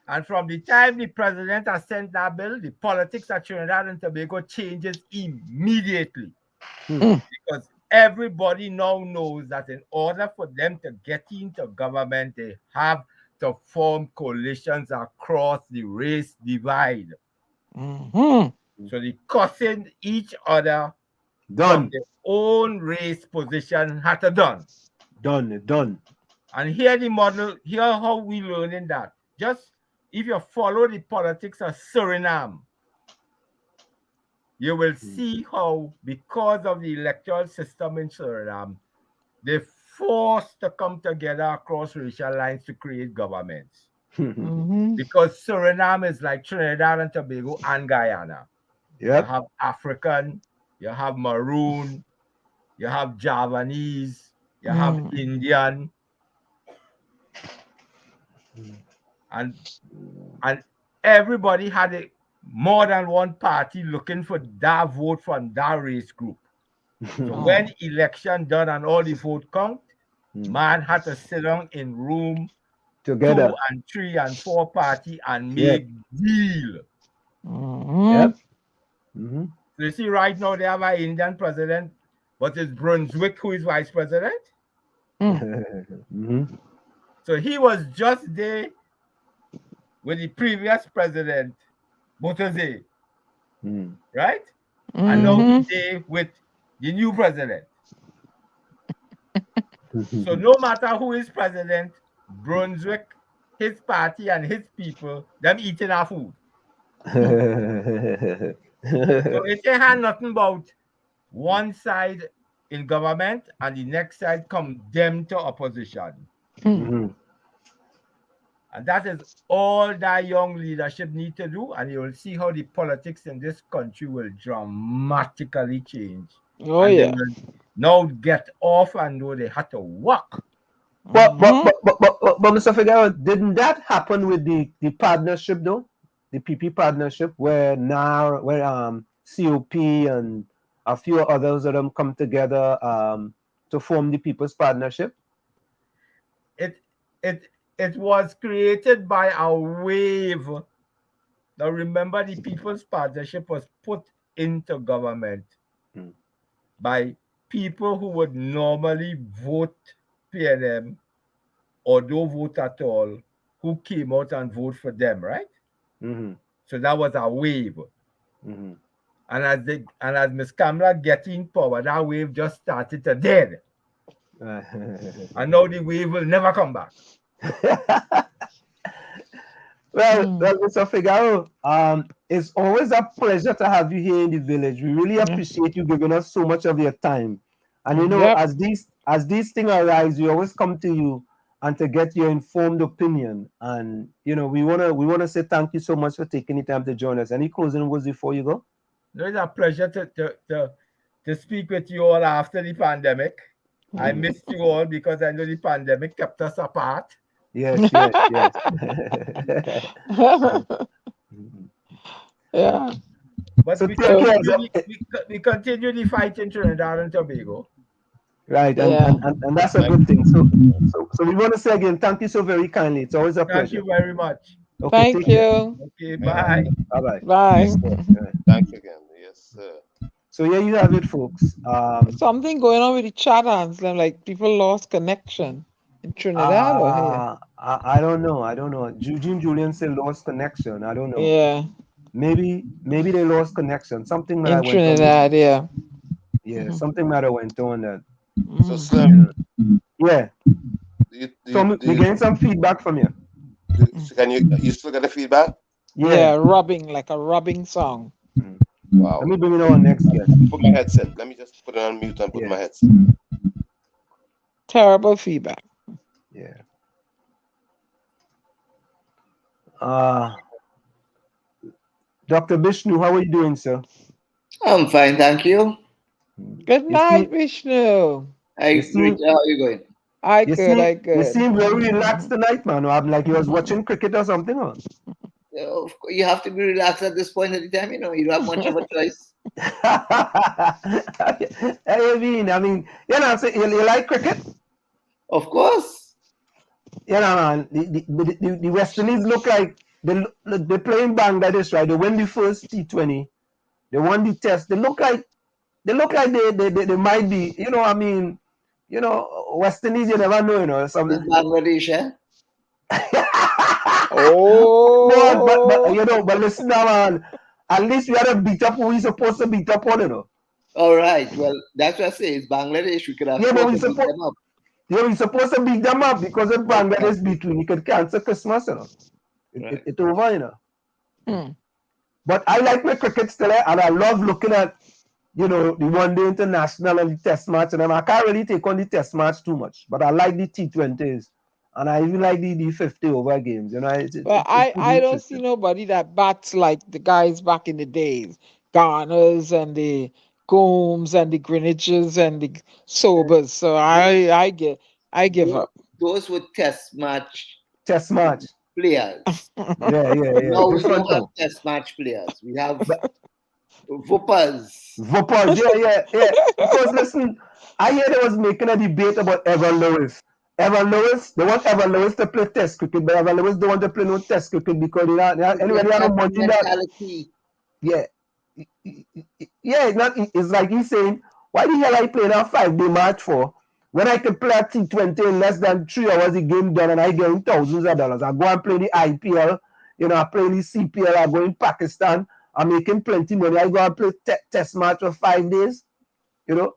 And from the time the president has sent that bill, the politics of Trinidad and Tobago changes immediately. Because everybody now knows that in order for them to get into government, they have to form coalitions across the race divide. So they cussing each other from their own race position had to done. Done. And here the model, here how we learning that. Just if you follow the politics of Suriname, you will see how, because of the electoral system in Suriname, they forced to come together across racial lines to create governments. Because Suriname is like Trinidad and Tobago and Guyana. Yep. You have African, you have Maroon, you have Javanese, you have Indian, and everybody had more than one party looking for that vote from that race group. So when election done and all the vote count, man had to sit down in room Together. 2 and 3 and 4 party and make deal. Yep. So you see, right now they have an Indian president, but it's Brunswick who is vice president. So he was just there with the previous president, Botose, right? And now he's there with the new president. So no matter who is president, Brunswick, his party and his people, them eating our food. So it had nothing about one side in government and the next side condemned to opposition. And that is all that young leadership need to do, and you will see how the politics in this country will dramatically change. They will now get off and know they had to work. But Mr. Figuera, didn't that happen with the partnership though? The PP partnership where now COP and a few others of them come together to form the People's Partnership? It was created by a wave. Now remember, the People's Partnership was put into government by people who would normally vote PNM or don't vote at all, who came out and vote for them, right? So that was a wave. And as Ms. Kamala getting power, that wave just started to dead. And now the wave will never come back. Well, Mr. Figuera, it's always a pleasure to have you here in the village. We really appreciate you giving us so much of your time. And you know, as these things arise, we always come to you and to get your informed opinion. And you know, we wanna say thank you so much for taking the time to join us. Any closing words before you go? No, it's a pleasure to speak with you all after the pandemic. I missed you all because I know the pandemic kept us apart. Yes. Yeah. But So we continue the fight in Trinidad and Tobago. Right, and that's a good thing. So we want to say again, thank you so very kindly. It's always a pleasure. Thank you very much. Okay, Thank you. Okay, bye. Bye-bye. Bye. Thanks again. Yes, sir. So here you have it, folks. Something going on with the chat hands, like people lost connection in Trinidad or here. I don't know. Eugene Julian said lost connection. I don't know. Yeah. Maybe they lost connection. Something might In have went Trinidad, on. yeah. Yeah, something might have went on that. So, Slim, yeah. So we're getting some feedback from you. Can you still get the feedback? Yeah, rubbing, like a rubbing song. Wow. Let me bring it on next guest. Put my headset. Let me just put it on mute and put my headset. Terrible feedback. Yeah. Dr. Bishnu, how are you doing, sir? I'm fine, thank you. Good night, Vishnu. How are you going? I good. You seem very relaxed tonight, man. I'm like you was watching cricket or something. Or? You have to be relaxed at this point of the time, you know. You don't have much of a choice. I mean, you know, so you like cricket? Of course. You know, man, the West Indies look like they're playing Bangladesh, right? They win the first T20. They won the test. They look like they might be, you know, I mean, you know, West Indies, you never know, you know. Something. Bangladesh, eh? But listen now, man. At least we had to beat up who we supposed to beat up on, you know. All right. Well, that's what I say. It's Bangladesh. We could have but beat them up. Yeah, we're supposed to beat them up because if Bangladesh beat we could cancel Christmas, you know. It's over, you know. But I like my cricket still, and I love looking at, the one day international and the test match. And I can't really take on the test match too much, but I like the T20s, and I even like the 50 over games. But It's really I don't see interesting. nobody that bats like the guys back in the days, Garners and the Gomes and the Greenwiches and the Sobers. So I give up. Those were test match Test match. players. Yeah. Now we Different don't have now. test match players. We have But whoopers. Vopaz, yeah. Because listen, I hear they was making a debate about Evan Lewis. Evan Lewis, they want Evan Lewis to play test cricket, but Evan Lewis don't want to play no test cricket because anyway, they have no money in that. Mentality. Yeah. Yeah, it's like he's saying, why the hell I playing a 5-day match for? When I can play a T20 in less than 3 hours, the game done, and I getting thousands of dollars. I go and play the IPL, I play the CPL, I go in Pakistan, I'm making plenty money. I go and play test match for 5 days, So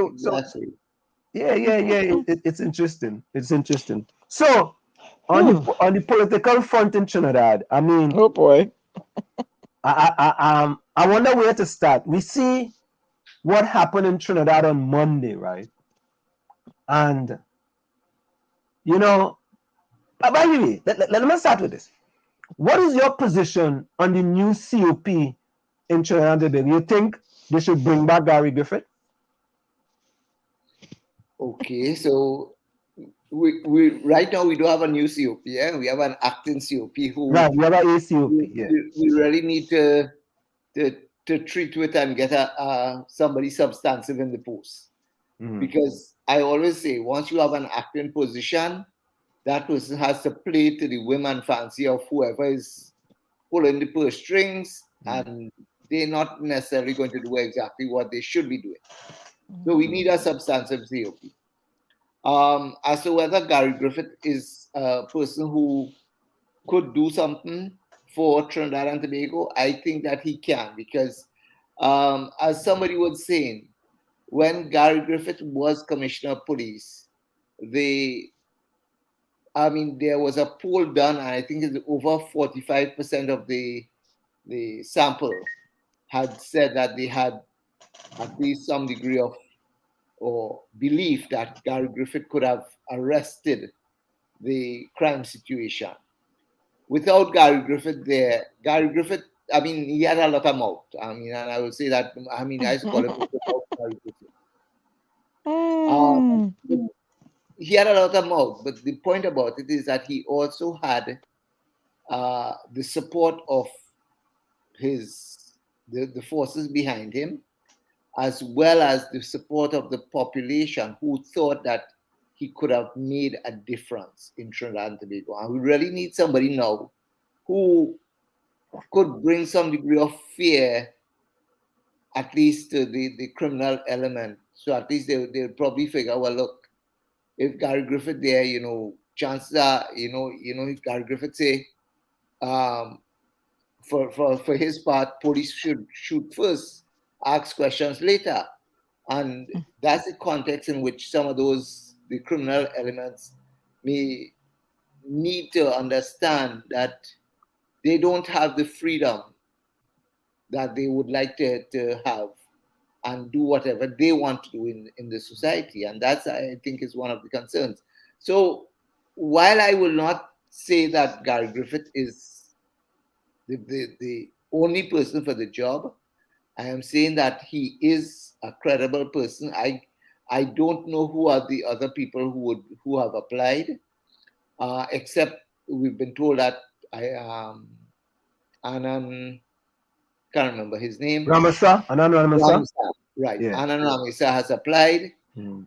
Exactly. yeah. It's interesting. It's interesting. So on the political front in Trinidad, I mean, Oh boy. I wonder where to start. We see what happened in Trinidad on Monday, right? And by the way, let me start with this. What is your position on the new COP in Trinidad and Tobago? You think they should bring back Gary Griffith? Okay, so we right now we don't have a new COP, yeah? We have an acting COP who Right, we have a ACOP, yeah. We really need to treat with and get somebody substantive in the post. Because I always say once you have an acting position, that person has to play to the whim and fancy of whoever is pulling the purse strings, and they're not necessarily going to do exactly what they should be doing. So we need a substantive COP. As to whether Gary Griffith is a person who could do something for Trinidad and Tobago, I think that he can, because as somebody was saying, when Gary Griffith was Commissioner of Police, there was a poll done, and I think it's over 45% of the sample had said that they had at least some degree of or belief that Gary Griffith could have arrested the crime situation. Without Gary Griffith there, Gary Griffith, he had a lot of mouth. And I would say that, I used to call him Gary Griffith. He had a lot of mouth, but the point about it is that he also had the support of the forces behind him, as well as the support of the population who thought that he could have made a difference in Trinidad and Tobago. And we really need somebody now who could bring some degree of fear, at least to the criminal element. So at least they'll probably figure, well, look, if Gary Griffith there, chances are, if Gary Griffith say, for his part, police should shoot first, ask questions later. And that's the context in which some of the criminal elements may need to understand that they don't have the freedom that they would like to have and do whatever they want to do in the society. And that's, I think, is one of the concerns. So while I will not say that Gary Griffith is the only person for the job, I am saying that he is a credible person. I don't know who are the other people who have applied, except we've been told that Anand, can't remember his name. Anand Ramasa. Right. Yeah. Anand Ramasa has applied. We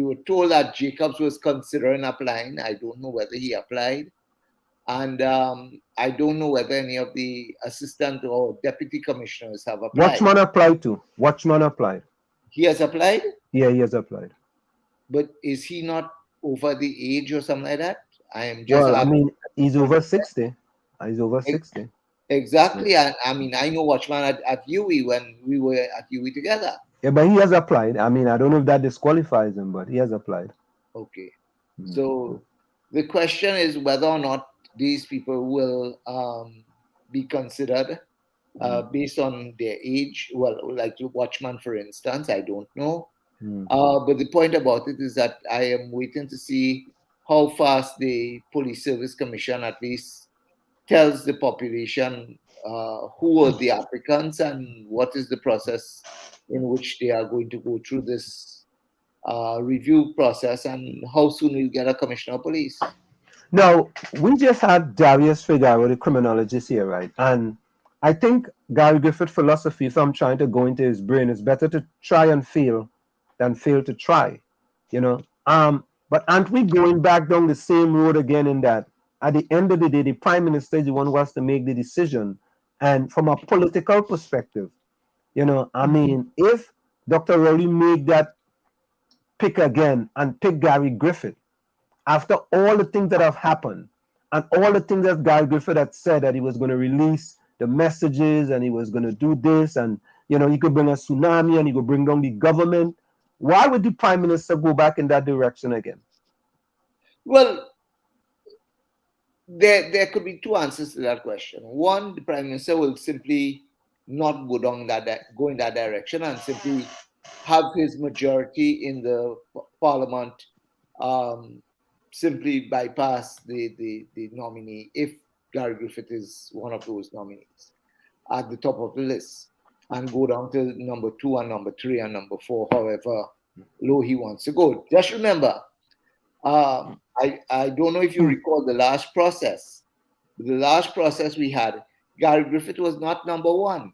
were told that Jacobs was considering applying. I don't know whether he applied. And I don't know whether any of the assistant or deputy commissioners have applied. Watchman applied. He has applied? Yeah, he has applied. But is he not over the age or something like that? I am just he's over 60. He's over 60. Exactly. Yeah. I know Watchman at UWI when we were at UWI together. Yeah, but he has applied. I don't know if that disqualifies him, but he has applied. Okay. So the question is whether or not these people will be considered based on their age. Well, like Watchman, for instance, I don't know. But the point about it is that I am waiting to see how fast the Police Service Commission at least tells the population who are the applicants and what is the process in which they are going to go through this review process, and how soon we'll get a commissioner of police. Now, we just had Darius Figuera, the criminologist, here, right? And I think Gary Griffith's philosophy, if I'm trying to go into his brain, is better to try and fail than fail to try, you know. But aren't we going back down the same road again, in that at the end of the day, the prime minister is the one who has to make the decision? And from a political perspective, you know, I mean, if Dr. Rowley made that pick again and pick Gary Griffith, after all the things that have happened and all the things that Gary Griffith had said, that he was going to release the messages and he was going to do this, and, you know, he could bring a tsunami and he could bring down the government, why would the prime minister go back in that direction again? Well, there could be two answers to that question. One, the prime minister will simply not go in that direction and simply have his majority in the parliament simply bypass the nominee, if Gary Griffith is one of those nominees at the top of the list, and go down to number 2 and number 3 and number 4, however low he wants to go. Just remember, I don't know if you recall the last process. The last process we had, Gary Griffith was not number 1.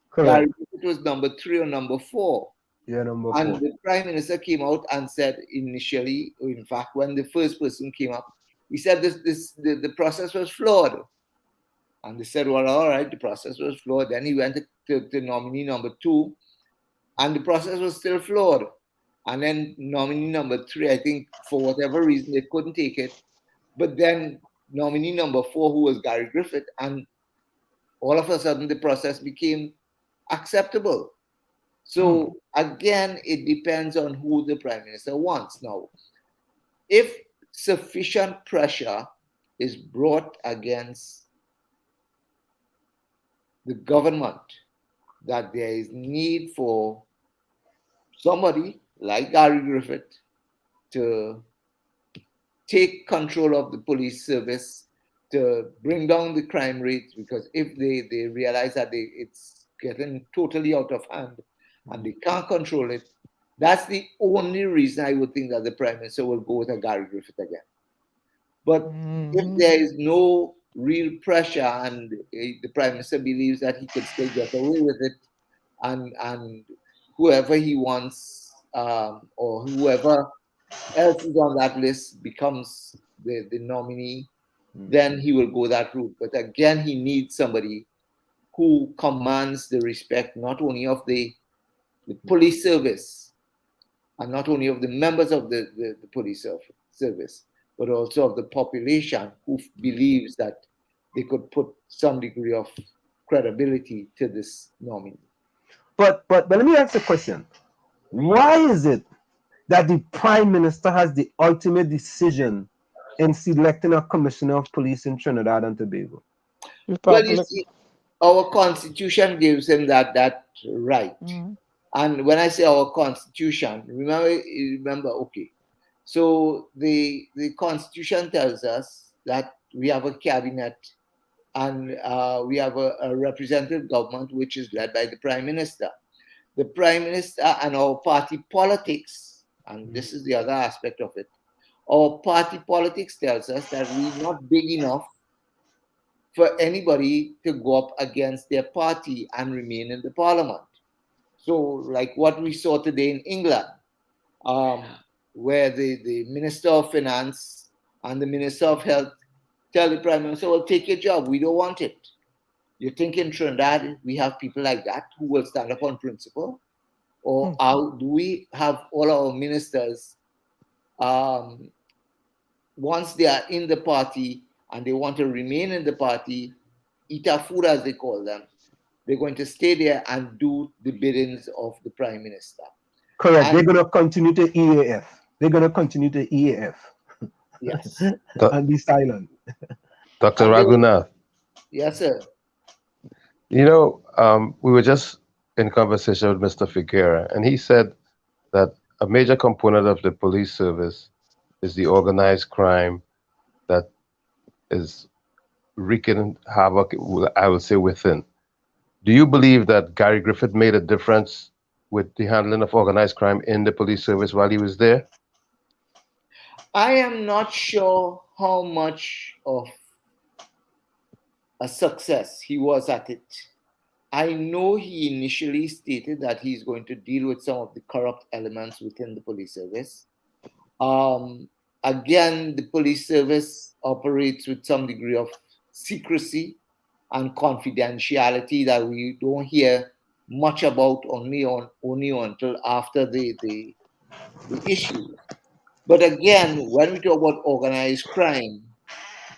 Correct. Gary Griffith was number 3 or number 4. Yeah, number 4. And the prime minister came out and said initially, in fact, when the first person came up, he said the process was flawed. And they said, well, all right, the process was flawed. Then he went to nominee number 2, and the process was still flawed. And then nominee number 3, I think, for whatever reason, they couldn't take it. But then nominee number 4, who was Gary Griffith, and all of a sudden the process became acceptable. So again, it depends on who the prime minister wants. Now, if sufficient pressure is brought against the government that there is need for somebody like Gary Griffith to take control of the police service, to bring down the crime rates, because if they realize that it's getting totally out of hand and they can't control it, that's the only reason I would think that the prime minister will go with a Gary Griffith again. But if there is no real pressure and the prime minister believes that he could still get away with it, and whoever he wants or whoever else is on that list becomes the nominee, then he will go that route. But again, he needs somebody who commands the respect not only of the police service and not only of the members of the police service, but also of the population, who believes that they could put some degree of credibility to this nominee. But let me ask a question. Why is it that the prime minister has the ultimate decision in selecting a commissioner of police in Trinidad and Tobago? Well, you see, our constitution gives him that right. And when I say our constitution, remember, okay, so the constitution tells us that we have a cabinet and we have a representative government which is led by the prime minister. The prime minister and our party politics, and this is the other aspect of it, our party politics tells us that we're not big enough for anybody to go up against their party and remain in the parliament. So like what we saw today in England, where the Minister of Finance and the Minister of Health tell the Prime Minister, well, take your job, we don't want it. You think in Trinidad we have people like that who will stand up on principle? Or how do we have all our ministers, once they are in the party and they want to remain in the party, eat food as they call them, they're going to stay there and do the biddings of the Prime Minister. Correct. And they're going to continue to EAF. They're going to continue to EAF. Yes. And be silent. Dr. Ragoonath. Yes, sir. We were just in conversation with Mr. Figuera, and he said that a major component of the police service is the organized crime that is wreaking havoc, I would say, within. Do you believe that Gary Griffith made a difference with the handling of organized crime in the police service while he was there? I am not sure how much of a success he was at it. I know he initially stated that he's going to deal with some of the corrupt elements within the police service. Again, the police service operates with some degree of secrecy and confidentiality that we don't hear much about only until after the issue. But again, when we talk about organized crime,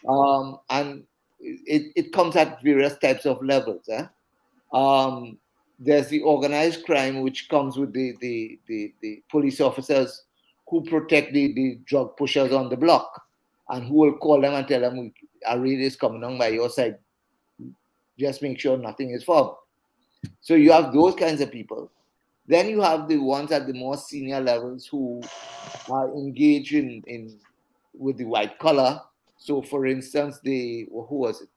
and it comes at various types of levels. There's the organized crime, which comes with the police officers who protect the drug pushers on the block and who will call them and tell them, a raid is coming on by your side. Just make sure nothing is found. So you have those kinds of people. Then you have the ones at the more senior levels who are engaged in with the white collar. So, for instance, who was it?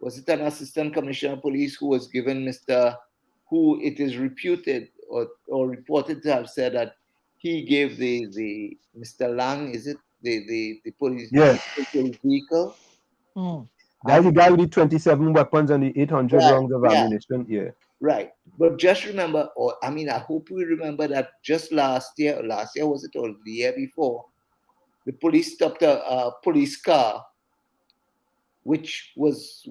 Was it an assistant commissioner of police who was given who it is reputed or reported to have said that he gave the Mr. Lang, is it the police, police vehicle? That's the guy with the 27 weapons and the 800 Right, rounds of ammunition. Yeah. Right. But just remember, I hope we remember that just last year was it, or the year before, the police stopped a police car, which was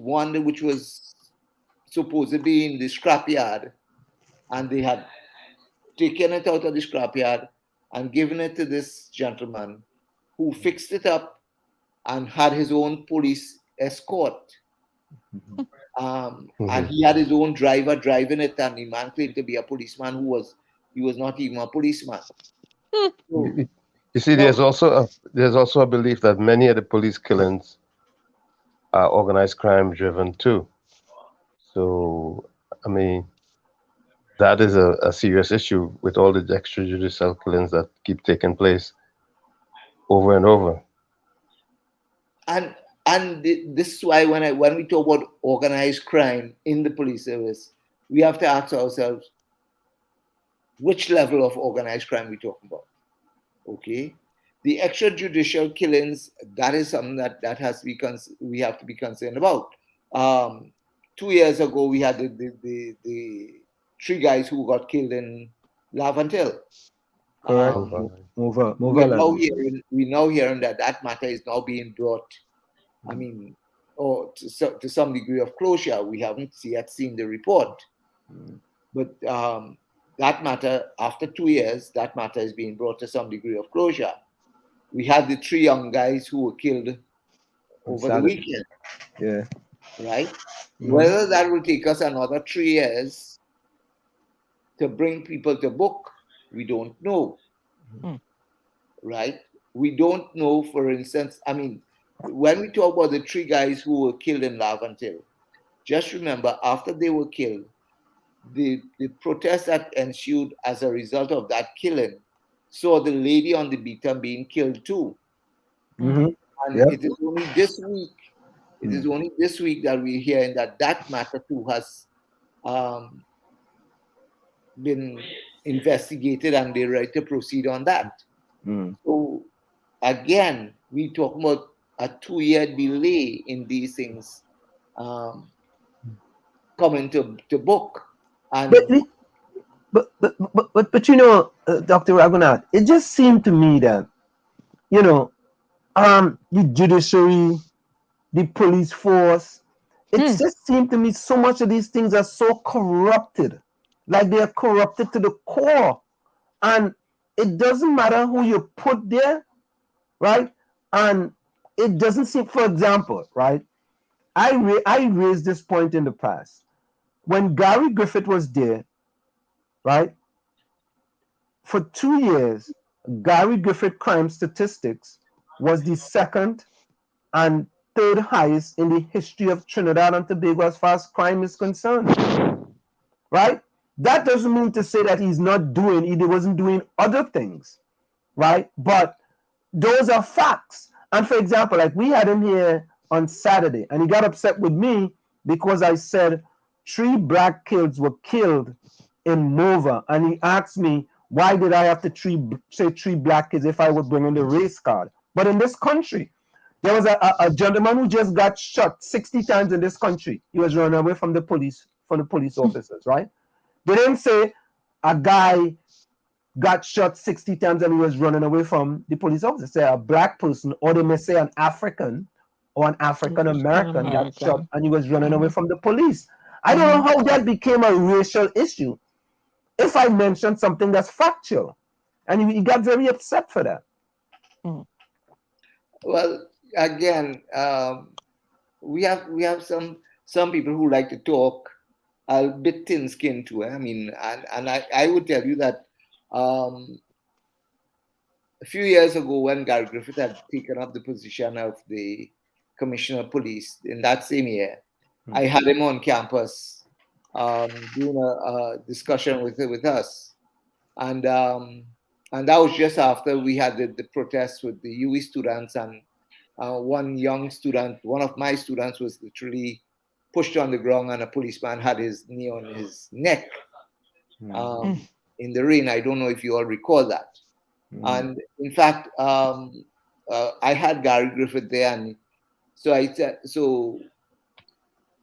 supposedly in the scrapyard, and they had taken it out of the scrapyard and given it to this gentleman who fixed it up and had his own police escort. And he had his own driver driving it, and the man claimed to be a policeman he was not even a policeman. You see, there's also a belief that many of the police killings are organized crime driven too. So, that is a serious issue with all the extrajudicial killings that keep taking place over and over. And this is why when we talk about organized crime in the police service, we have to ask ourselves, which level of organized crime we talking about? Okay, the extrajudicial killings, that is something that has to we have to be concerned about. 2 years ago, we had the 3 guys who got killed in Laventille. We're now hearing that matter is now being brought, or to some degree of closure. We haven't yet seen the report, but that matter, after 2 years, that matter is being brought to some degree of closure. We had the 3 young guys who were killed over the weekend. Yeah. Right? Whether that will take us another 3 years to bring people to book, we don't know. Right? We don't know, for instance, when we talk about the 3 guys who were killed in Laventille, just remember, after they were killed, the protest that ensued as a result of that killing saw the lady on the beater being killed too. And it is only this week, that we're hearing that matter too has been investigated and they're ready to proceed on that. So again, we talk about a 2-year delay in these things coming to book. And but Dr. Ragoonath, it just seemed to me that the judiciary, the police force, it just seemed to me so much of these things are so corrupted, like they are corrupted to the core, and it doesn't matter who you put there, right? And it doesn't seem, for example, right? I raised this point in the past. When Gary Griffith was there, right? For 2 years, Gary Griffith crime statistics was the second and third highest in the history of Trinidad and Tobago as far as crime is concerned. Right? That doesn't mean to say that he wasn't doing other things, right? But those are facts. And for example, like we had him here on Saturday, and he got upset with me because I said 3 black kids were killed in Mova, and he asked me why did I have to say 3 black kids if I was bringing the race card. But in this country, there was a gentleman who just got shot 60 times in this country. He was running away from the police officers, right? They didn't say a guy got shot 60 times and he was running away from the police officer. Say a black person, or they may say an African or an African American got shot and he was running away from the police. I don't know how that became a racial issue if I mentioned something that's factual. And he got very upset for that. Well, again, we have some people who like to talk a bit thin-skinned too. I mean, and I would tell you that a few years ago, when Gary Griffith had taken up the position of the Commissioner of Police in that same year, I had him on campus doing a discussion with us, and that was just after we had the protests with the UE students, and one young student, one of my students, was literally pushed on the ground, and a policeman had his knee on his neck in the rain. I don't know if you all recall that. And in fact, I had Gary Griffith there, and so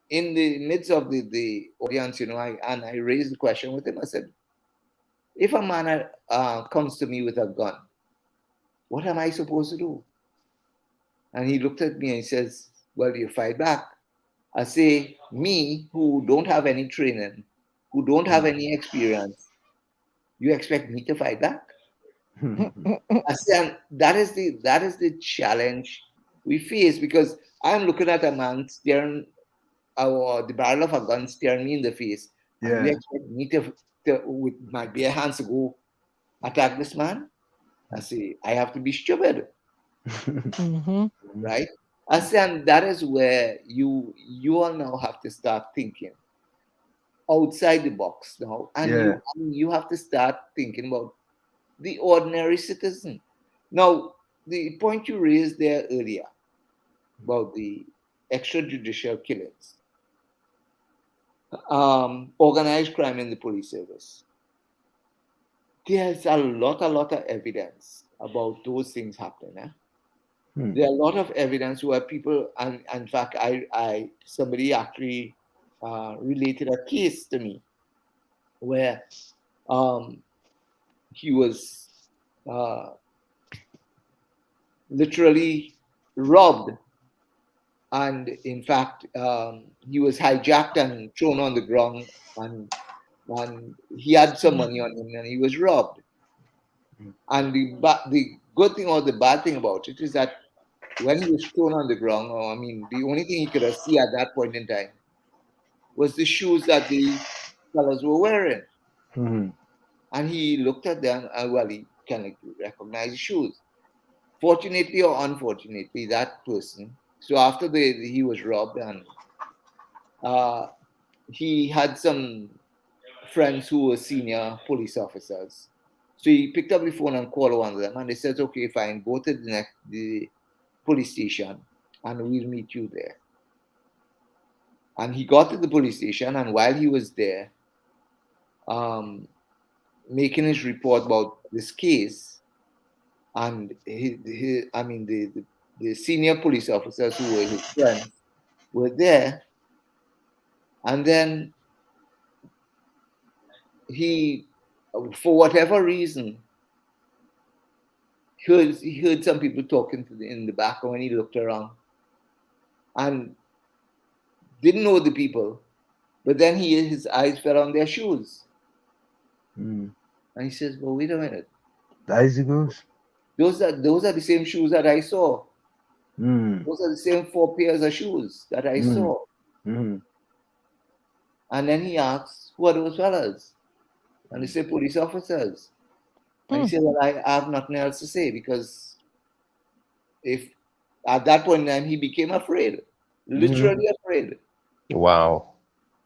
in the midst of the audience, you know, I raised the question with him. I said, if a man comes to me with a gun, what am I supposed to do? And he looked at me and he says, well, you fight back. I say, me, who don't have any training, who don't have any experience, you expect me to fight back? I say, that is the challenge we face, because I'm looking at a man staring, or the barrel of a gun staring me in the face. Yeah. And you expect me to with my bare hands to go attack this man? I say, I have to be stupid. Right? I say, and that is where you all now have to start thinking outside the box now. And you have to start thinking about the ordinary citizen. Now, the point you raised there earlier about the extrajudicial killings, organized crime in the police service, there's a lot of evidence about those things happening. There are a lot of evidence where people, and in fact, somebody actually related a case to me where he was literally robbed, and in fact, he was hijacked and thrown on the ground, and he had some money on him, and he was robbed. And the good thing or the bad thing about it is that when he was thrown on the ground, the only thing he could have seen at that point in time was the shoes that the fellas were wearing. And he looked at them, and he can recognize the shoes. Fortunately or unfortunately, that person, so after he was robbed, and he had some friends who were senior police officers. So he picked up the phone and called one of them, and they said, okay, fine, go to the police station and we'll meet you there. And he got to the police station, and while he was there making his report about this case, and the senior police officers who were his friends were there, and then he, for whatever reason, he heard some people talking in the back, and when he looked around and didn't know the people, but then his eyes fell on their shoes. And he says, well, wait a minute. There he goes. Those are the same shoes that I saw. Those are the same 4 pairs of shoes that I saw. And then he asks, who are those fellas? And they say, police officers. And he said, well, I have nothing else to say, because if At that point in time, he became afraid, literally afraid. Wow.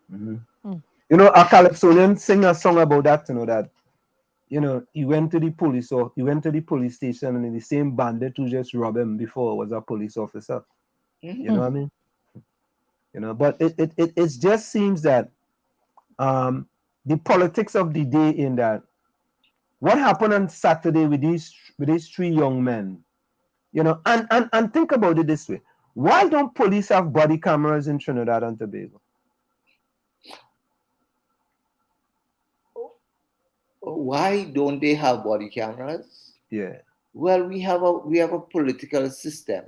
You know, a Calypsonian sing a song about that, that, he went to the police, or he went to the police station, and the same bandit who just robbed him before was a police officer. You know what I mean? But it just seems that the politics of the day in that what happened on Saturday with these three young men, and think about it this way. Why don't police have body cameras in Trinidad and Tobago? Why don't they have body cameras? Yeah. Well, we have a political system.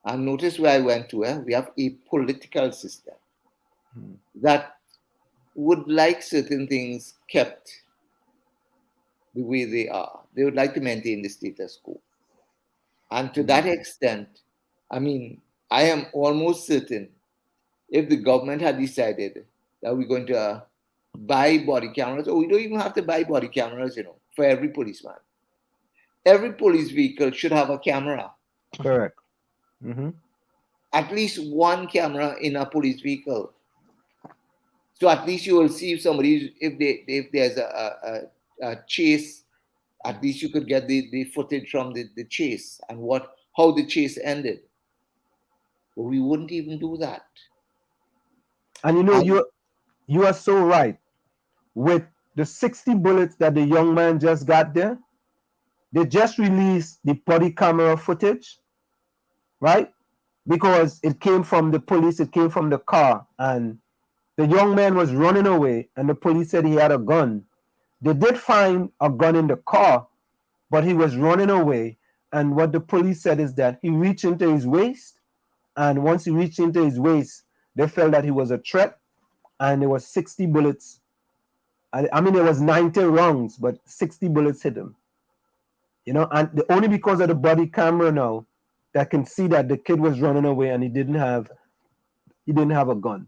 And notice where I went to. We have a political system that would like certain things kept the way they are. They would like to maintain the status quo. And to that extent, I mean, I am almost certain if the government had decided that we're going to buy body cameras, or we don't even have to buy body cameras, for every policeman. Every police vehicle should have a camera. Correct. At least one camera in a police vehicle. So at least you will see if there's a chase, at least you could get the footage from the chase and how the chase ended. But we wouldn't even do that. And you are so right. With the 60 bullets that the young man just got there, they just released the body camera footage, right? Because it came from the police, it came from the car, and the young man was running away, and the police said he had a gun. They did find a gun in the car, but he was running away, and what the police said is that he reached into his waist, and once he reached into his waist, they felt that he was a threat, and there was 60 bullets. I mean, there was 90 rounds, but 60 bullets hit him. And only because of the body camera now, that can see that the kid was running away and he didn't have a gun.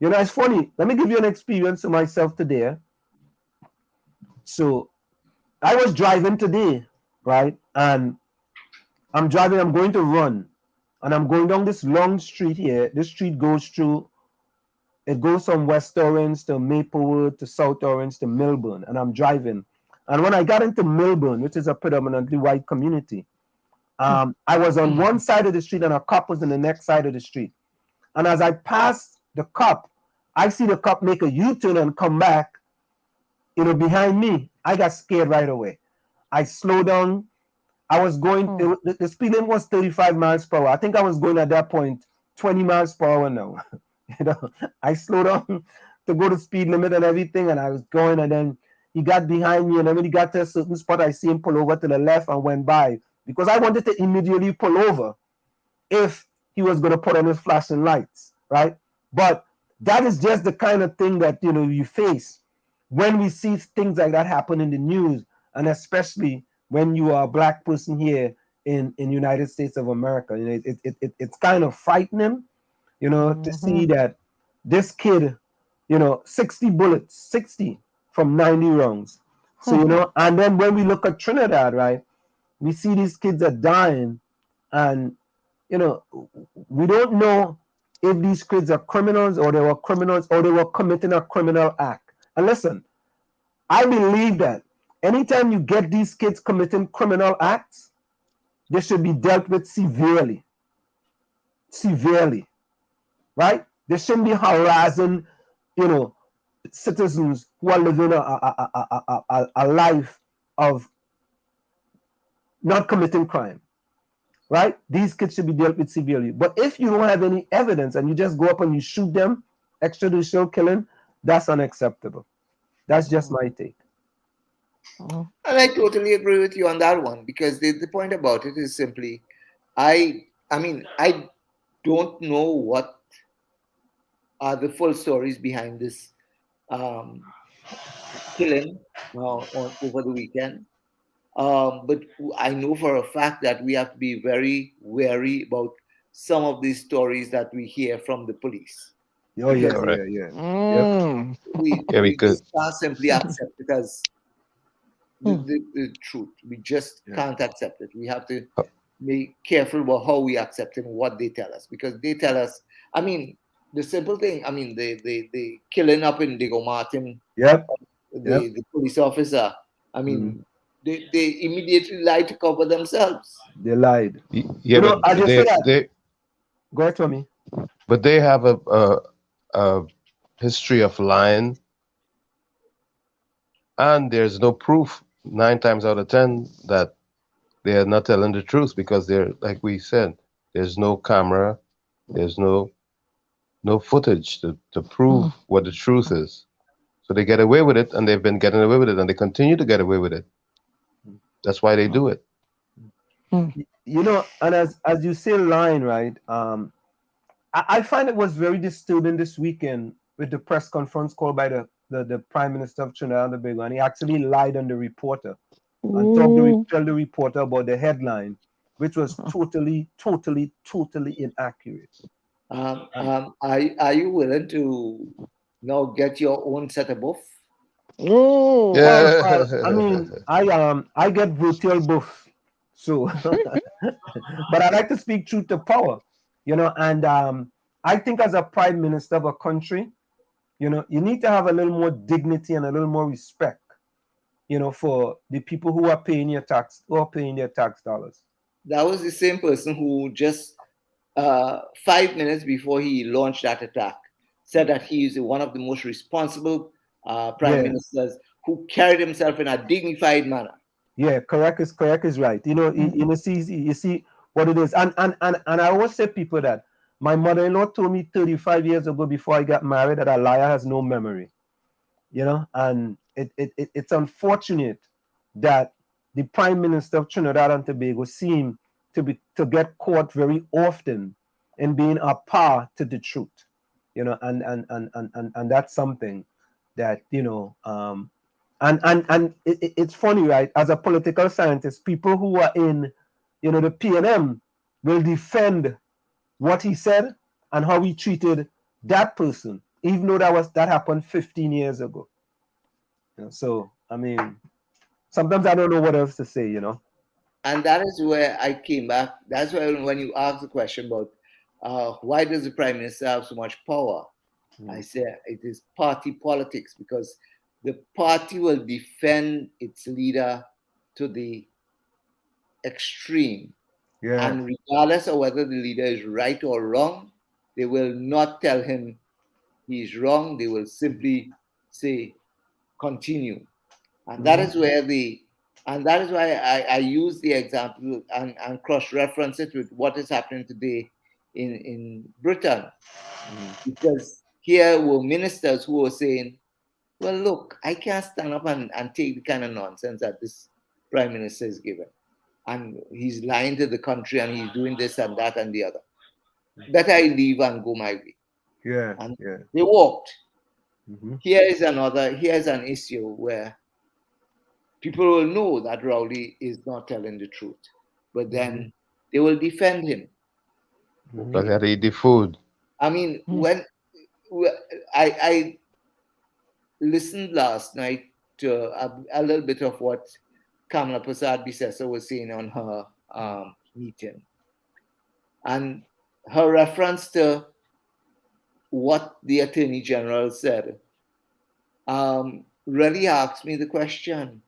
It's funny. Let me give you an experience of myself today. So I was driving today, right? And I'm going to run. And I'm going down this long street here. This street goes from West Orange to Maplewood to South Orange to Milburn. And I'm driving. And when I got into Milburn, which is a predominantly white community, I was on one side of the street and a cop was on the next side of the street. And as I passed the cop, I see the cop make a U-turn and come back, behind me. I got scared right away. I slowed down. I was going, the speed limit was 35 miles per hour. I think I was going at that point 20 miles per hour now. I slowed down to go to speed limit and everything, and I was going, and then he got behind me, and then when he got to a certain spot, I see him pull over to the left and went by, because I wanted to immediately pull over if he was going to put on his flashing lights, right? But that is just the kind of thing that, you face when we see things like that happen in the news, and especially when you are a black person here in United States of America. It's kind of frightening, to see that this kid, 60 bullets, 60 from 90 rounds. So, and then when we look at Trinidad, right, we see these kids are dying, and, we don't know if these kids are criminals, or they were criminals, or they were committing a criminal act. And listen, I believe that anytime you get these kids committing criminal acts, they should be dealt with severely, right? They shouldn't be harassing, citizens who are living a life of not committing crime, right? These kids should be dealt with severely. But if you don't have any evidence and you just go up and you shoot them, extrajudicial killing, that's unacceptable. That's just my take. And I totally agree with you on that one, because the point about it is simply, I don't know what are the full stories behind this killing over the weekend. But I know for a fact that we have to be very wary about some of these stories that we hear from the police. Oh, yeah. We just can't simply accept it as the truth. We just can't accept it. We have to be careful about how we accept and what they tell us, because they tell us, I mean, the simple thing, I mean, the killing up in Diego Martin, the police officer, I mean, they immediately lied to cover themselves. They lied. Yeah, but I just say that. Go ahead, Tommy. But they have a history of lying, and there's no proof 9 times out of 10 that they are not telling the truth, because they're, like we said, there's no camera, there's no footage to prove what the truth is. So they get away with it, and they've been getting away with it, and they continue to get away with it. That's why they do it. You know, and as you say, lying, right? I find it was very disturbing this weekend with the press conference called by the Prime Minister of Trinidad and Tobago, and he actually lied on the reporter and tell the reporter about the headline, which was totally inaccurate. Are you willing to now get your own set of buff? Well, I mean, I get virtual buff, so but I like to speak truth to power, you know, and I think as a prime minister of a country, you know, you need to have a little more dignity and a little more respect, you know, for the people who are paying your tax or paying their tax dollars. That was the same person who just 5 minutes before he launched that attack said that he is one of the most responsible prime ministers who carried himself in a dignified manner. Yeah, correct is right. You know, you see what it is, and I always say people that my mother-in-law told me 35 years ago before I got married that a liar has no memory. You know, and it's unfortunate that the Prime Minister of Trinidad and Tobago seem to get caught very often in being a par to the truth. You know, and that's something that, you know, and it's funny, right? As a political scientist, people who are in, you know, the PNM will defend what he said and how he treated that person, even though that happened 15 years ago. You know, so I mean, sometimes I don't know what else to say, you know. And that is where I came back. That's why when you asked the question about why does the prime minister have so much power, I said it is party politics, because the party will defend its leader to the extreme. Yeah. And regardless of whether the leader is right or wrong, they will not tell him he's wrong. They will simply say, continue. And that is where that is why I use the example and cross-reference it with what is happening today in Britain. Because here were ministers who were saying, well, look, I can't stand up and take the kind of nonsense that this prime minister is giving. And he's lying to the country and he's doing this and that and the other. Better I leave and go my way. Yeah. And they walked. Here's an issue where people will know that Rowley is not telling the truth, but then they will defend him. But they eat the food. I mean, when I listened last night to a little bit of what Kamala Prasad Bisesa was saying on her meeting, and her reference to what the Attorney General said really asked me the question.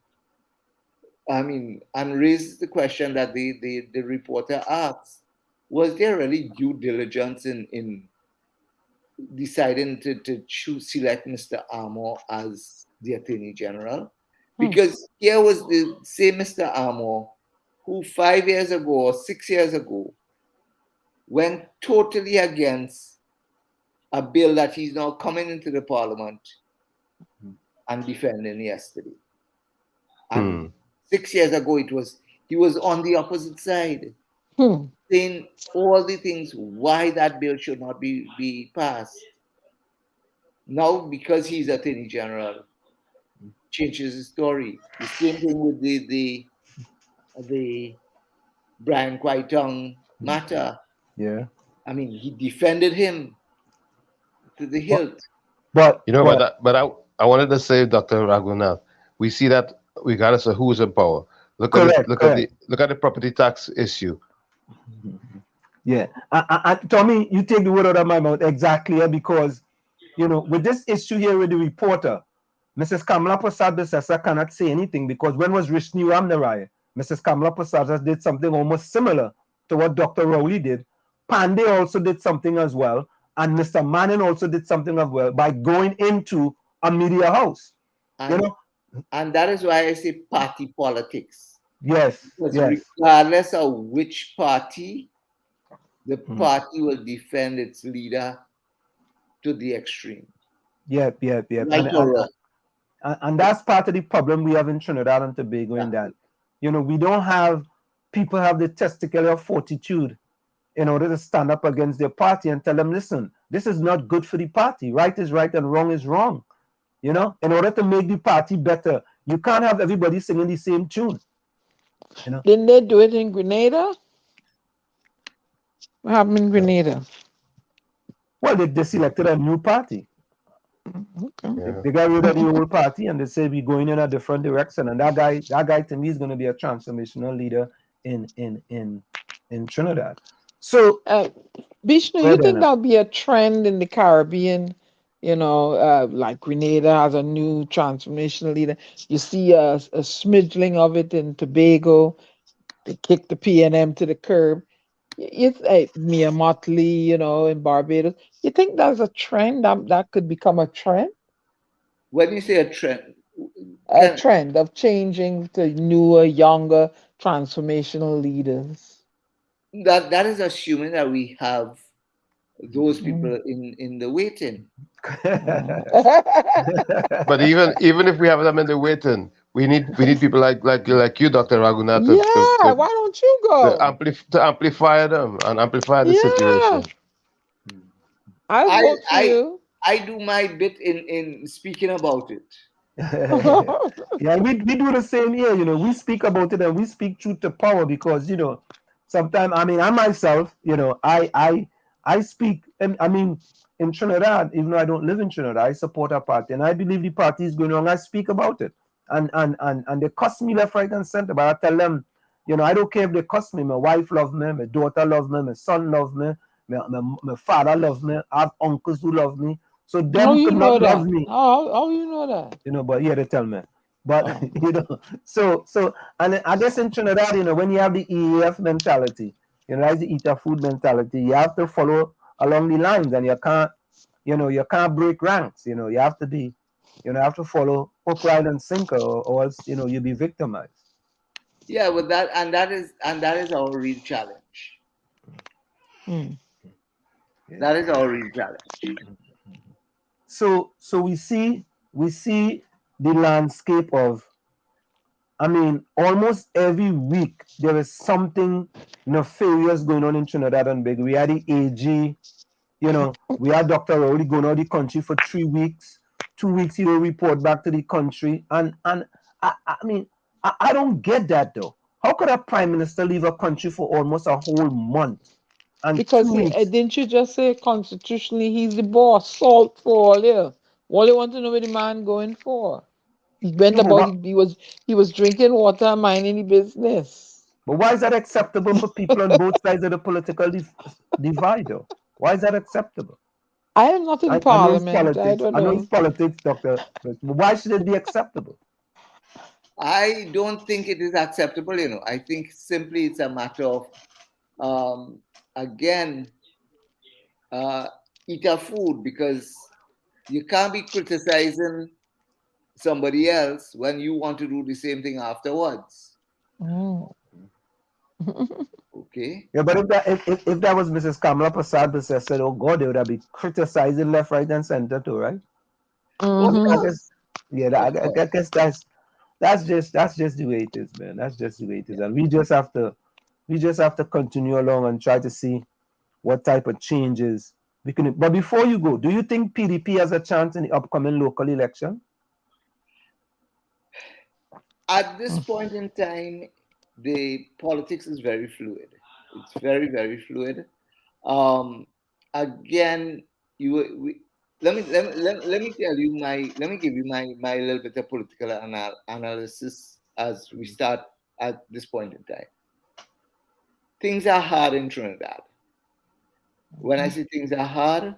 I mean, and raises the question that the reporter asked: was there really due diligence in deciding to select Mr. Armour as the Attorney General? Because here was the same Mr. Armour who 5 years ago or 6 years ago went totally against a bill that he's now coming into the Parliament and defending yesterday. And 6 years ago, he was on the opposite side, saying all the things why that bill should not be passed. Now, because he's Attorney General, changes his story. The same thing with the Brian Quaitong matter. Yeah. I mean, he defended him to the hilt. But I wanted to say, Dr. Ragoonath, we see that regardless of who's in power. Look at the property tax issue. Yeah. Tommy, you take the word out of my mouth exactly, because, with this issue here with the reporter, Mrs. Kamala Prasad Bissessa cannot say anything because when was Rishni Ramnarai? Mrs. Kamala Prasad did something almost similar to what Dr. Rowley did. Pandey also did something as well, and Mr. Manin also did something as well by going into a media house. And that is why I say party politics. Yes, Because yes. regardless of which party, the party will defend its leader to the extreme. Yep. Right or wrong. And that's part of the problem we have in Trinidad and Tobago, in that, we don't have people have the testicular fortitude in order to stand up against their party and tell them, listen, this is not good for the party. Right is right and wrong is wrong. In order to make the party better, you can't have everybody singing the same tune. Didn't they do it in Grenada? What happened in Grenada? Well, they selected a new party. Okay. Yeah. They got rid of the old party and they say we're going in a different direction. And that guy to me is going to be a transformational leader in Trinidad. So, Bishnu, you think that'll be a trend in the Caribbean? Like Grenada has a new transformational leader. You see a smidgeling of it in Tobago. They kick the PNM to the curb. It's Mia Motley, in Barbados. You think that's a trend that could become a trend? When you say a trend, a trend of changing to newer, younger, transformational leaders. That is assuming that we have those people in the waiting. But even if we have them in the waiting, we need people like you, Dr. Ragoonath, yeah, why don't you go? To amplify them and amplify the situation. I'll vote for you. I do my bit in speaking about it. Yeah, we do the same here. We speak about it and we speak truth to power because sometimes I myself, I speak. In Trinidad, even though I don't live in Trinidad, I support a party and I believe the party is going wrong. I speak about it, and they cuss me left, right, and center. But I tell them, I don't care if they cuss me. My wife loves me, my daughter loves me, my son loves me, my father loves me. I have uncles who love me. So them could not love me. How you know that? But yeah, they tell me. But so and I guess in Trinidad, when you have the EAF mentality, like the eat a food mentality, you have to follow along the lines, and you can't break ranks. You have to be, have to follow hook, line, and sinker, or else you'll be victimized. Yeah, but that is our real challenge. That is our real challenge. So we see the landscape of, almost every week there is something nefarious going on in Trinidad and Tobago. We had the AG, we had Dr. Rowley going out of the country for 3 weeks. 2 weeks he will report back to the country. And I don't get that though. How could a prime minister leave a country for almost a whole month? And because didn't you just say constitutionally he's the boss? Salt for all you. All you want to know what the man going for. He went he was drinking water, minding the business. But why is that acceptable for people on both sides of the political divide though? Why is that acceptable? I am not in parliament. I don't know. I know it's politics, Doctor. But why should it be acceptable? I don't think it is acceptable. I think simply it's a matter of, again, eat our food, because you can't be criticizing somebody else when you want to do the same thing afterwards. Okay. Yeah, but if that was Mrs. Kamala Prasad said, oh God, they would have been criticizing left, right, and center too, right? I guess that's just the way it is, man. That's just the way it is, and we just have to continue along and try to see what type of changes we can. But before you go, do you think PDP has a chance in the upcoming local election? At this point in time, the politics is very fluid. It's very, very fluid. Again, let me tell you let me give you my little bit of political analysis as we start at this point in time. things are hard in Trinidad. When I say things are hard,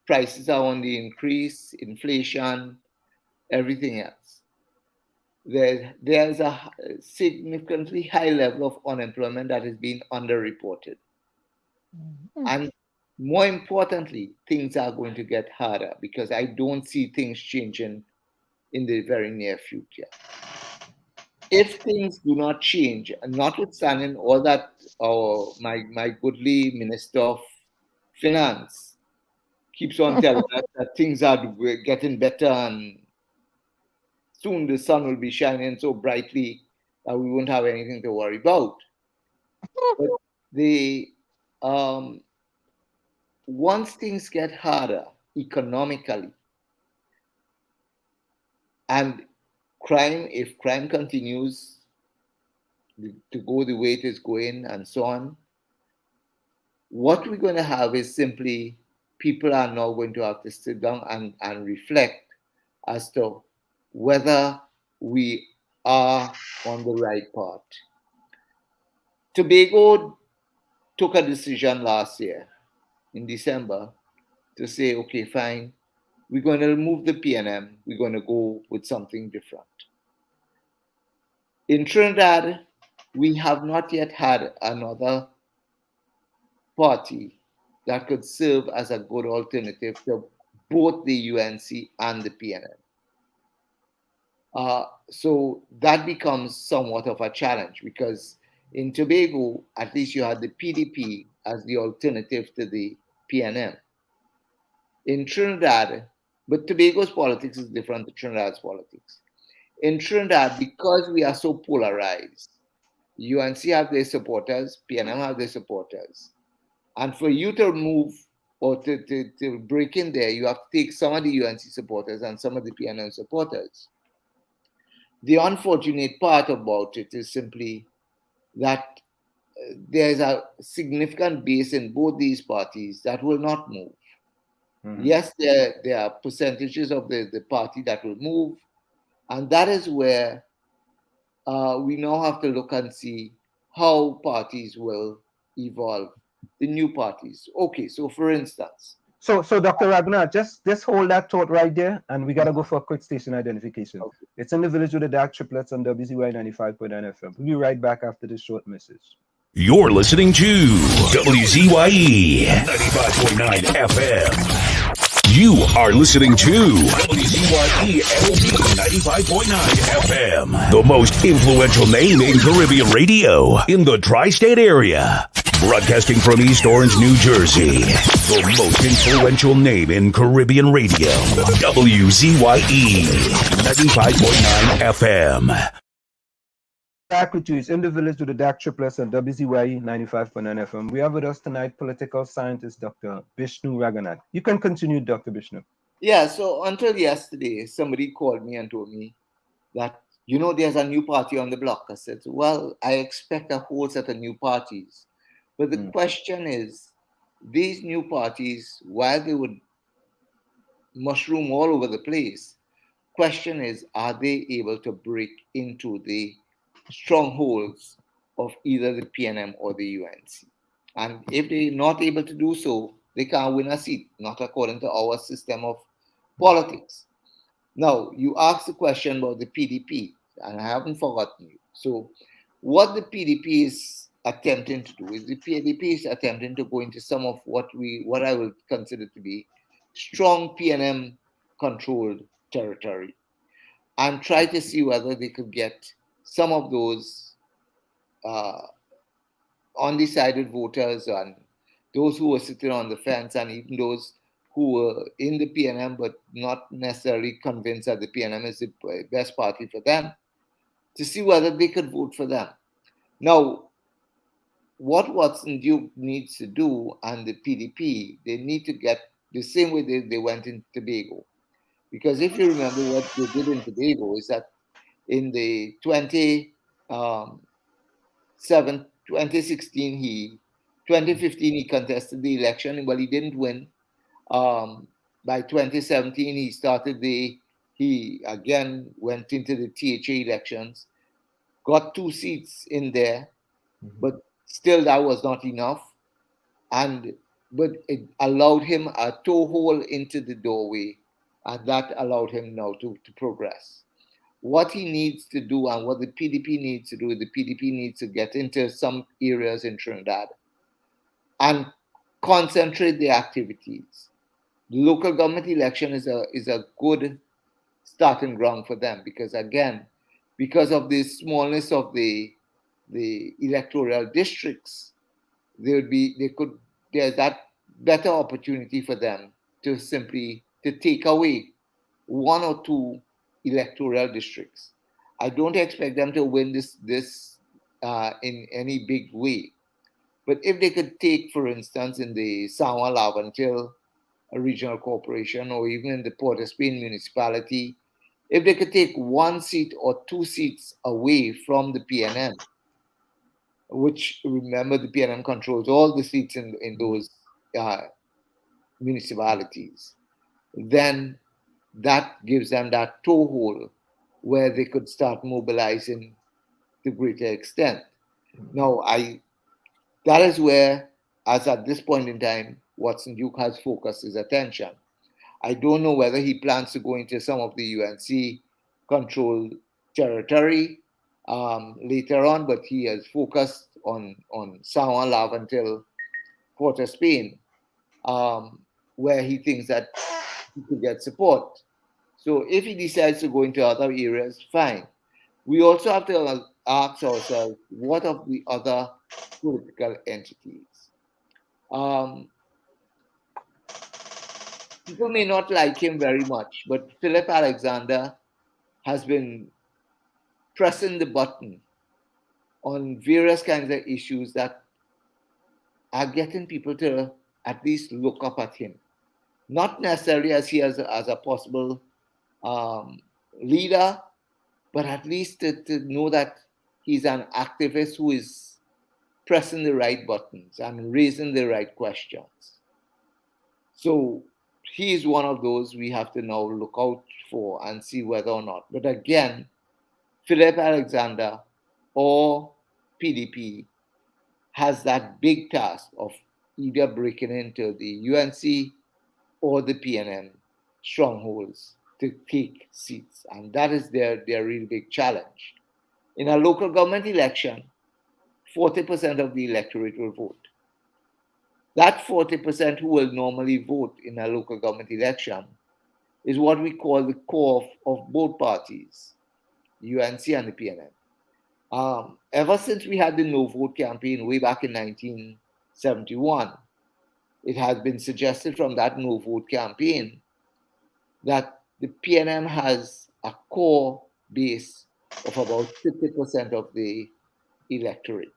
prices are on the increase, inflation, everything else. There's a significantly high level of unemployment that is being underreported. And more importantly, things are going to get harder because I don't see things changing in the very near future. If things do not change, and notwithstanding all that my goodly Minister of Finance keeps on telling us that things are getting better and soon the sun will be shining so brightly that we won't have anything to worry about. But once things get harder economically, and if crime continues to go the way it is going and so on, what we're going to have is simply people are now going to have to sit down and reflect as to whether we are on the right path. Tobago took a decision last year in December to say, okay, fine, we're going to remove the PNM, we're going to go with something different. In Trinidad, we have not yet had another party that could serve as a good alternative to both the UNC and the PNM. So that becomes somewhat of a challenge because in Tobago, at least you had the PDP as the alternative to the PNM. In Trinidad, but Tobago's politics is different to Trinidad's politics. In Trinidad, because we are so polarized, UNC have their supporters, PNM have their supporters. And for you to move or to break in there, you have to take some of the UNC supporters and some of the PNM supporters. The unfortunate part about it is simply that there's a significant base in both these parties that will not move. Mm-hmm. Yes, there are percentages of the party that will move, and that is where we now have to look and see how parties will evolve, the new parties. Okay, so for instance. So Dr. Ragoonath, just hold that thought right there, and we got to go for a quick station identification. Okay. It's in the village with the dark triplets on WZY 95.9 FM. We'll be right back after this short message. You're listening to WZYE 95.9 FM. You are listening to WZYE 95.9 FM, the most influential name in Caribbean radio in the tri-state area. Broadcasting from East Orange, New Jersey, the most influential name in Caribbean radio, WZYE 95.9 FM. Back with you. It's in the village with the dark triplets on WZYE 95.9 FM. We have with us tonight political scientist Dr. Bishnu Ragoonath. You can continue, Dr. Bishnu. Yeah, so until yesterday, somebody called me and told me that, there's a new party on the block. I said, well, I expect a whole set of new parties. But the question is, these new parties, while they would mushroom all over the place, question is, are they able to break into the strongholds of either the PNM or the UNC? And if they're not able to do so, they can't win a seat, not according to our system of politics. Now, you asked the question about the PDP, and I haven't forgotten you. So what the PDP is attempting to do is the PDP is attempting to go into some of what I would consider to be strong PNM controlled territory and try to see whether they could get some of those undecided voters and those who were sitting on the fence and even those who were in the PNM but not necessarily convinced that the PNM is the best party for them, to see whether they could vote for them. Now, what Watson Duke needs to do and the PDP, they need to get the same way they went in Tobago. Because if you remember what they did in Tobago is that in the 2016, 2015 he contested the election, but he didn't win. By 2017 he again went into the THA elections, got 2 seats in there, But still, that was not enough. But it allowed him a toehold into the doorway, and that allowed him now to progress. What he needs to do and what the PDP needs to do, the PDP needs to get into some areas in Trinidad and concentrate the activities. The local government election is a good starting ground for them because, again, because of the smallness of the electoral districts, there's that better opportunity for them to simply take away one or two electoral districts. I don't expect them to win this in any big way, but if they could take, for instance, in the San Juan Lavantil regional corporation or even in the Port of Spain municipality, if they could take one seat or two seats away from the PNM, which, remember, the PNM controls all the seats in those municipalities, then that gives them that toehold where they could start mobilizing to greater extent. Now, that is where, as at this point in time, Watson Duke has focused his attention. I don't know whether he plans to go into some of the UNC-controlled territory later on, but he has focused on San Juan Lavantil, Port of Spain, where he thinks that he could get support. So if he decides to go into other areas, fine. We also have to ask ourselves, what of the other political entities? People may not like him very much, but Philip Alexander has been pressing the button on various kinds of issues that are getting people to at least look up at him. Not necessarily as a possible leader, but at least to know that he's an activist who is pressing the right buttons and raising the right questions. So he is one of those we have to now look out for and see whether or not. But again, Philip Alexander or PDP has that big task of either breaking into the UNC or the PNM strongholds to take seats. And that is their real big challenge. In a local government election, 40% of the electorate will vote. That 40% who will normally vote in a local government election is what we call the core of both parties, the UNC and the PNM. Ever since we had the no vote campaign way back in 1971, it has been suggested from that no vote campaign that the PNM has a core base of about 50% of the electorate.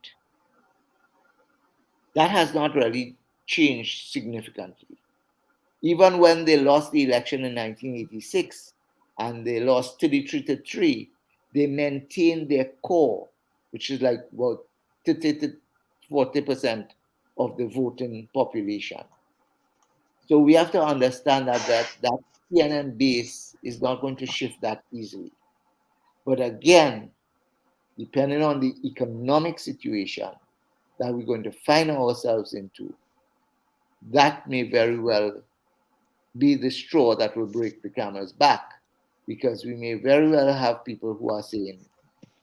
That has not really changed significantly. Even when they lost the election in 1986 and they lost 33-3, they maintained their core, which is like about 30-40% of the voting population. So we have to understand that PNM base is not going to shift that easily. But again, depending on the economic situation that we're going to find ourselves into, that may very well be the straw that will break the camel's back, because we may very well have people who are saying,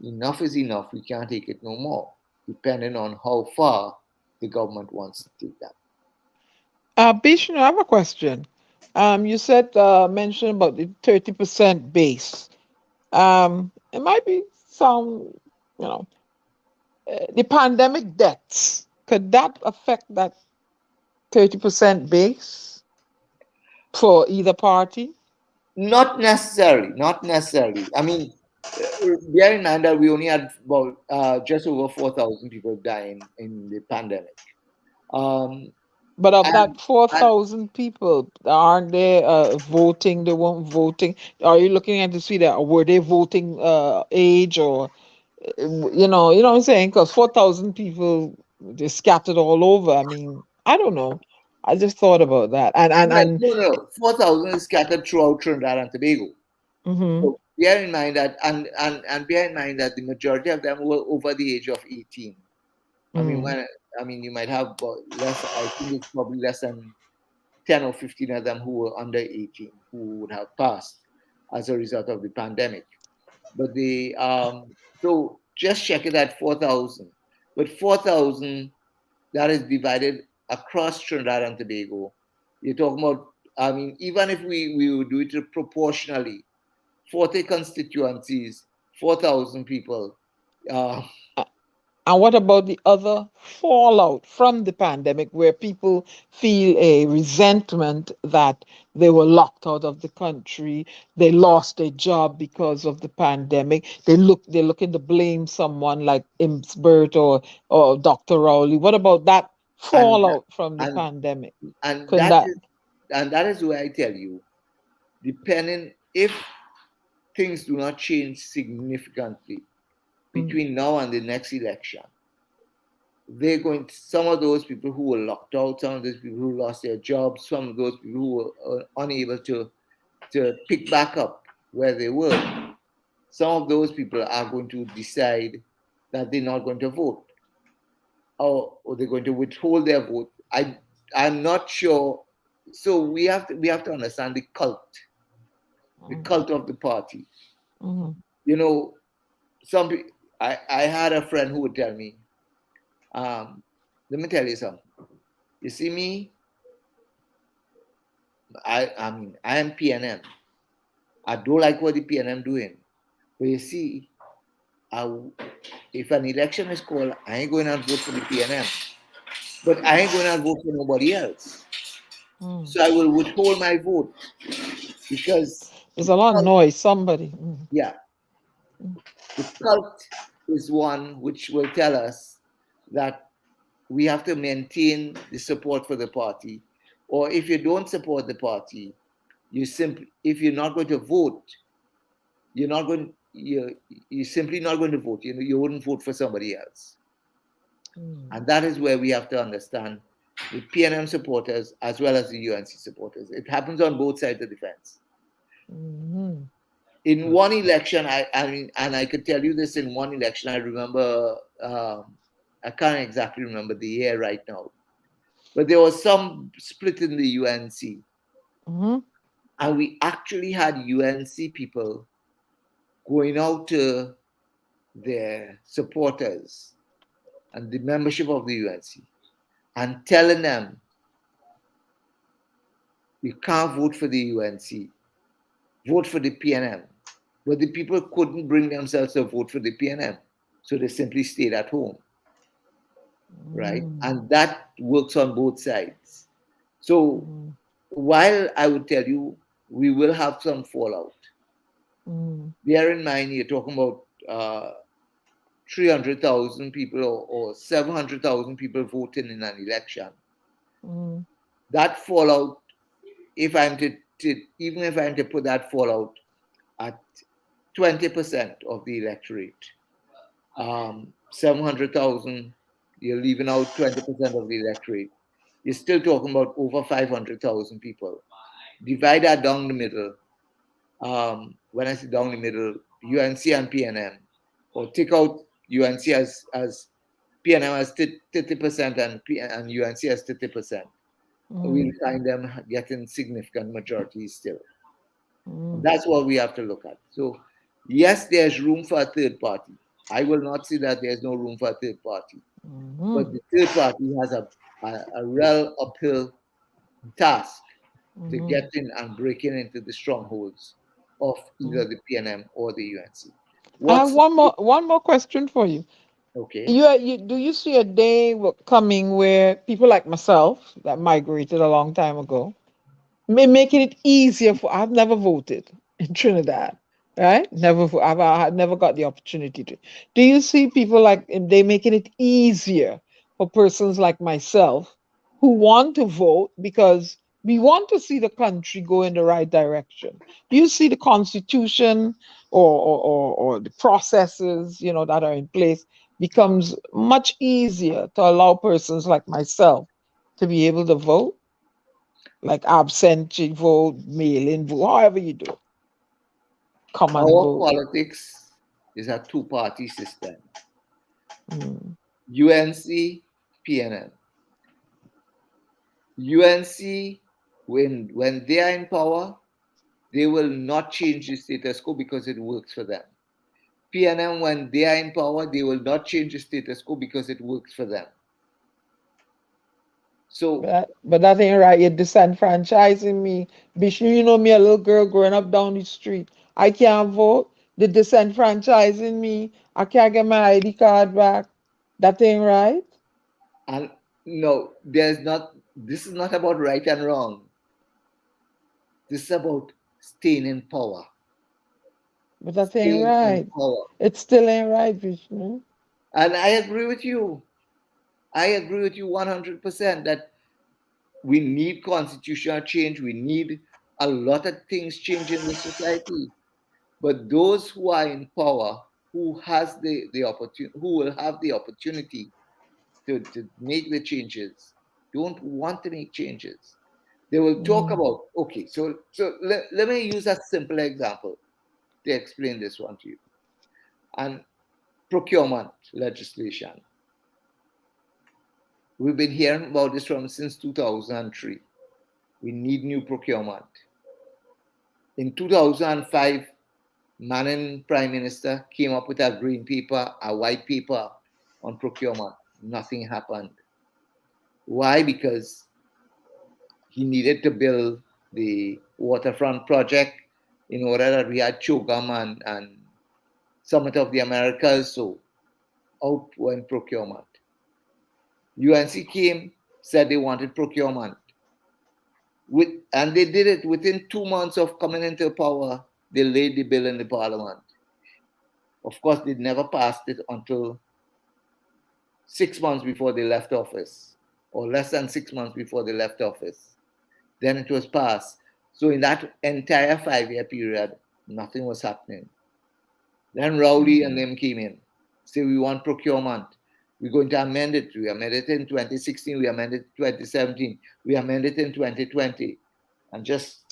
enough is enough, we can't take it no more, depending on how far the government wants to take that. Bishnu, I have a question. You said, mentioned about the 30% base. It might be some, the pandemic deaths. Could that affect that 30% base for either party? Not necessarily. I mean, bear in mind that we only had about just over 4,000 people dying in the pandemic. But of that 4,000 people, aren't they voting? They weren't voting. Are you looking at to see that were they voting age or you know what I'm saying? Because 4,000 people they scattered all over. I mean, I don't know. I just thought about that. No. 4,000 is scattered throughout Trinidad and Tobago. Mm-hmm. So bear in mind that and bear in mind that the majority of them were over the age of 18. I mean, you might have less. I think it's probably less than 10 or 15 of them who were under 18 who would have passed as a result of the pandemic. But so just check it at 4,000. But 4,000, that is divided across Trinidad and Tobago. You're talking about, I mean, even if we would do it proportionally, 40 constituencies, 4,000 people. And what about the other fallout from the pandemic where people feel a resentment that they were locked out of the country, they lost their job because of the pandemic, they're looking to blame someone like Imsbert or Dr. Rowley. What about that fallout from the pandemic? And that is where I tell you, depending if things do not change significantly between now and the next election, some of those people who were locked out, some of those people who lost their jobs, some of those people who were unable to pick back up where they were, some of those people are going to decide that they're not going to vote, or they're going to withhold their vote. I'm not sure. So we have to understand the cult of the party. You know, I had a friend who would tell me, let me tell you something. You see me, I am PNM. I don't like what the PNM doing. But you see, if an election is called, I ain't going to vote for the PNM. But I ain't going to vote for nobody else. So I will withhold my vote because there's a lot of noise. Somebody. Yeah. The cult is one which will tell us that we have to maintain the support for the party. Or if you don't support the party, if you're not going to vote, you're simply not going to vote. You wouldn't vote for somebody else. And that is where we have to understand the PNM supporters as well as the UNC supporters. It happens on both sides of the fence. In one election, I mean, and I could tell you this, in one election, I remember, I can't exactly remember the year right now, but there was some split in the UNC. And we actually had UNC people going out to their supporters and the membership of the UNC and telling them, you can't vote for the UNC, vote for the PNM. But the people couldn't bring themselves to vote for the PNM, so they simply stayed at home, right? And that works on both sides. So while I would tell you, we will have some fallout. Bear in mind, you're talking about 300,000 people or 700,000 people voting in an election. That fallout, even if I'm to put that fallout at 20% of the electorate, 700,000, you're leaving out 20% of the electorate, you're still talking about over 500,000 people. Divide that down the middle. When I say down the middle, UNC and PNM, or take out UNC as PNM as 30% and UNC as 30%. We'll find them getting significant majorities still. That's what we have to look at. So, yes, there's room for a third party. I will not say that there's no room for a third party. But the third party has a real uphill task to get in and breaking into the strongholds of either the PNM or the UNC. I have one more question for you. Okay. Do you see a day coming where people like myself that migrated a long time ago, making it easier I've never voted in Trinidad, right? I've never got the opportunity to. Do you see people like they making it easier for persons like myself who want to vote because we want to see the country go in the right direction? Do you see the constitution or the processes, that are in place becomes much easier to allow persons like myself to be able to vote? Like absentee vote, mail-in vote, however you do it. Our politics is a two-party system. UNC, PNM. UNC, when they are in power, they will not change the status quo because it works for them. PNM, when they are in power, they will not change the status quo because it works for them. So, but that ain't right. You're disenfranchising me. Bishnu, you know me, a little girl growing up down the street. I can't vote. They're disenfranchising me. I can't get my ID card back. That ain't right. and no, this is not about right and wrong. This is about staying in power. But that ain't right. It still ain't right, Vishnu. And I agree with you. I agree with you 100% that we need constitutional change. We need a lot of things changing in the society. But those who are in power, who has the opportunity, who will have the opportunity to make the changes, don't want to make changes. They will talk about, okay, so let me use a simple example to explain this one to you. And procurement legislation. We've been hearing about this since 2003. We need new procurement. In 2005, Manning Prime Minister came up with a green paper, a white paper on procurement. Nothing happened. Why? Because he needed to build the waterfront project in order that we had CHOGM and Summit of the Americas, so out went procurement. UNC came, said they wanted procurement. And they did it within 2 months of coming into power. They laid the bill in the parliament. Of course, they never passed it until 6 months before they left office, or less than 6 months before they left office. Then it was passed. So in that entire 5-year period, nothing was happening. Then Rowley and them came in, say we want procurement. We're going to amend it. We amended it in 2016. We amended it in 2017. We amended it in 2020. And just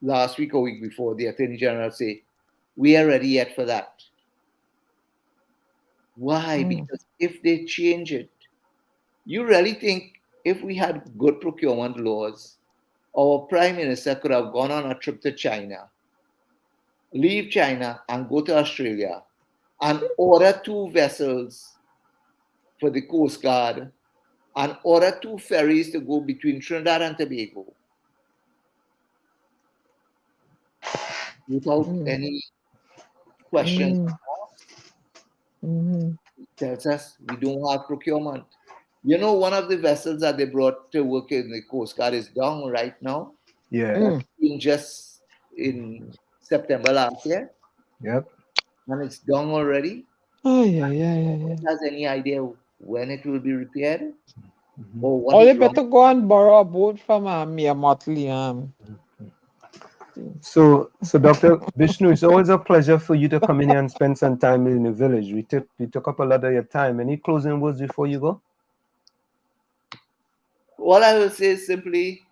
last week or week before, the Attorney General say, we are ready yet for that. Why? Because if they change it, you really think if we had good procurement laws, our Prime Minister could have gone on a trip to China, leave China and go to Australia and order 2 vessels for the Coast Guard and order 2 ferries to go between Trinidad and Tobago without any questions. Tells us we don't have procurement. You know, one of the vessels that they brought to work in the Coast Guard is down right now. Yeah. Just in September last year. Yep. And it's down already. Oh, yeah. Has any idea when it will be repaired? Or they better go and borrow a boat from Mia Motley. So Dr. Bishnu, it's always a pleasure for you to come in here and spend some time in the village. We took up a lot of your time. Any closing words before you go? All I will say is simply,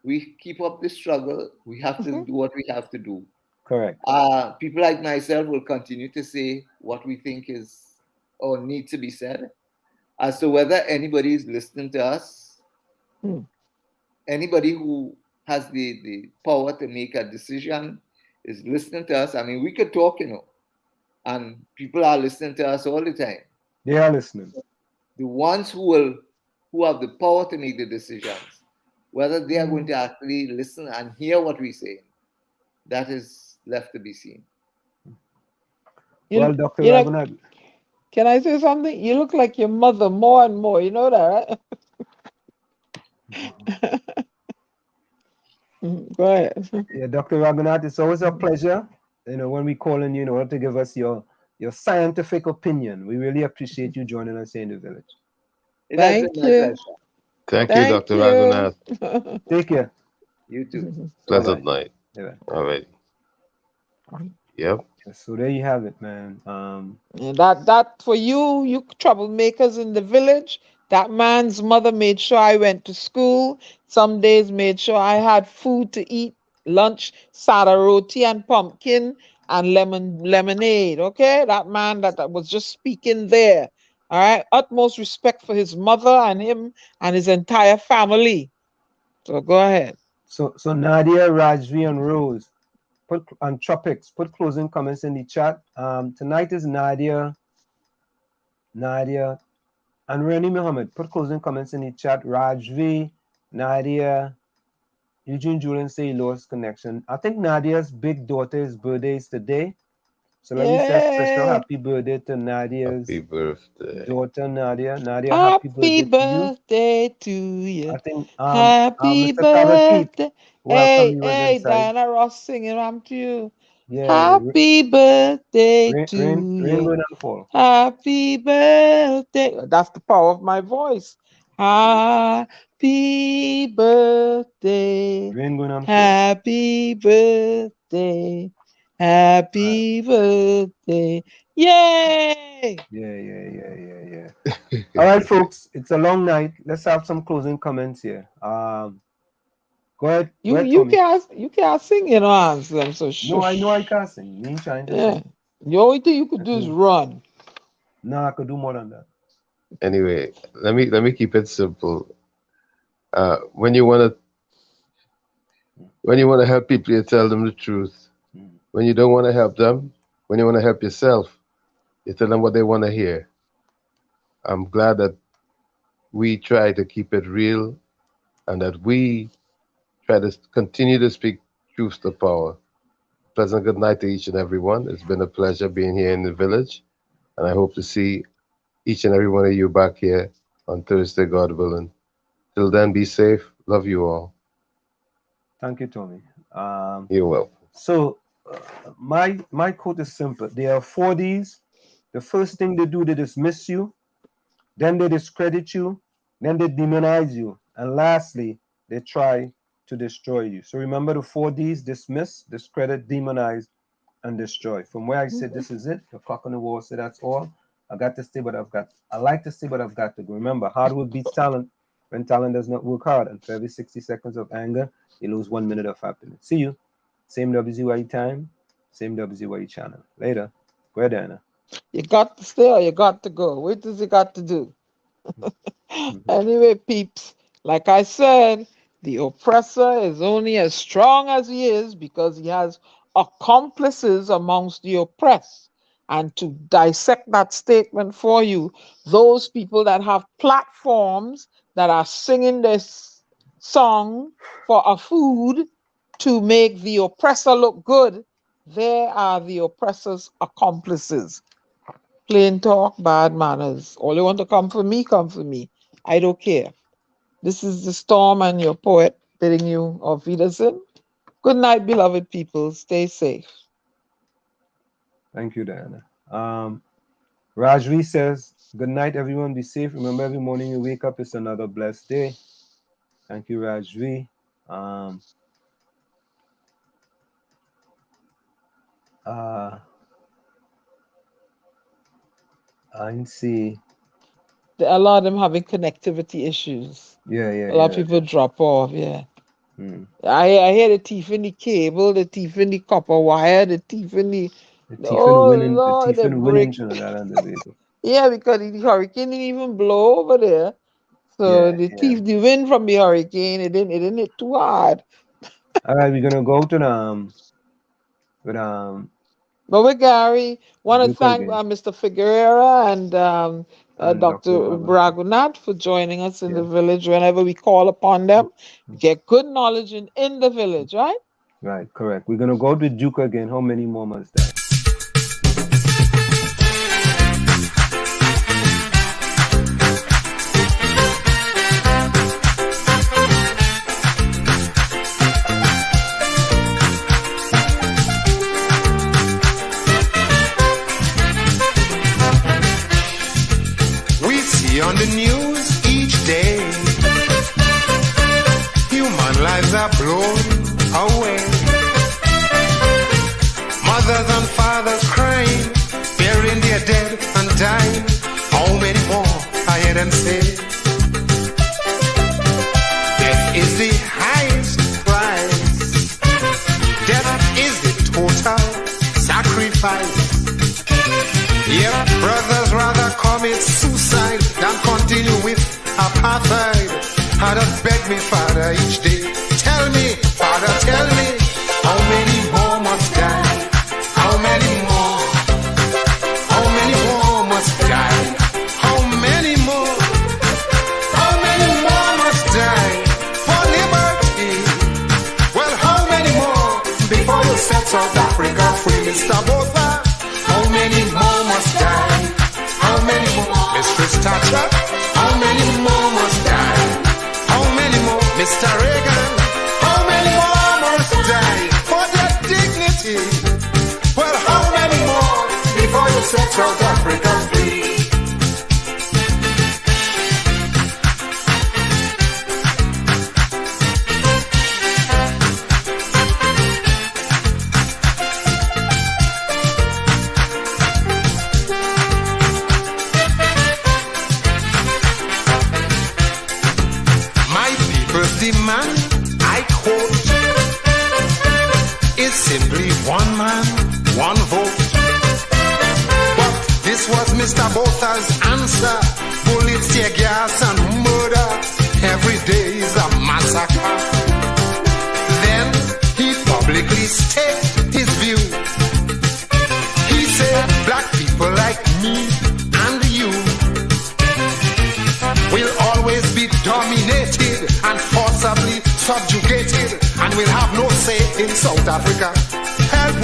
we keep up the struggle. We have to do what we have to do. Correct. People like myself will continue to say what we think is or needs to be said. As to whether anybody is listening to us, anybody who has the power to make a decision is listening to us. I mean, we could talk, and people are listening to us all the time. They are listening. The ones who have the power to make the decisions, whether they are going to actually listen and hear what we say, that is left to be seen. Well, Dr. Ragoonath. Can I say something? You look like your mother more and more. You know that, right? Go ahead. Yeah, Dr. Ragoonath, it's always a pleasure, when we call on you in order to give us your scientific opinion. We really appreciate you joining us here in the village. Thank you. Thank you, Dr. Ragoonath. Take care. You too. Pleasant night. Yeah. All right. Yep. So there you have it, man. That for you troublemakers in the village, that man's mother made sure I went to school. Some days made sure I had food to eat, lunch, sada roti and pumpkin and lemonade. Okay, that man that was just speaking there, All right, utmost respect for his mother and him and his entire family. So go ahead. So Nadia, Rajvi, and Rose, and Tropics, put closing comments in the chat. Tonight is Nadia, and Rani Muhammad. Put closing comments in the chat. Rajvi, Nadia, Eugene Julian say he lost connection. I think Nadia's big daughter's birthday is today. So let me say a special happy birthday to Nadia's daughter, Nadia. Nadia, happy birthday to you. I think happy Mr. Kavakit, welcome you hey, inside. Diana Ross singing I'm to you. Yeah, happy birthday to you. Rain fall. Happy birthday. That's the power of my voice. Happy birthday. Rain going on. Happy birthday. Happy birthday. Yay! Yeah. All right, folks, it's a long night. Let's have some closing comments here. Go ahead. You can't sing, you know, answer them, so shush. No, I know I can't sing. Me trying to sing. The only thing you could do is run. No, I could do more than that. Anyway, let me keep it simple. When you wanna help people, you tell them the truth. When you don't want to help them, when you want to help yourself, you tell them what they want to hear. I'm glad that we try to keep it real and that we try to continue to speak truth to power. Pleasant good night to each and every one. It's been a pleasure being here in the village, and I hope to see each and every one of you back here on Thursday, God willing. Till then, be safe. Love you all. Thank you, Tommy. You're welcome. So, my quote is simple. There are 4 Ds. The first thing they do, they dismiss you. Then they discredit you. Then they demonize you. And lastly, they try to destroy you. So remember the 4 Ds: dismiss, discredit, demonize, and destroy. From where I said this is it, the clock on the wall said that's all. I like to stay, but I've got to go. Remember, hard work beats talent when talent does not work hard. And for every 60 seconds of anger, you lose 1 minute of happiness. See you. Same WZYE time, same WZYE channel. Later. Go ahead, Diana. You got to stay or you got to go. What does you got to do? Anyway, peeps, like I said, the oppressor is only as strong as he is because he has accomplices amongst the oppressed. And to dissect that statement for you, those people that have platforms that are singing this song for a food to make the oppressor look good, they are the oppressor's accomplices. Plain talk, bad manners. All you want to come for me, come for me. I don't care. This is the Storm and your poet bidding you auf Wiedersehen. Good night, beloved people. Stay safe. Thank you, Diana. Rajvi says, good night, everyone. Be safe. Remember, every morning you wake up, it's another blessed day. Thank you, Rajvi. I see. A lot of them having connectivity issues. Yeah. A lot of people drop off, yeah. I hear the thief in the cable, the thief in the copper wire, the thief in the... Yeah, because the hurricane didn't even blow over there. So the wind from the hurricane, it didn't hit too hard. All right, we're gonna go to But with Gary, want to thank Mr. Figuera and Dr. Ragoonath for joining us in the village. Whenever we call upon them, get good knowledge in the village, right? Right, correct. We're gonna go to Duke again. How many more months there? On the news each day, human lives are blown away. Mothers and fathers crying, burying their dead and dying. How many more, I hear them say? Death is the highest price. Death is the total sacrifice. Yep, brothers rather call commit suicide than continue with apartheid. I just beg me, Father, each day. Tell me, Father, tell me, how many more must die? How many more? How many more must die? How many more? How many more must die for liberty? Well, how many more before you set South Africa free, Mr. Botha? How many more must die? How many more? Mistress Thatcher? How many more must die? How many more? Mr. Reagan? How many more must die for their dignity? Well, how many more before you set South Africa free? Demand, I quote, is simply one man, one vote. But this was Mr. Botha's answer. Bullets, tear gas, and murder. Every day is a massacre. Then he publicly stated his view. He said, black people like me and you will always be dominated and forcibly subjugated, and will have no say in South Africa. Help